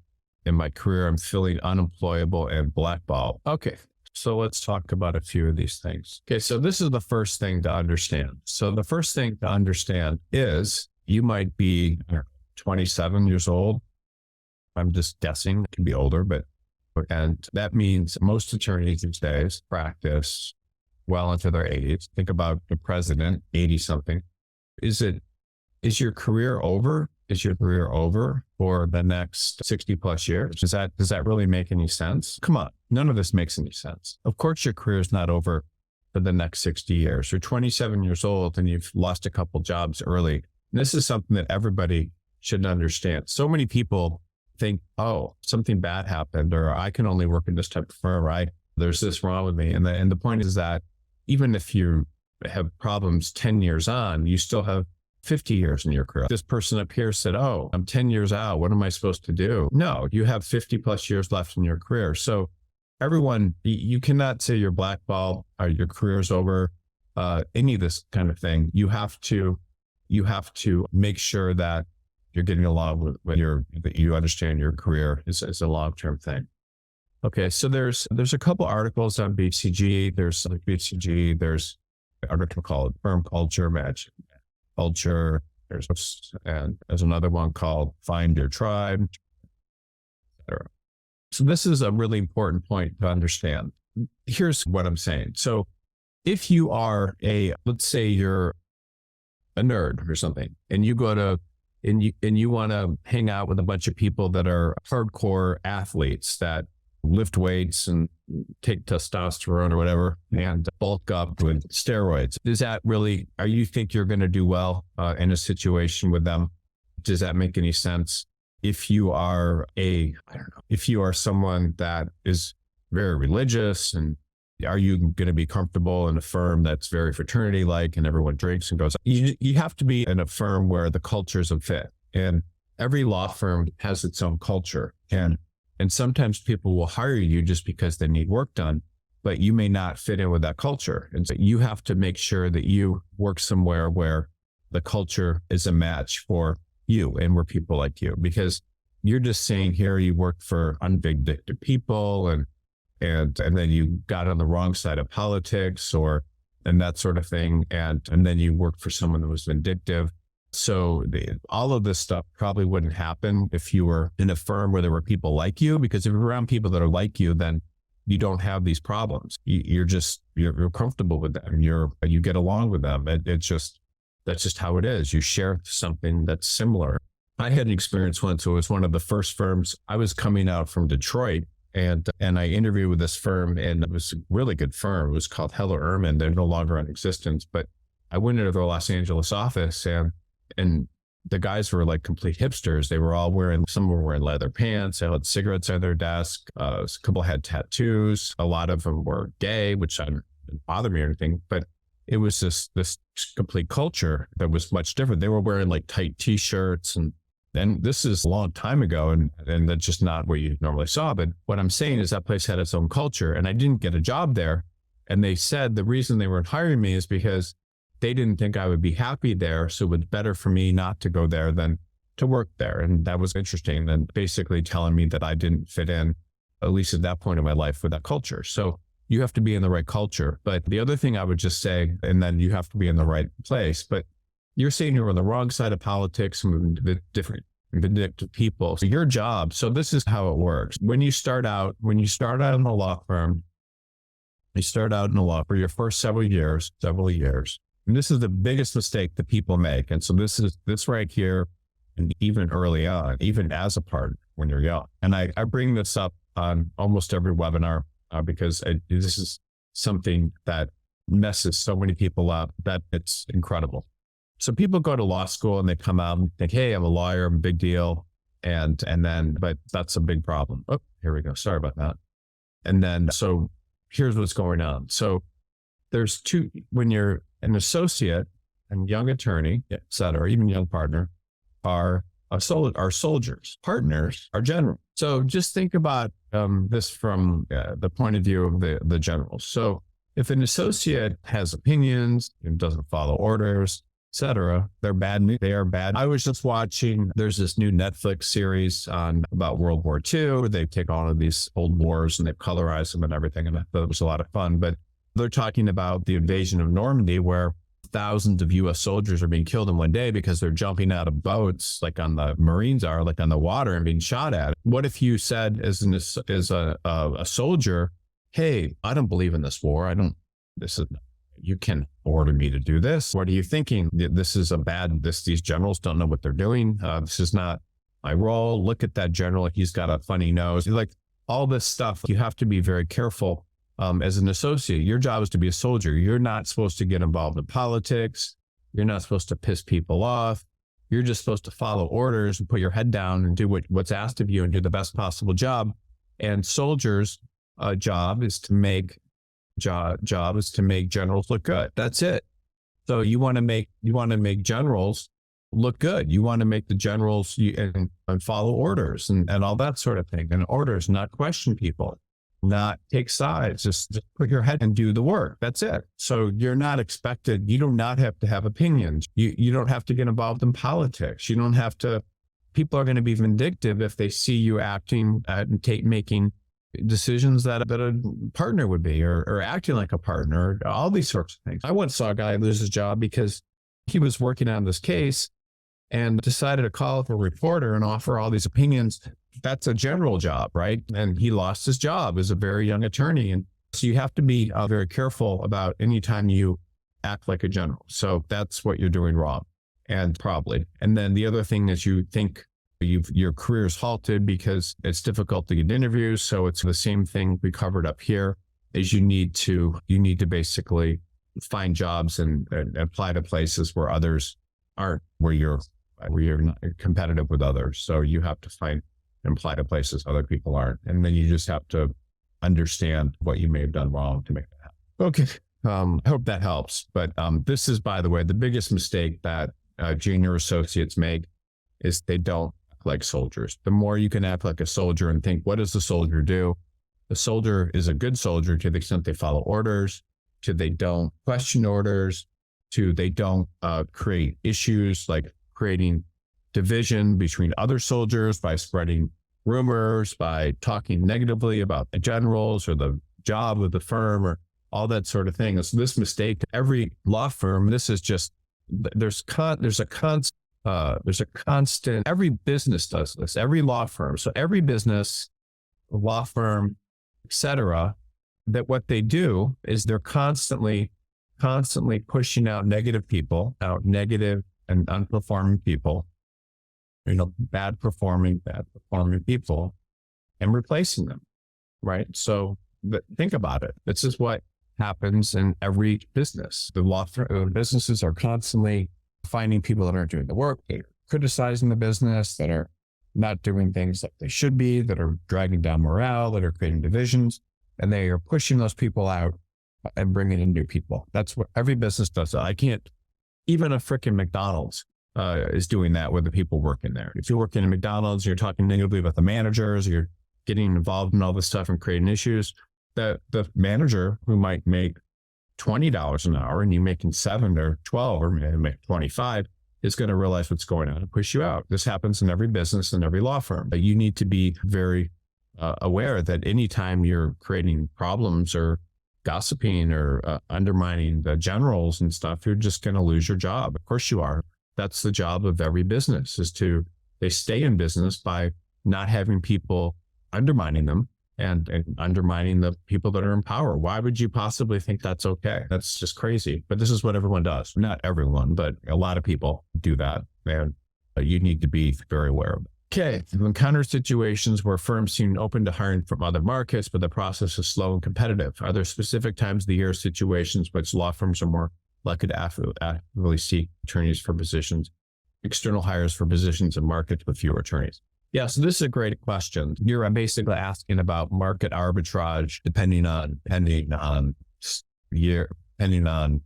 in my career? I'm feeling unemployable and blackballed. Okay, so let's talk about a few of these things. Okay, so this is the first thing to understand. So the first thing to understand is you might be 27 years old. I'm just guessing, it can be older, and that means most attorneys these days practice well into their 80s. Think about the president, 80 something. Is your career over? Is your career over for the next 60 plus years? Does that really make any sense? Come on. None of this makes any sense. Of course, your career is not over for the next 60 years. You're 27 years old and you've lost a couple jobs early. And this is something that everybody should understand. So many people think, oh, something bad happened, or I can only work in this type of firm, right? There's this wrong with me. And the point is that even if you have problems 10 years on, you still have 50 years in your career. This person up here said, oh, I'm 10 years out. What am I supposed to do? No, you have 50 plus years left in your career. So everyone, you cannot say you're blackballed or your career's over, any of this kind of thing. You have to make sure that you're getting along with that you understand your career is a long-term thing. Okay, so there's a couple articles on BCG. There's an article called Firm Culture Match Culture. There's another one called Find Your Tribe, etc. So this is a really important point to understand. Here's what I'm saying. So if you are let's say you're a nerd or something, and you go to and you want to hang out with a bunch of people that are hardcore athletes that lift weights and take testosterone or whatever and bulk up with steroids. You think you're going to do well in a situation with them? Does that make any sense? If you are someone that is very religious, and are you going to be comfortable in a firm that's very fraternity-like and everyone drinks and goes? You have to be in a firm where the culture is a fit, and every law firm has its own culture. And sometimes people will hire you just because they need work done, but you may not fit in with that culture. And so you have to make sure that you work somewhere where the culture is a match for you and where people like you, because you're just saying here you work for unvindictive people and then you got on the wrong side of politics and that sort of thing. And then you worked for someone that was vindictive. So all of this stuff probably wouldn't happen if you were in a firm where there were people like you, because if you're around people that are like you, then you don't have these problems. You're comfortable with them. You get along with them. That's just how it is. You share something that's similar. I had an experience once. It was one of the first firms. I was coming out from Detroit, and I interviewed with this firm, and it was a really good firm. It was called Heller Ehrman. They're no longer in existence, but I went into their Los Angeles office, and the guys were like complete hipsters. They were all some were wearing leather pants. They had cigarettes on their desk. A couple had tattoos. A lot of them were gay, which didn't bother me or anything, but it was this complete culture that was much different. They were wearing like tight t-shirts, and this is a long time ago, and that's just not what you normally saw. But what I'm saying is that place had its own culture, and I didn't get a job there. And they said the reason they weren't hiring me is because they didn't think I would be happy there. So it was better for me not to go there than to work there. And that was interesting, and basically telling me that I didn't fit in, at least at that point in my life, with that culture. So you have to be in the right culture. But the other thing I would just say, and then you have to be in the right place, but you're saying you're on the wrong side of politics and with different vindictive people. So your job, so this is how it works. When you start out in a law firm, for your first several years, and this is the biggest mistake that people make. And so this right here, and even early on, even as a partner when you're young. And I bring this up on almost every webinar because this is something that messes so many people up that it's incredible. So people go to law school and they come out and think, hey, I'm a lawyer, I'm a big deal. But that's a big problem. Oh, here we go. Sorry about that. And then, so here's what's going on. So there's two, when you're an associate and young attorney, et cetera, even young partner, are soldiers. Partners are generals. So just think about this from the point of view of the generals. So if an associate has opinions and doesn't follow orders, et cetera, they're bad. They are bad. I was just watching, there's this new Netflix series about World War II, where they take all of these old wars and they've colorized them and everything. And I thought it was a lot of fun, but they're talking about the invasion of Normandy, where thousands of U.S. soldiers are being killed in one day because they're jumping out of boats, like on the Marines are, like on the water, and being shot at. What if you said as a soldier, hey, I don't believe in this war. You can order me to do this. What are you thinking? This is these generals don't know what they're doing. This is not my role. Look at that general. He's got a funny nose. Like all this stuff, you have to be very careful. As an associate, your job is to be a soldier. You're not supposed to get involved in politics. You're not supposed to piss people off. You're just supposed to follow orders and put your head down and do what's asked of you and do the best possible job. And soldiers' job is to make generals look good. That's it. So you want to make generals look good. You want to make the generals and follow orders and all that sort of thing. And orders, not question people. Not take sides, just put your head and do the work. That's it. So you're not expected, you do not have to have opinions. You don't have to get involved in politics. You don't have to, people are going to be vindictive if they see you acting and making decisions that a partner would be, or acting like a partner, all these sorts of things. I once saw a guy lose his job because he was working on this case and decided to call up a reporter and offer all these opinions. That's a general job, right? And he lost his job as a very young attorney. And so you have to be very careful about any time you act like a general. So that's what you're doing wrong, and probably. And then the other thing is you think your career's halted because it's difficult to get interviews. So it's the same thing we covered up here, is you need to basically find jobs and apply to places where others aren't, where you're not competitive with others. So you have to apply to places other people aren't. And then you just have to understand what you may have done wrong to make that happen. Okay. I hope that helps. But this is, by the way, the biggest mistake that junior associates make is they don't act like soldiers. The more you can act like a soldier and think, what does the soldier do? The soldier is a good soldier to the extent they follow orders, to they don't question orders, to they don't create issues like creating division between other soldiers by spreading rumors, by talking negatively about the generals or the job of the firm or all that sort of thing. So this mistake, every law firm, this is just, there's a constant, every business does this, every law firm. So every business, law firm, et cetera, that what they do is they're constantly pushing out negative and unperforming people, bad performing people, and replacing them, right? So think about it. This is what happens in every business. The law firm businesses are constantly finding people that aren't doing the work, criticizing the business, that are not doing things like they should be, that are dragging down morale, that are creating divisions, and they are pushing those people out and bringing in new people. That's what every business does. I can't, even a freaking McDonald's is doing that with the people working there. If you're working at McDonald's, you're talking negatively about the managers, you're getting involved in all this stuff and creating issues, that the manager who might make $20 an hour and you making 7 or 12 or maybe make 25 is going to realize what's going on and push you out. This happens in every business and every law firm. But you need to be very aware that anytime you're creating problems or gossiping or undermining the generals and stuff, you're just going to lose your job. Of course you are. That's the job of every business, is they stay in business by not having people undermining them and undermining the people that are in power. Why would you possibly think that's okay? That's just crazy. But this is what everyone does. Not everyone, but a lot of people do that. And you need to be very aware of it. Okay, you encounter situations where firms seem open to hiring from other markets, but the process is slow and competitive. Are there specific times of the year, situations which law firms are more likely to actively seek attorneys for positions, external hires for positions in markets with fewer attorneys? Yeah, so this is a great question. You're basically asking about market arbitrage depending on year, depending on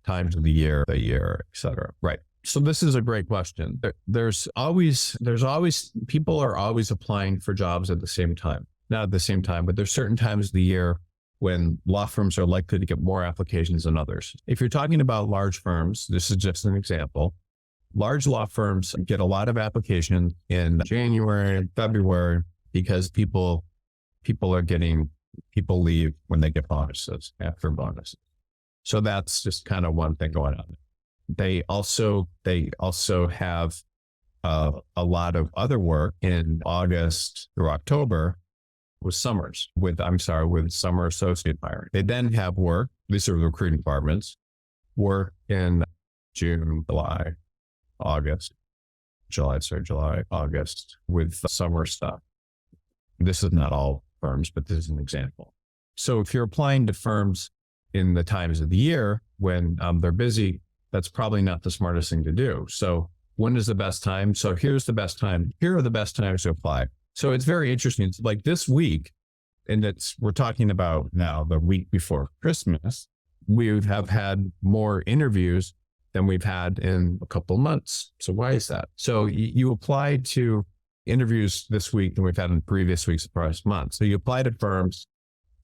times of the year, et cetera. Right. So this is a great question. There's always, people are always applying for jobs at the same time. Not at the same time, but there's certain times of the year when law firms are likely to get more applications than others. If you're talking about large firms, this is just an example. Large law firms get a lot of applications in January and February because people leave when they get bonuses, after bonuses. So that's just kind of one thing going on. They also have a lot of other work in August through October with summer associate hiring. They then have work, these are the recruiting departments, work in June, July, August with summer stuff. This is not all firms, but this is an example. So if you're applying to firms in the times of the year when they're busy, that's probably not the smartest thing to do. So when is the best time? So here's the best time. Here are the best times to apply. So it's very interesting. It's like this week, and we're talking about now the week before Christmas, we have had more interviews than we've had in a couple of months. So why is that? So you apply to interviews this week than we've had in previous weeks of past months. So you apply to firms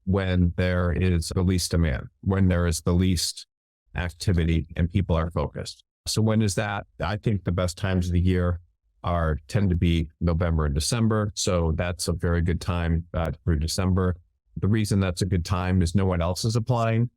when there is the least demand, when there is the least activity and people are focused. So when is that? I think the best times of the year tend to be November and December. So that's a very good time through December. The reason that's a good time is no one else is applying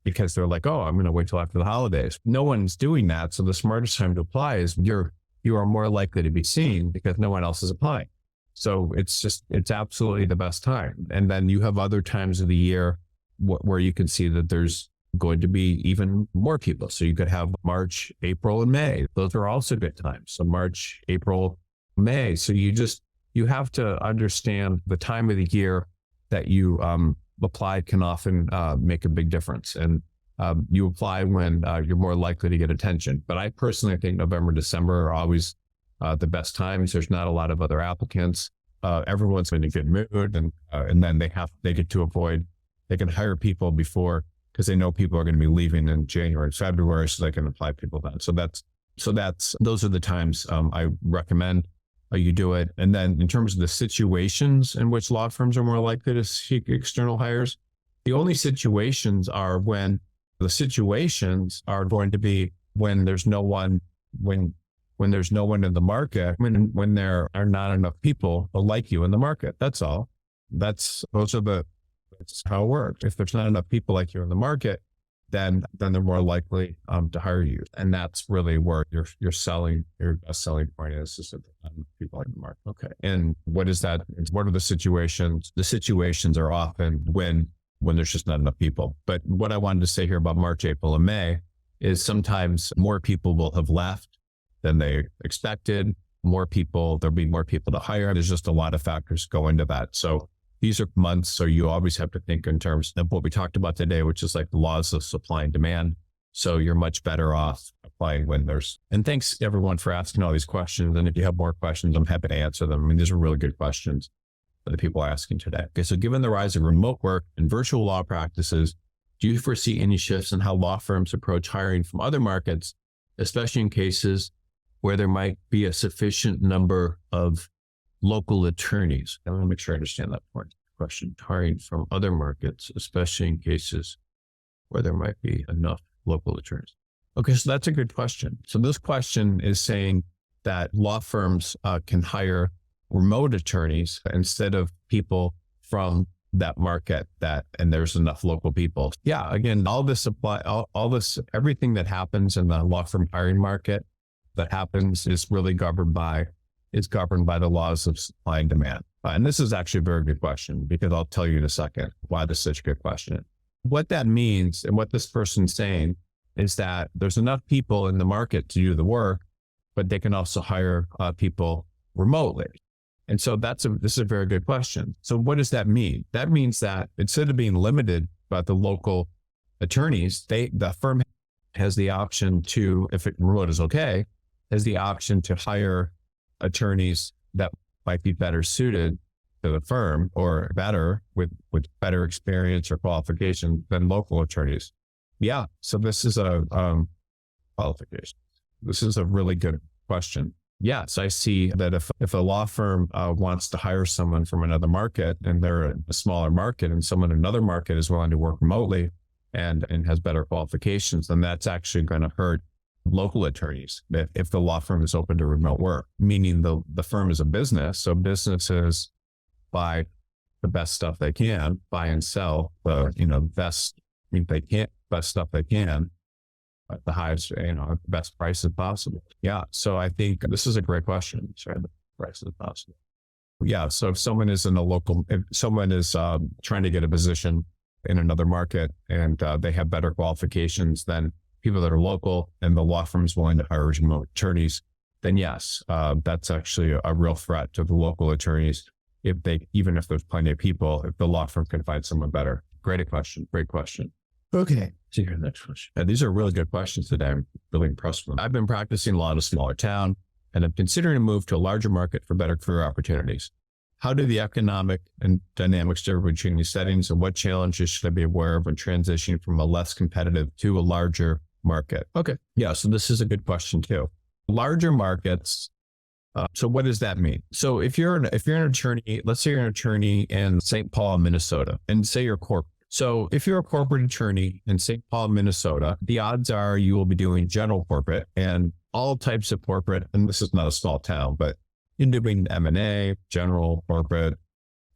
because they're like, oh, I'm going to wait till after the holidays. No one's doing that. So the smartest time to apply is you are more likely to be seen because no one else is applying. So it's absolutely the best time. And then you have other times of the year where you can see that there's going to be even more people. So you could have March, April, and May. Those are also good times. So March, April, May. So you have to understand the time of the year that you apply can often make a big difference. And you apply when you're more likely to get attention. But I personally think November, December are always the best times. There's not a lot of other applicants. Everyone's in a good mood, and then they can hire people before, because they know people are going to be leaving in January and February, so they can apply people then. Those are the times I recommend you do it. And then in terms of the situations in which law firms are more likely to seek external hires, the only situations are going to be when there's no one, when there's no one in the market, when there are not enough people like you in the market. That's all. That's how it works. If there's not enough people like you in the market, then they're more likely to hire you. And that's really where your best selling point is that people like the market. Okay. And what is that? What are the situations? The situations are often when there's just not enough people. But what I wanted to say here about March, April, and May is sometimes more people will have left than they expected. There'll be more people to hire. There's just a lot of factors go into that. So these are months. So you always have to think in terms of what we talked about today, which is like the laws of supply and demand. So you're much better off applying when there's, and thanks everyone for asking all these questions. And if you have more questions, I'm happy to answer them. I mean, these are really good questions for the people asking today. Okay. So given the rise of remote work and virtual law practices, do you foresee any shifts in how law firms approach hiring from other markets, especially in cases where there might be a sufficient number of local attorneys? I want to make sure I understand that point. Question, hiring from other markets, especially in cases where there might be enough local attorneys. Okay, so that's a good question. So this question is saying that law firms can hire remote attorneys instead of people from that market and there's enough local people. Yeah, again, all this, everything that happens in the law firm hiring market that happens is really governed by the laws of supply and demand. And this is actually a very good question, because I'll tell you in a second why this is such a good question. What that means and what this person's saying is that there's enough people in the market to do the work, but they can also hire people remotely. And so this is a very good question. So what does that mean? That means that instead of being limited by the local attorneys, the firm has the option to, if remote is okay, has the option to hire attorneys that might be better suited to the firm or better with better experience or qualification than local attorneys. Yeah. So this is a qualification. This is a really good question. Yes, I see that if a law firm wants to hire someone from another market and they're a smaller market and someone in another market is willing to work remotely and has better qualifications, then that's actually going to hurt local attorneys if the law firm is open to remote work, meaning the firm is a business. So businesses buy the best stuff they can, buy and sell best stuff they can at the highest, best prices possible. Yeah. So I think this is a great question. Sorry, the prices possible. Yeah. So if someone is trying to get a position in another market and they have better qualifications than people that are local and the law firm is willing to hire remote attorneys, then yes, that's actually a real threat to the local attorneys. Even if there's plenty of people, if the law firm can find someone better. Great question. Okay. So here's the next question. These are really good questions today. I'm really impressed with them. I've been practicing law in a smaller town and I'm considering a move to a larger market for better career opportunities. How do the economic and dynamics differ between these settings, and what challenges should I be aware of when transitioning from a less competitive to a larger market? Okay. Yeah. So this is a good question too. Larger markets. So what does that mean? So if you're an attorney, let's say you're an attorney in St. Paul, Minnesota, and say you're corporate. So if you're a corporate attorney in St. Paul, Minnesota, the odds are you will be doing general corporate and all types of corporate. And this is not a small town, but you're doing M&A, general corporate,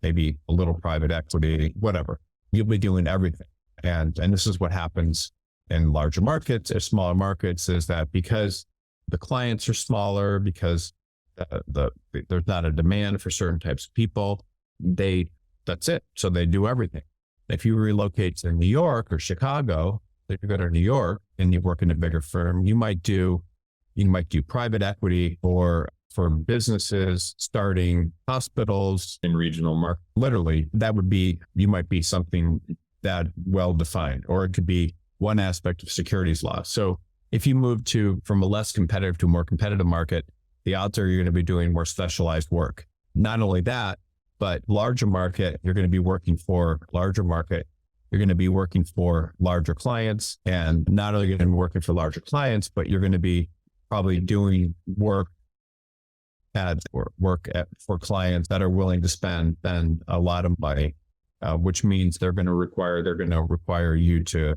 maybe a little private equity, whatever. You'll be doing everything. And this is what happens in larger markets or smaller markets, is that because the clients are smaller, because there's not a demand for certain types of people, that's it. So they do everything. If you relocate to New York or Chicago, if you go to New York and you work in a bigger firm, you might do private equity or for businesses starting hospitals in regional market. Literally, you might be something that well-defined, or it could be one aspect of securities law. So if you move from a less competitive to a more competitive market, the odds are you're going to be doing more specialized work. Not only that, but larger market, you're going to be working for larger market. You're going to be working for larger clients, and not only going to be working for larger clients, but you're going to be probably doing work for clients that are willing to spend a lot of money, which means they're going to require you to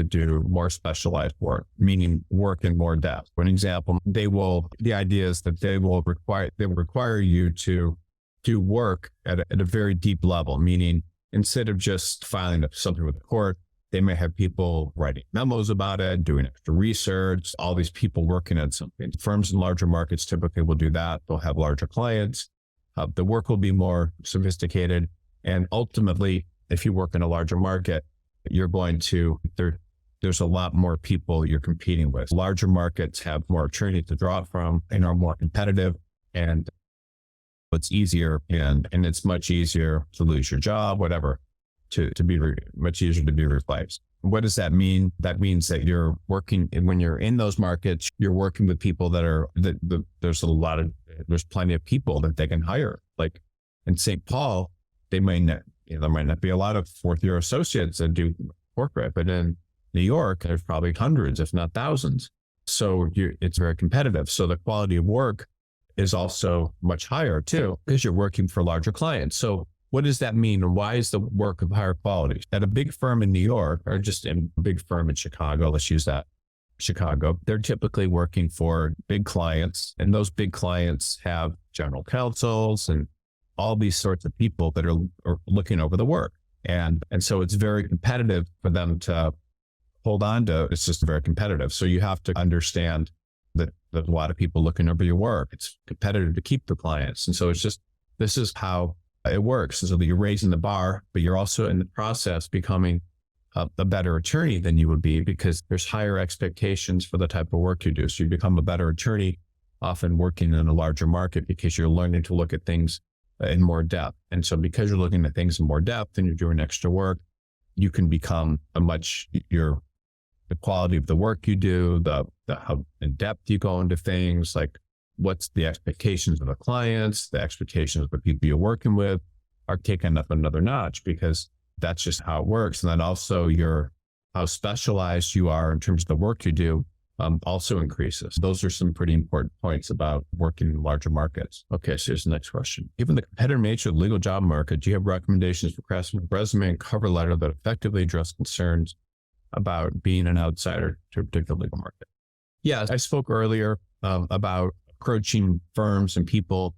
do more specialized work, meaning work in more depth. For an example, the idea is that they will require you to do work at a very deep level, meaning instead of just filing something with the court, they may have people writing memos about it, doing extra research, all these people working on something. Firms in larger markets typically will do that. They'll have larger clients. The work will be more sophisticated. And ultimately, if you work in a larger market, there's a lot more people you're competing with. Larger markets have more attorneys to draw from and are more competitive, and it's easier and it's much easier to lose your job, whatever, to be much easier to be replaced. What does that mean? That means that you're working, and when you're in those markets, you're working with people that are, there's plenty of people that they can hire. Like in St. Paul, there might not be a lot of fourth year associates that do corporate, but in New York, there's probably hundreds, if not thousands. So it's very competitive. So the quality of work is also much higher too, because you're working for larger clients. So what does that mean? And why is the work of higher quality? At a big firm in New York, or just a big firm in Chicago, let's use that, Chicago, they're typically working for big clients, and those big clients have general counsels and all these sorts of people that are looking over the work. And so it's very competitive for them to hold on to. It's just very competitive. So you have to understand that there's a lot of people looking over your work. It's competitive to keep the clients. And so this is how it works. And so that you're raising the bar, but you're also in the process becoming a better attorney than you would be, because there's higher expectations for the type of work you do. So you become a better attorney, often working in a larger market, because you're learning to look at things in more depth. And so because you're looking at things in more depth and you're doing extra work, you can become the quality of the work you do, the how in depth you go into things, like what's the expectations of the clients, the expectations of the people you're working with are taken up another notch, because that's just how it works. And then also how specialized you are in terms of the work you do also increases. Those are some pretty important points about working in larger markets. Okay, so here's the next question. Given the competitive nature of the legal job market, do you have recommendations for crafting a resume and cover letter that effectively address concerns about being an outsider to a particular legal market? Yeah, I spoke earlier about approaching firms and people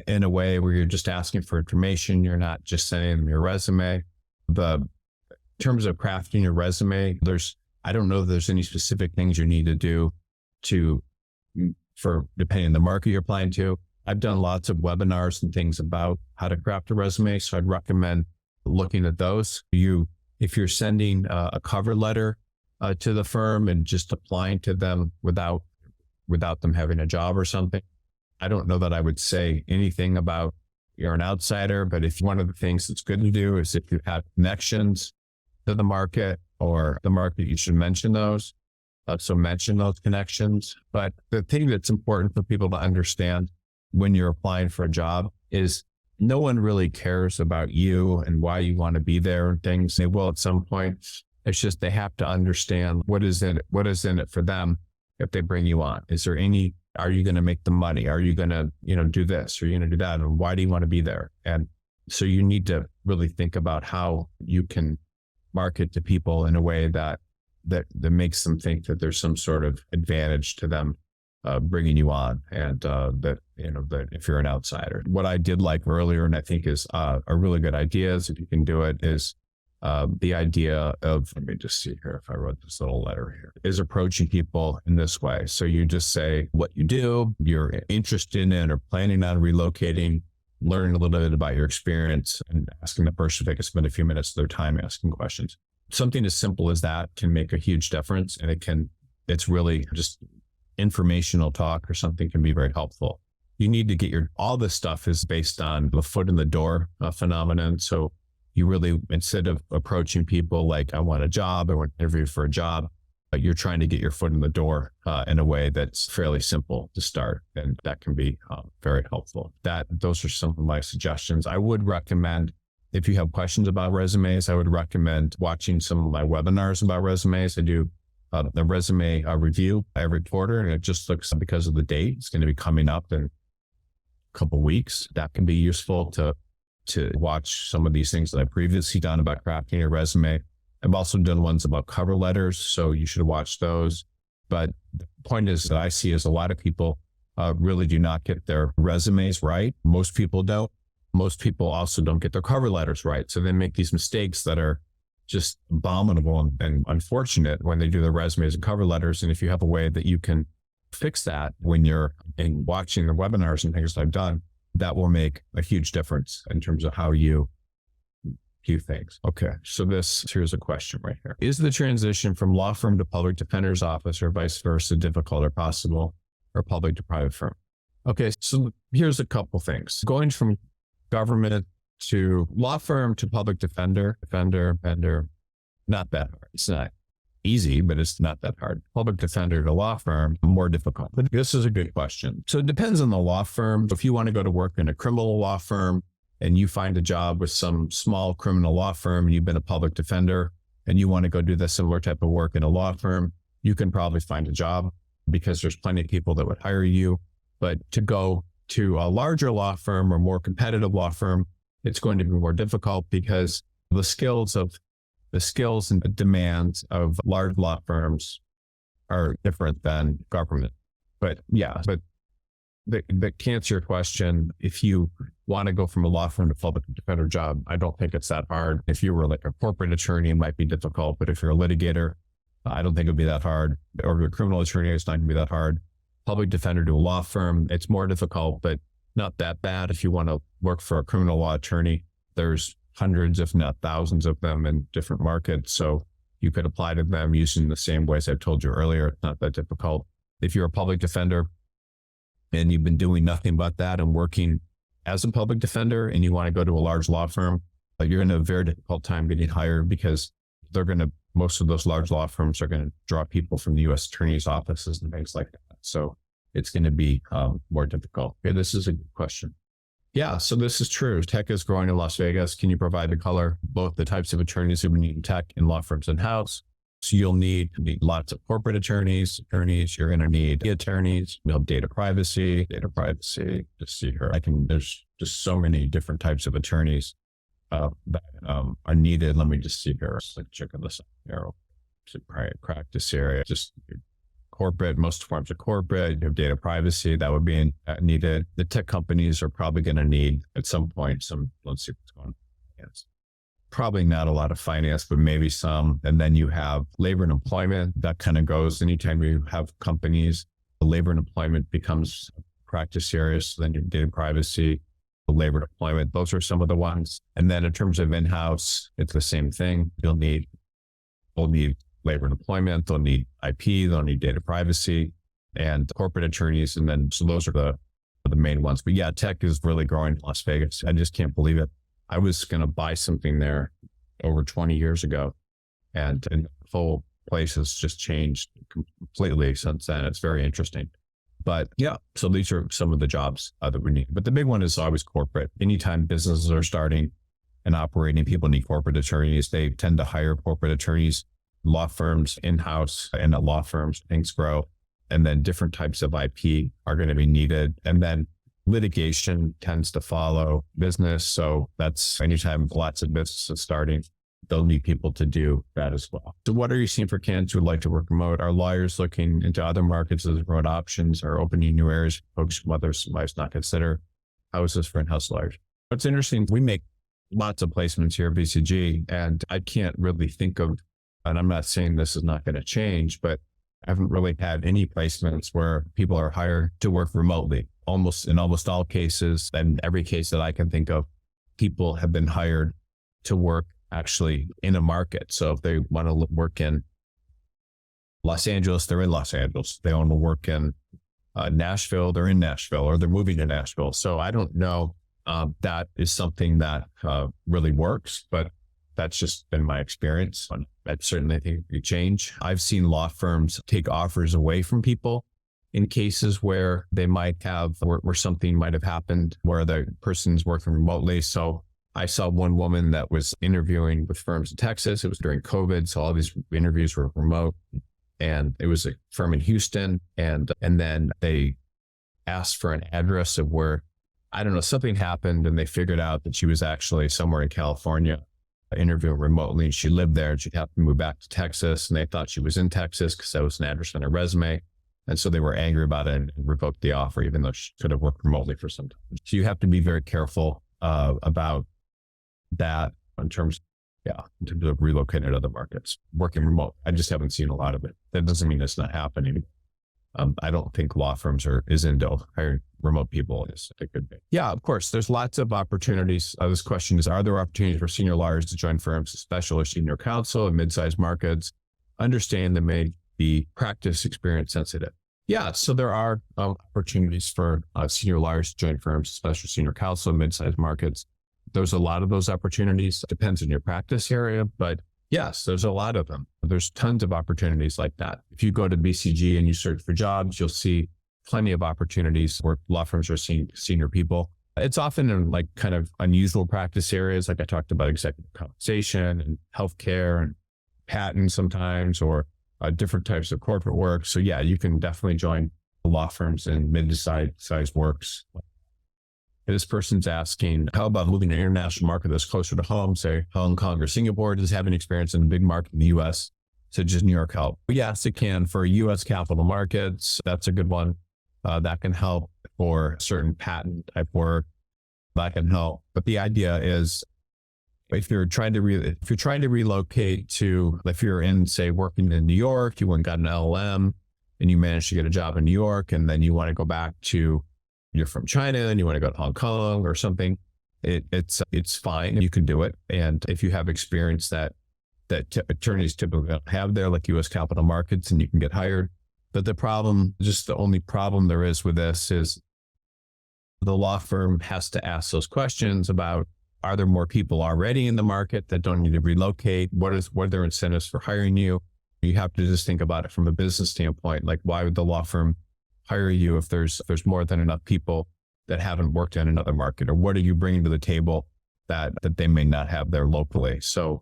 in a way where you're just asking for information. You're not just sending them your resume. In terms of crafting your resume, I don't know if there's any specific things you need to do for depending on the market you're applying to. I've done lots of webinars and things about how to craft a resume, so I'd recommend looking at those. If you're sending a cover letter to the firm and just applying to them without them having a job or something, I don't know that I would say anything about you're an outsider. But if one of the things that's good to do is if you have connections to the market or the market, you should mention those. So mention those connections. But the thing that's important for people to understand when you're applying for a job is no one really cares about you and why you want to be there and things. They will at some point. It's just they have to understand what is in it for them if they bring you on. Are you going to make the money? Are you going to, do this? Are you going to do that? And why do you want to be there? And so you need to really think about how you can market to people in a way that makes them think that there's some sort of advantage to them bringing you on, and that if you're an outsider. What I did like earlier, and I think is a really good idea, is if you can do it, is the idea of, let me just see here if I wrote this little letter here, is approaching people in this way. So you just say what you do, you're interested in or planning on relocating, learning a little bit about your experience, and asking the person if they can spend a few minutes of their time asking questions. Something as simple as that can make a huge difference, and it's really just informational talk or something can be very helpful. You need to get all this stuff is based on the foot in the door phenomenon. So you really, instead of approaching people like, I want a job, I want to interview for a job, you're trying to get your foot in the door in a way that's fairly simple to start. And that can be very helpful. Those are some of my suggestions. I would recommend, if you have questions about resumes, I would recommend watching some of my webinars about resumes. I do the resume review every quarter, and it just looks, because of the date, it's going to be coming up in a couple of weeks. That can be useful to watch some of these things that I've previously done about crafting a resume. I've also done ones about cover letters, so you should watch those. But the point is that I see is a lot of people really do not get their resumes right. Most people don't. Most people also don't get their cover letters right. So they make these mistakes that are just abominable and unfortunate when they do their resumes and cover letters. And if you have a way that you can fix that when you're watching the webinars and things I've done, that will make a huge difference in terms of how you view things. Okay, so here's a question right here. Is the transition from law firm to public defender's office or vice versa difficult or possible, or public to private firm? Okay, so here's a couple things. Going from government to law firm to public defender, not that hard. It's not easy, but it's not that hard. Public defender to law firm, more difficult. But this is a good question. So it depends on the law firm. If you want to go to work in a criminal law firm and you find a job with some small criminal law firm and you've been a public defender and you want to go do the similar type of work in a law firm, you can probably find a job because there's plenty of people that would hire you. But to go to a larger law firm or more competitive law firm, it's going to be more difficult because the skills and demands of large law firms are different than government. But to answer your question, if you want to go from a law firm to public defender job, I don't think it's that hard. If you were like a corporate attorney, it might be difficult, but if you're a litigator, I don't think it'd be that hard. Or a criminal attorney, it's not going to be that hard. Public defender to a law firm, it's more difficult, but not that bad. If you want to work for a criminal law attorney, there's hundreds, if not thousands of them in different markets. So you could apply to them using the same ways I've told you earlier. It's not that difficult. If you're a public defender and you've been doing nothing but that and working as a public defender and you want to go to a large law firm, you're going to have a very difficult time getting hired because most of those large law firms are going to draw people from the U.S. attorney's offices and things like that. So it's going to be more difficult. Okay, this is a good question. Yeah, so this is true. Tech is growing in Las Vegas. Can you provide the color, both the types of attorneys that we need in tech and law firms in-house? So you'll need lots of corporate attorneys. You're going to need attorneys. We'll have data privacy. Just see here. There's just so many different types of attorneys that are needed. Let me just see here. Let's check on this arrow to practice area. Just corporate, most forms of corporate, you have data privacy, that would be needed. The tech companies are probably going to need at some point let's see what's going on. Yes. Probably not a lot of finance, but maybe some. And then you have labor and employment. That kind of goes anytime you have companies, the labor and employment becomes practice areas. So then your data privacy, the labor and employment, those are some of the ones. And then in terms of in-house, it's the same thing. We'll need labor and employment, they'll need IP, they'll need data privacy and corporate attorneys. And then, so those are the main ones. But yeah, tech is really growing in Las Vegas. I just can't believe it. I was going to buy something there over 20 years ago and the whole place has just changed completely since then. It's very interesting. But yeah, so these are some of the jobs that we need. But the big one is always corporate. Anytime businesses are starting and operating, people need corporate attorneys. They tend to hire corporate attorneys. Law firms in-house and at law firms, things grow. And then different types of IP are going to be needed. And then litigation tends to follow business. So that's anytime lots of businesses starting, they'll need people to do that as well. So what are you seeing for candidates who would like to work remote? Are lawyers looking into other markets as remote options or opening new areas folks others might not consider? How is this for in-house lawyers? What's interesting, we make lots of placements here at BCG and I can't really think of, and I'm not saying this is not going to change, but I haven't really had any placements where people are hired to work remotely. In almost all cases, and every case that I can think of, people have been hired to work actually in a market. So if they want to work in Los Angeles, they're in Los Angeles. They want to work in Nashville, they're in Nashville, or they're moving to Nashville. So I don't know that is something that really works, but that's just been my experience. I certainly think it could change. I've seen law firms take offers away from people in cases where they might have, where something might have happened where the person's working remotely. So I saw one woman that was interviewing with firms in Texas. It was during COVID. So all these interviews were remote and it was a firm in Houston. And then they asked for an address of where, I don't know, something happened and they figured out that she was actually somewhere in California interviewing remotely and she lived there and she'd have to move back to Texas and they thought she was in Texas because that was an address on her resume. And so they were angry about it and revoked the offer, even though she could have worked remotely for some time. So you have to be very careful about that in terms of relocating to other markets, working remote. I just haven't seen a lot of it. That doesn't mean it's not happening. I don't think law firms is into hiring remote people as they could be. Yeah, of course, there's lots of opportunities. This question is, are there opportunities for senior lawyers to join firms, especially senior counsel in mid-sized markets? Understand they may be practice experience sensitive. Yeah, so there are opportunities for senior lawyers to join firms, especially senior counsel in mid-sized markets. There's a lot of those opportunities. Depends on your practice area, but Yes, there's a lot of them. There's tons of opportunities like that. If you go to BCG and you search for jobs, you'll see plenty of opportunities where law firms are seeing senior people. It's often in like kind of unusual practice areas, like I talked about executive compensation and healthcare and patent sometimes, or different types of corporate work. So yeah, you can definitely join law firms in mid to size works. This person's asking, how about moving to an international market that's closer to home, say Hong Kong or Singapore? Does having experience in a big market in the US, such as New York, help? Yes, it can. For US capital markets, that's a good one. That can help for certain patent type work. That can help. But the idea is, if you're trying to relocate to, if you're in, say, working in New York, you went and got an LLM and you managed to get a job in New York, and then you want to go back to, you're from China and you want to go to Hong Kong or something, it's fine. You can do it. And if you have experience that attorneys typically don't have there, like US capital markets, and you can get hired. But the only problem there is with this is the law firm has to ask those questions about, are there more people already in the market that don't need to relocate? What are their incentives for hiring you? You have to just think about it from a business standpoint. Like, why would the law firm hire you if there's more than enough people that haven't worked in another market? Or what are you bringing to the table that they may not have there locally? So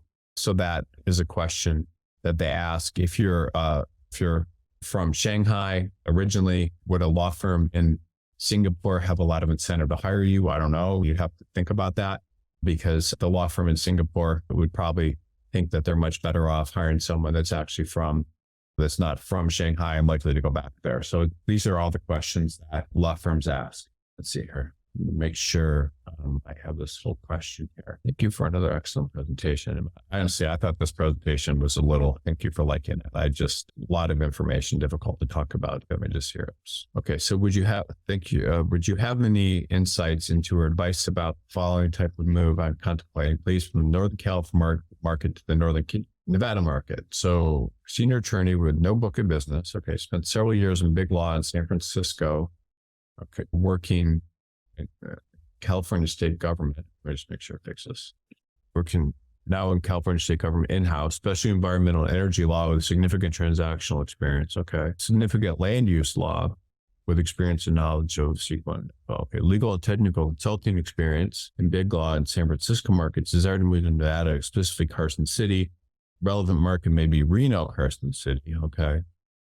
that is a question that they ask. If you're from Shanghai originally, would a law firm in Singapore have a lot of incentive to hire you? I don't know. You'd have to think about that, because the law firm in Singapore would probably think that they're much better off hiring someone that's not from Shanghai and likely to go back there. So these are all the questions that law firms ask. Let's see here. Make sure I have this whole question here. Thank you for another excellent presentation. Honestly, I thought this presentation was thank you for liking it. A lot of information, difficult to talk about. Let me just hear it. Okay, so would you have any insights into or advice about the following type of move I'm contemplating, please, from the Northern California market to the Northern Nevada market? So senior attorney with no book of business. Okay, spent several years in big law in San Francisco. Okay, working California state government. Let me just make sure I fix this. Working now in California state government in-house, especially environmental and energy law with significant transactional experience. Okay. Significant land use law with experience and knowledge of sequence. Okay. Legal and technical consulting experience in big law in San Francisco markets. Desire to move to Nevada, specifically Carson City. Relevant market may be Reno, Carson City. Okay.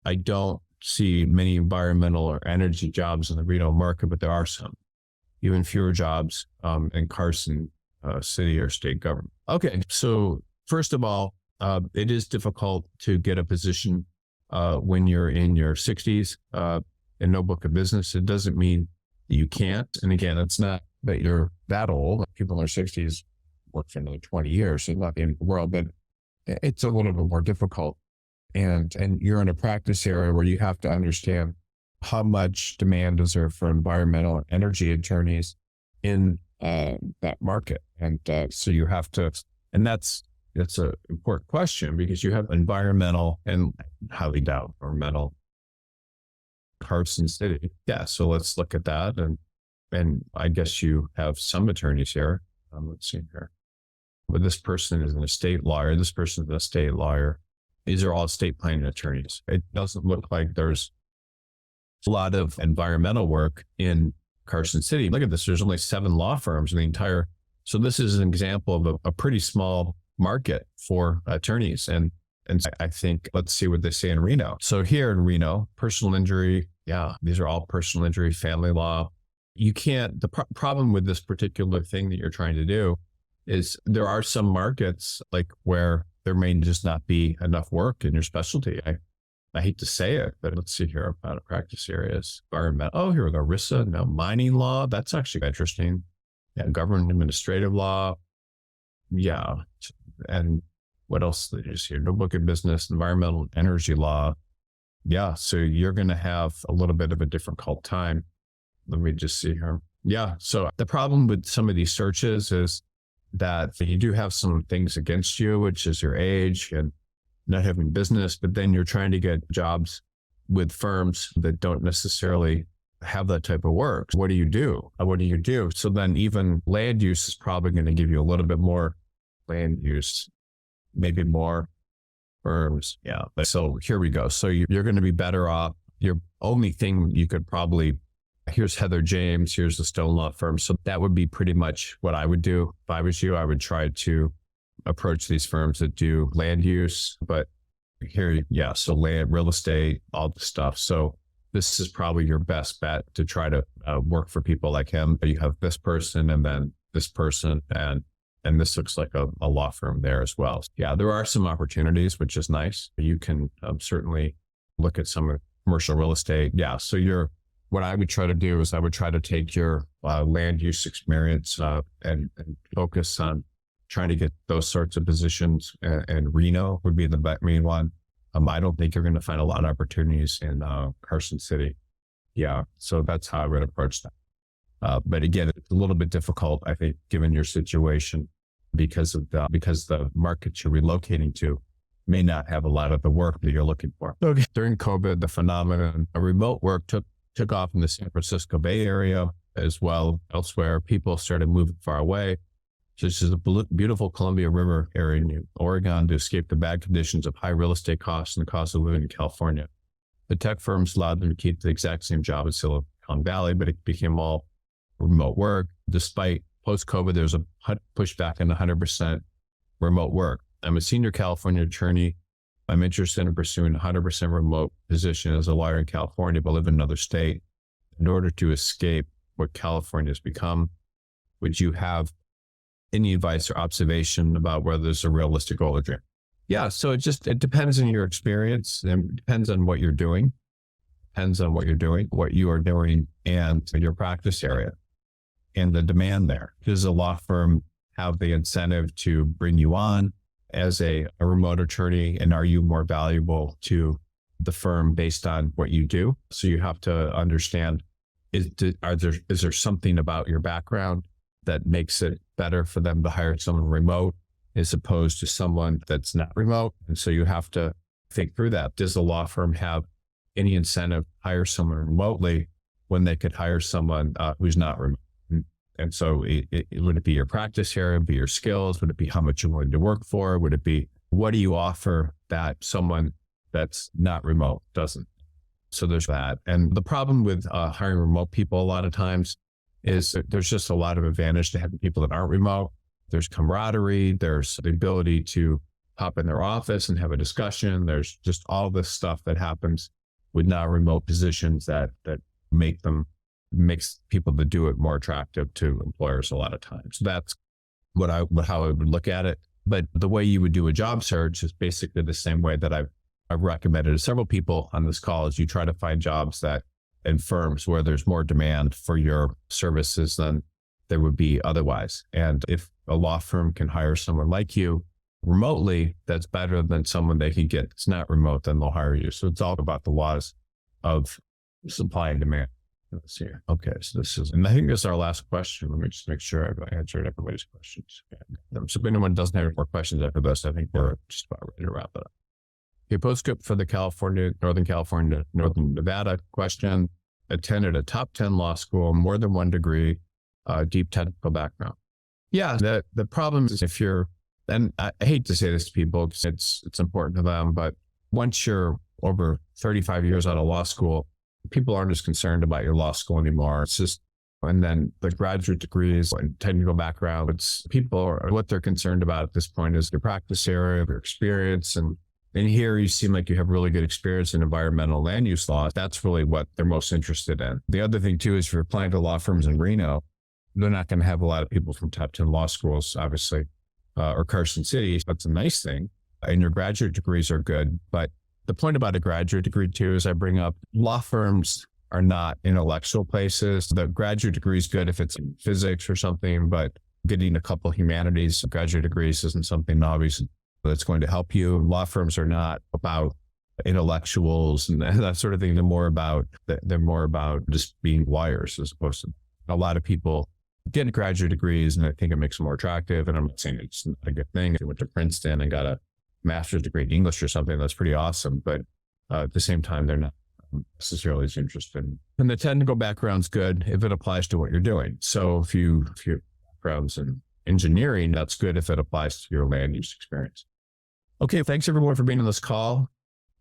I don't see many environmental or energy jobs in the Reno market, but there are some. Even fewer jobs in Carson City or state government. Okay, so first of all, it is difficult to get a position when you're in your 60s in no book of business. It doesn't mean that you can't. And again, it's not that you're that old. People in their 60s work for another 20 years, so not the end of the world, but it's a little bit more difficult. And you're in a practice area where you have to understand how much demand is there for environmental and energy attorneys in that market. And so you have to, and that's an important question, because you have environmental, and highly doubt environmental Carson City. Yeah. So let's look at that. And I guess you have some attorneys here. Let's see here. But this person is an estate lawyer. This person is an estate lawyer. These are all estate planning attorneys. It doesn't look like there's a lot of environmental work in Carson City. Look at this. There's only 7 law firms in the entire. So this is an example of a pretty small market for attorneys. And I think, let's see what they say in Reno. So here in Reno, personal injury. Yeah, these are all personal injury, family law. You can't, the problem with this particular thing that you're trying to do is there are some markets like where there may just not be enough work in your specialty. I hate to say it, but let's see here about practice areas. Environmental. Oh, here we go. ERISA. No, mining law. That's actually interesting. Yeah, government administrative law. Yeah. And what else is here? No book of business, environmental and energy law. Yeah. So you're going to have a little bit of a difficult time. Let me just see here. Yeah. So the problem with some of these searches is that you do have some things against you, which is your age and not having business, but then you're trying to get jobs with firms that don't necessarily have that type of work. What do you do? What do you do? So then even land use is probably going to give you a little bit more land use. maybe more firms. Yeah. So here we go. So you're going to be better off. Your only thing you could probably, here's Heather James, here's the Stone Law Firm. So that would be pretty much what I would do. If I was you, I would try to approach these firms that do land use, but here, yeah. So land, real estate, all the stuff. So this is probably your best bet to try to work for people like him. You have this person and then this person, and this looks like a law firm there as well. Yeah, there are some opportunities, which is nice. You can certainly look at some commercial real estate. Yeah. So what I would try to do is I would try to take your land use experience and focus on trying to get those sorts of positions. And Reno would be the main one. I don't think you're going to find a lot of opportunities in Carson City. Yeah. So that's how I would approach that. But again, it's a little bit difficult, I think, given your situation, because the market you're relocating to may not have a lot of the work that you're looking for. Okay. During COVID, the phenomenon of remote work took off in the San Francisco Bay Area as well. Elsewhere, people started moving far away. This is a beautiful Columbia River area in Oregon to escape the bad conditions of high real estate costs and the cost of living in California. The tech firms allowed them to keep the exact same job in Silicon Valley, but it became all remote work. Despite post-COVID, there's a pushback on 100% remote work. I'm a senior California attorney. I'm interested in pursuing a 100% remote position as a lawyer in California, but live in another state. In order to escape what California has become, would you have any advice or observation about whether there's a realistic goal or dream? Yeah. So it depends on your experience, and depends on what you're doing, what you are doing, and your practice area and the demand there. Does a law firm have the incentive to bring you on as a remote attorney? And are you more valuable to the firm based on what you do? So you have to understand, is there something about your background that makes it better for them to hire someone remote as opposed to someone that's not remote? And so you have to think through that. Does the law firm have any incentive to hire someone remotely when they could hire someone who's not remote? And so would it be your practice area? Would it be your skills? Would it be how much you're willing to work for? Would it be, what do you offer that someone that's not remote doesn't? So there's that. And the problem with hiring remote people a lot of times is that there's just a lot of advantage to having people that aren't remote. There's camaraderie. There's the ability to hop in their office and have a discussion. There's just all this stuff that happens with non-remote positions that makes people that do it more attractive to employers a lot of times. So that's how I would look at it. But the way you would do a job search is basically the same way that I've recommended to several people on this call, is you try to find jobs that in firms where there's more demand for your services than there would be otherwise. And if a law firm can hire someone like you remotely, that's better than someone they can get that's not remote, then they'll hire you. So it's all about the laws of supply and demand. Let's see here. Okay, so and I think this is our last question. Let me just make sure I've answered everybody's questions. So if anyone doesn't have any more questions after this, I think we're just about ready to wrap it up. Okay, postscript for the Northern California, Northern Nevada question. Attended a top 10 law school, more than one degree, deep technical background. Yeah, the problem is and I hate to say this to people because it's important to them, but once you're over 35 years out of law school, people aren't as concerned about your law school anymore. It's just, and then the graduate degrees and technical background, what they're concerned about at this point is your practice area, your experience. And here you seem like you have really good experience in environmental land use law. That's really what they're most interested in. The other thing too, is if you're applying to law firms in Reno, they're not going to have a lot of people from top 10 law schools, obviously, or Carson City. That's a nice thing. And your graduate degrees are good. But the point about a graduate degree too, is I bring up, law firms are not intellectual places. The graduate degree is good if it's in physics or something, but getting a couple humanities graduate degrees isn't something obviously that's going to help you. Law firms are not about intellectuals and that sort of thing. They're more about just being lawyers, as opposed to, a lot of people get graduate degrees and I think it makes them more attractive. And I'm not saying it's not a good thing. If you went to Princeton and got a master's degree in English or something, that's pretty awesome. But at the same time, they're not necessarily as interested. And the technical background's good if it applies to what you're doing. So if your background's in engineering, that's good if it applies to your land use experience. Okay. Thanks everyone for being on this call,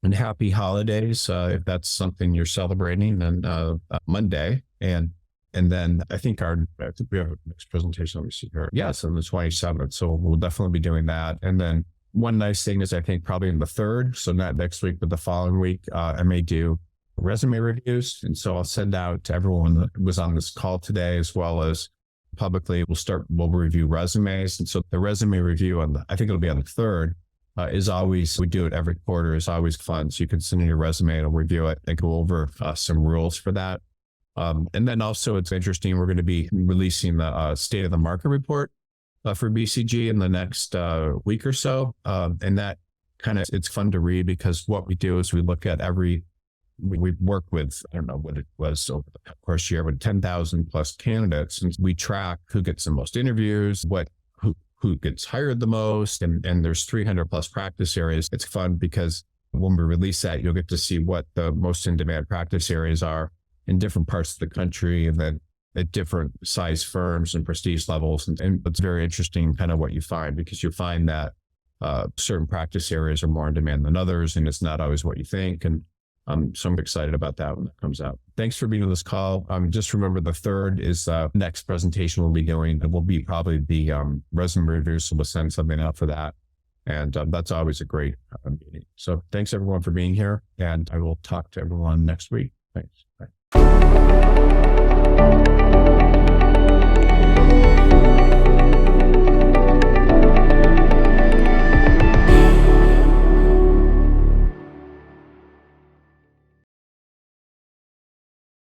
and happy holidays. If that's something you're celebrating, and Monday. And then I think we have a next presentation. Let me see here. Yes, on the 27th. So we'll definitely be doing that. And then one nice thing is I think probably in the 3rd, so not next week, but the following week, I may do resume reviews. And so I'll send out to everyone that was on this call today, as well as publicly, we'll review resumes. And so the resume review I think it'll be on the 3rd, is always, we do it every quarter, is always fun. So you can send in your resume and I'll review it and go over some rules for that. And then also it's interesting, we're going to be releasing the state of the market report for BCG in the next week or so. And that it's fun to read, because what we do is we look at we work with, I don't know what it was over the course year, but 10,000 plus candidates. And we track who gets the most interviews, who gets hired the most. And there's 300 plus practice areas. It's fun because when we release that, you'll get to see what the most in-demand practice areas are in different parts of the country, and then at different size firms and prestige levels. And it's very interesting kind of what you find, because you find that certain practice areas are more in demand than others, and it's not always what you think. And so I'm excited about that when that comes out. Thanks for being on this call. Just remember the 3rd is the next presentation we'll be doing. It will be probably the resume review, so we'll send something out for that. And that's always a great meeting. So thanks everyone for being here, and I will talk to everyone next week. Thanks. Bye.